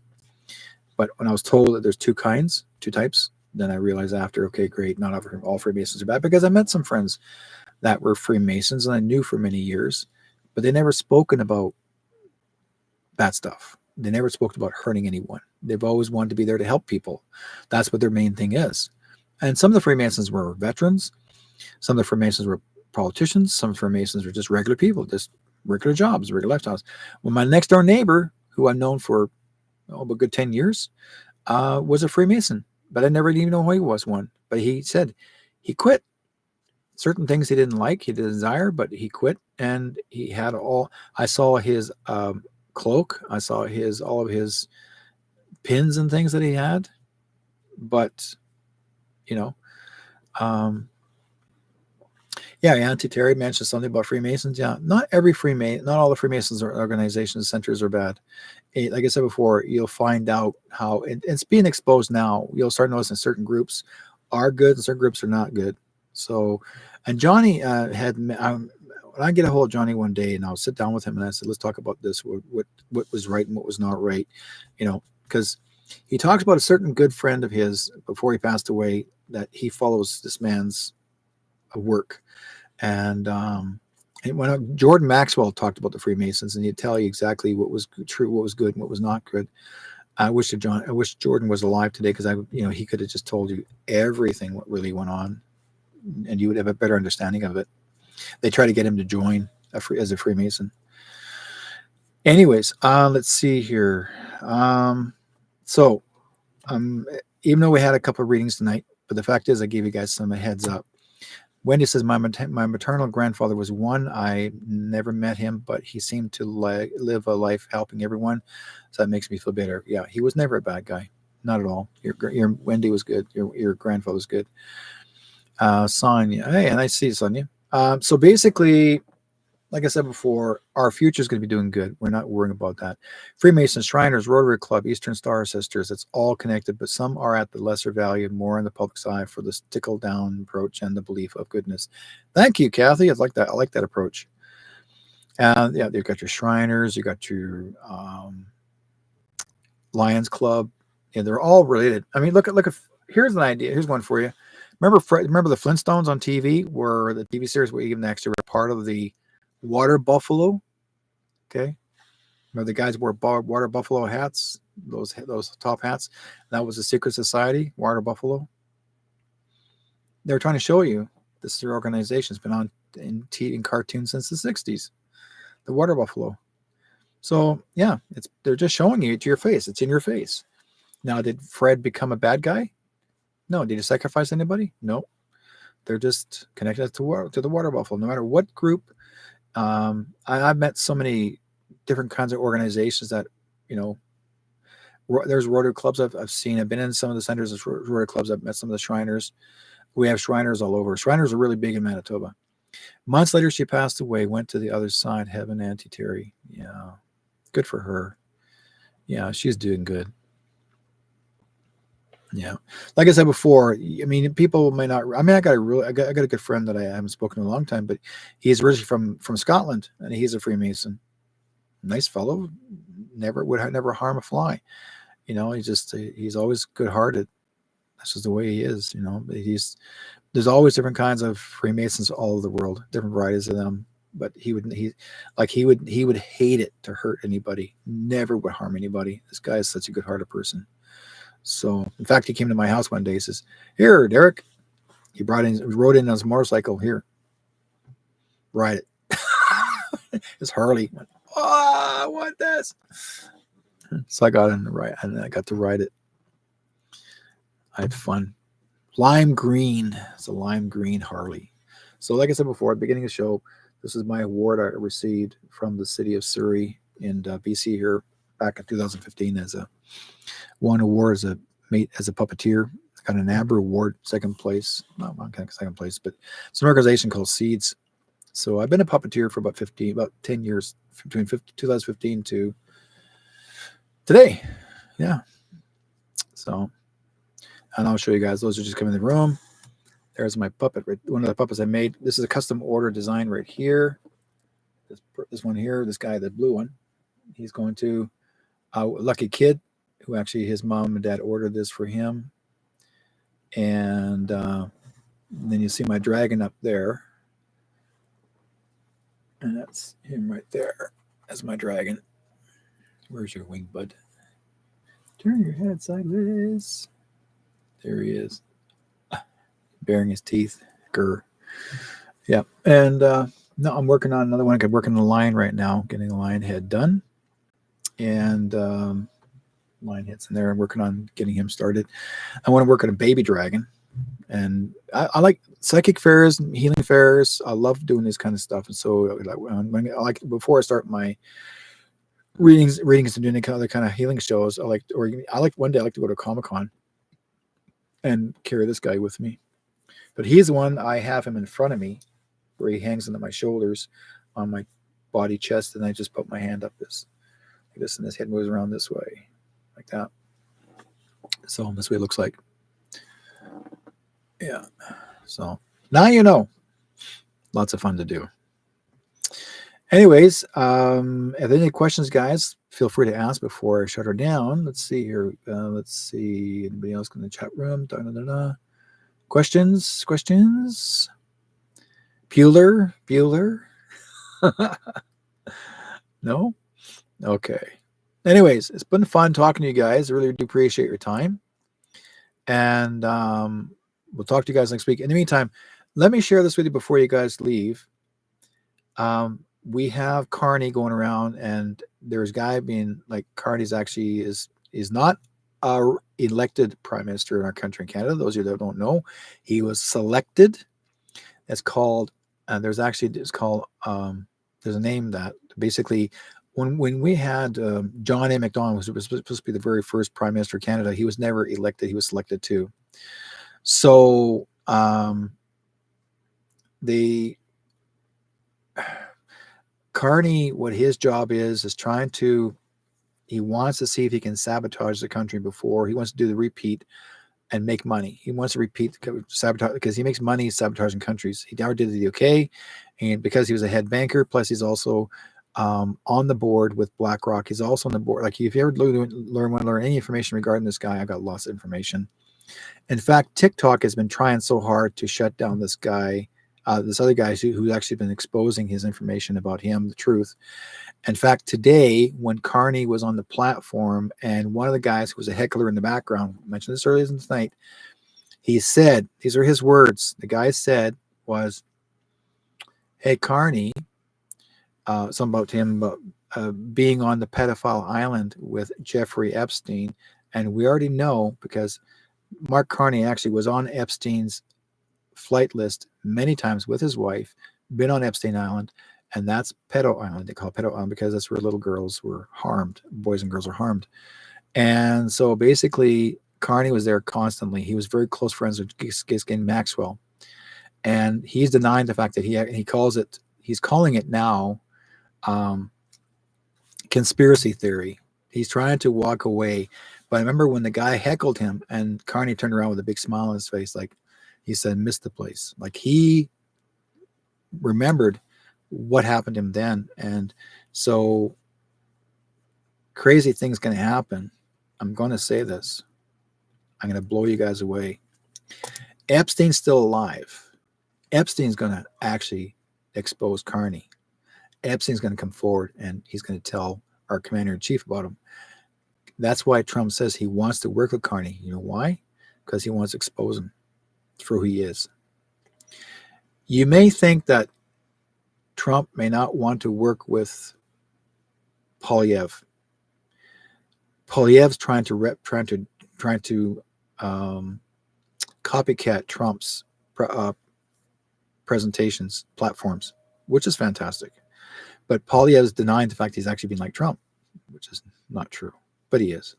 [SPEAKER 1] But when I was told that there's two types, then I realized after, okay, great, not all Freemasons are bad, because I met some friends that were Freemasons and I knew for many years, but they never spoken about bad stuff. They never spoke about hurting anyone. They've always wanted to be there to help people. That's what their main thing is. And some of the Freemasons were veterans. Some of the Freemasons were politicians. Some Freemasons were just regular people, just regular jobs, regular lifestyles. Well, my next door neighbor, who I've known for a good 10 years, was a Freemason, but I never even know who he was one. But he said he quit. Certain things he didn't like, he didn't desire, but he quit, and he had I saw his cloak. I saw all of his pins and things that he had, but Yeah, Auntie Terry mentioned something about Freemasons. Yeah, not all the Freemasons or organizations, centers are bad. Like I said before, you'll find out how it's being exposed now. You'll start noticing certain groups are good and certain groups are not good. So, and Johnny when I get a hold of Johnny one day and I'll sit down with him and I said, let's talk about this, what was right and what was not right, because he talks about a certain good friend of his before he passed away that he follows this man's work. And when Jordan Maxwell talked about the Freemasons, and he'd tell you exactly what was true, what was good, and what was not good. I wish Jordan was alive today, because he could have just told you everything what really went on, and you would have a better understanding of it. They try to get him to join as a Freemason. Anyways, let's see here. So even though we had a couple of readings tonight, but the fact is I gave you guys some heads up. Wendy says, my maternal grandfather was one. I never met him, but he seemed to live a life helping everyone. So that makes me feel better. Yeah, he was never a bad guy. Not at all. Your Wendy was good. Your grandfather was good. Sonia. Hey, and I see Sonia. So basically, like I said before, our future is going to be doing good. We're not worrying about that. Freemasons, Shriners, Rotary Club, Eastern Star Sisters, it's all connected, but some are at the lesser value, more in the public side for the tickle down approach and the belief of goodness. Thank you, Kathy. I like that approach. And yeah, you've got your Shriners, you got your Lions Club. Yeah, they're all related. I mean, look. Here's an idea. Here's one for you. Remember the Flintstones on TV, where the TV series were even actually were part of the Water Buffalo. Okay, remember the guys wore Water Buffalo hats, those top hats. That was a secret society, Water Buffalo. They were trying to show you this is their organization. It's been on in cartoons since the 60s. The Water Buffalo. So yeah, they're just showing you to your face. It's in your face. Now, did Fred become a bad guy? No. Did he sacrifice anybody? No. They're just connected to the Water Buffalo. No matter what group. I've met so many different kinds of organizations that, there's Rotary clubs I've seen. I've been in some of the centers of Rotary clubs. I've met some of the Shriners. We have Shriners all over. Shriners are really big in Manitoba. Months later, she passed away, went to the other side, heaven, Auntie Terry. Yeah. Good for her. Yeah, she's doing good. Yeah. Like I said before, I mean, people may not, I got a good friend that I haven't spoken to in a long time, but he's originally from Scotland, and he's a Freemason. Nice fellow. Would never harm a fly. He's always good hearted. That's just the way he is, there's always different kinds of Freemasons all over the world, different varieties of them. But he would hate it to hurt anybody. Never would harm anybody. This guy is such a good hearted person. So, in fact, he came to my house one day. He says, "Here, Derek." He rode in on his motorcycle. Here, ride it. His Harley. Went, oh, I want this. So I got in the ride, and I got to ride it. I had fun. Lime green. It's a lime green Harley. So, like I said before, at the beginning of the show, this is my award I received from the city of Surrey in BC here back in 2015 won award as a puppeteer. Got an ABRA award, second place. Not second place, but it's an organization called Seeds. So I've been a puppeteer for about 10 years, between 2015 to today. Yeah. So, and I'll show you guys. Those are just coming in the room. There's my puppet. One of the puppets I made. This is a custom order design right here. This one here, this guy, the blue one. He's going to Lucky Kid, who actually his mom and dad ordered this for him. And then you see my dragon up there. And that's him right there. That's my dragon. Where's your wing, bud? Turn your head sideways. There he is. Baring his teeth. Grr. Yeah. And no, I'm working on another one. I'm working on the lion right now, getting the lion head done. And lion head's in there. I'm working on getting him started. I want to work on a baby dragon. And I like psychic fairs and healing fairs. I love doing this kind of stuff. And so before I start my readings and doing other kind of healing shows, one day I like to go to Comic-Con and carry this guy with me. But he's the one, I have him in front of me. where he hangs into my shoulders on my body chest, and I just put my hand up like this, and his head moves around this way, like that. So this way it looks like. Yeah. So now you know. Lots of fun to do. Anyways, if there are any questions, guys, feel free to ask before I shut her down. Let's see here. Let's see. Anybody else in the chat room? Da, da, da, da. Questions? Bueller? No? Okay. Anyways, it's been fun talking to you guys. I really do appreciate your time. And we'll talk to you guys next week. In the meantime, let me share this with you before you guys leave. We have Carney going around, and there's a guy being like, Carney's actually is not our elected prime minister in our country in Canada. Those of you that don't know, he was selected. It's called, there's a name that basically, when we had John A. Macdonald, who was supposed to be the very first prime minister of Canada, he was never elected. He was selected too. So Carney, what his job is trying to, he wants to see if he can sabotage the country before he wants to do the repeat and make money. He wants to repeat sabotage because he makes money sabotaging countries. He never did the UK, and because he was a head banker, plus he's also on the board with BlackRock. He's also on the board. Like, if you ever want to learn any information regarding this guy, I got lots of information. In fact, TikTok has been trying so hard to shut down this guy, this other guy who's actually been exposing his information about him, the truth. In fact, today, when Carney was on the platform, and one of the guys who was a heckler in the background, I mentioned this earlier tonight, he said, these are his words. The guy said was, "Hey, Carney," something about him about being on the pedophile island with Jeffrey Epstein. And we already know, because Mark Carney actually was on Epstein's flight list many times with his wife, been on Epstein Island, and that's Pedo Island. They call it Pedo Island because that's where little girls were harmed, boys and girls were harmed. And so basically, Carney was there constantly. He was very close friends with Ghislaine Maxwell, and he's denying the fact that he's calling it now conspiracy theory. He's trying to walk away. But I remember when the guy heckled him, and Carney turned around with a big smile on his face, like he said, "Missed the place." Like, he remembered what happened to him then. And so crazy things going to happen. I'm going to say this. I'm going to blow you guys away. Epstein's still alive. Epstein's going to actually expose Carney. Epstein's going to come forward, and he's going to tell our commander-in-chief about him. That's why Trump says he wants to work with Carney. You know why? Because he wants to expose him for who he is. You may think that Trump may not want to work with Poilievre. Poilievre's trying to copycat Trump's presentations, platforms, which is fantastic. But Poilievre's denying the fact he's actually been like Trump, which is not true, but he is.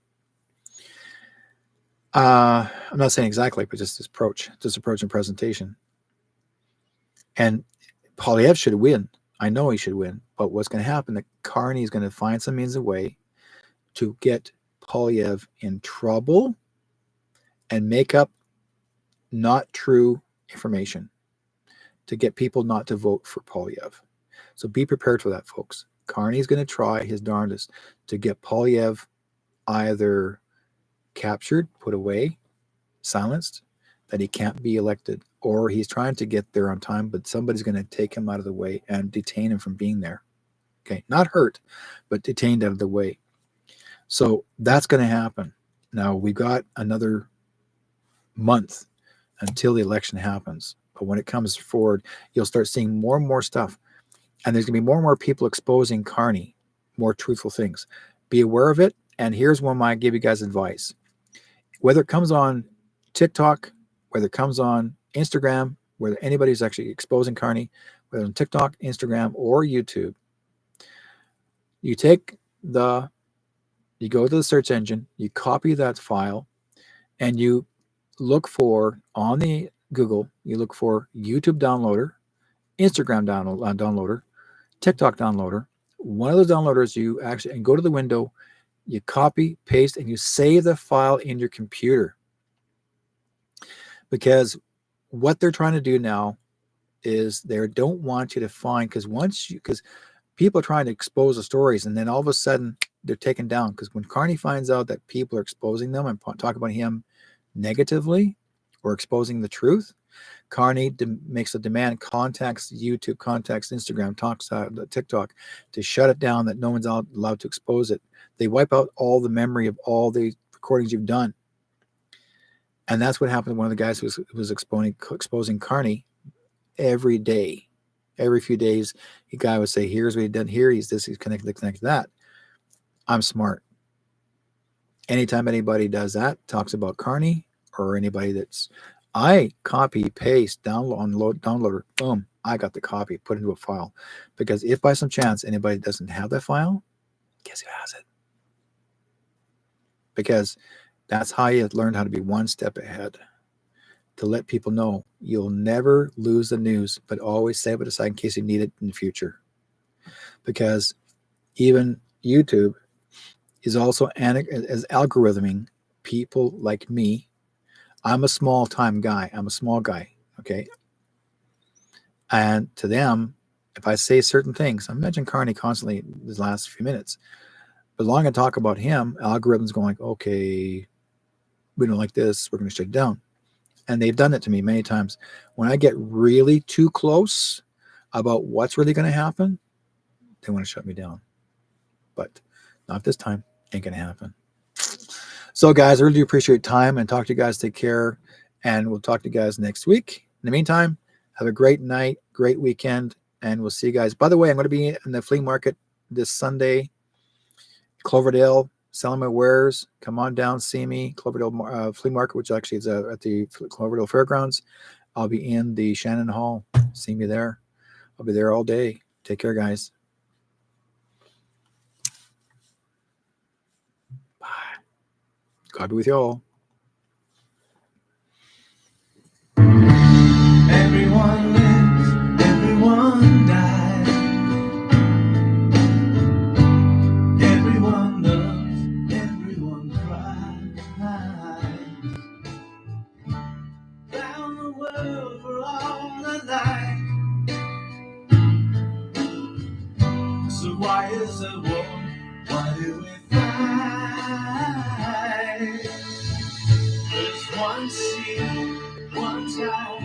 [SPEAKER 1] I'm not saying exactly, but just his approach and presentation. And Poilievre should win. I know he should win. But what's going to happen, that Carney is going to find some means of way to get Poilievre in trouble and make up not true information to get people not to vote for Poilievre. So be prepared for that, folks. Carney's going to try his darndest to get Poilievre either captured, put away, silenced, that he can't be elected, or he's trying to get there on time, but somebody's going to take him out of the way and detain him from being there. Okay, not hurt, but detained out of the way. So that's going to happen. Now, we got another month until the election happens. But when it comes forward, you'll start seeing more and more stuff. And there's going to be more and more people exposing Carney, more truthful things. Be aware of it. And here's one I give you guys advice. Whether it comes on TikTok, whether it comes on Instagram, whether anybody's actually exposing Carney, whether on TikTok, Instagram, or YouTube, you go to the search engine, you copy that file, and you look for, on the Google, you look for YouTube downloader, Instagram downloader, TikTok downloader. One of those downloaders, you actually and go to the window, you copy, paste, and you save the file in your computer. Because what they're trying to do now is they don't want you to find, because people are trying to expose the stories, and then all of a sudden they're taken down. Because when Carney finds out that people are exposing them and talk about him negatively or exposing the truth, Carney makes a demand, contacts YouTube, contacts Instagram, talks TikTok to shut it down, that no one's allowed to expose it. They wipe out all the memory of all the recordings you've done. And that's what happened to one of the guys who was exposing Carney every day. Every few days, the guy would say, here's what he done here, he's this, he's connected to that. I'm smart. Anytime anybody does that, talks about Carney, or anybody that's, I copy, paste, downloader, boom, I got the copy, put into a file. Because if by some chance anybody doesn't have that file, guess who has it? Because that's how you learn how to be one step ahead. To let people know you'll never lose the news, but always save it aside in case you need it in the future. Because even YouTube is also as algorithming people like me. I'm a small time guy. I'm a small guy. Okay. And to them, if I say certain things, I mentioned Carney constantly these last few minutes, but long I talk about him, algorithms going like, okay, we don't like this, we're going to shut it down. And they've done it to me many times. When I get really too close about what's really going to happen, they want to shut me down. But not this time. Ain't going to happen. So, guys, I really do appreciate your time and talk to you guys. Take care. And we'll talk to you guys next week. In the meantime, have a great night, great weekend, and we'll see you guys. By the way, I'm going to be in the flea market this Sunday, Cloverdale, selling my wares. Come on down, see me. Cloverdale Flea Market, which actually is at the Cloverdale Fairgrounds. I'll be in the Shannon Hall. See me there. I'll be there all day. Take care, guys. Bye. God be with you all.
[SPEAKER 2] Everyone lives, everyone dies. Everyone loves, everyone cries. Round the world for all alike. So why is there war? Why do we fight? There's one sea, one tide.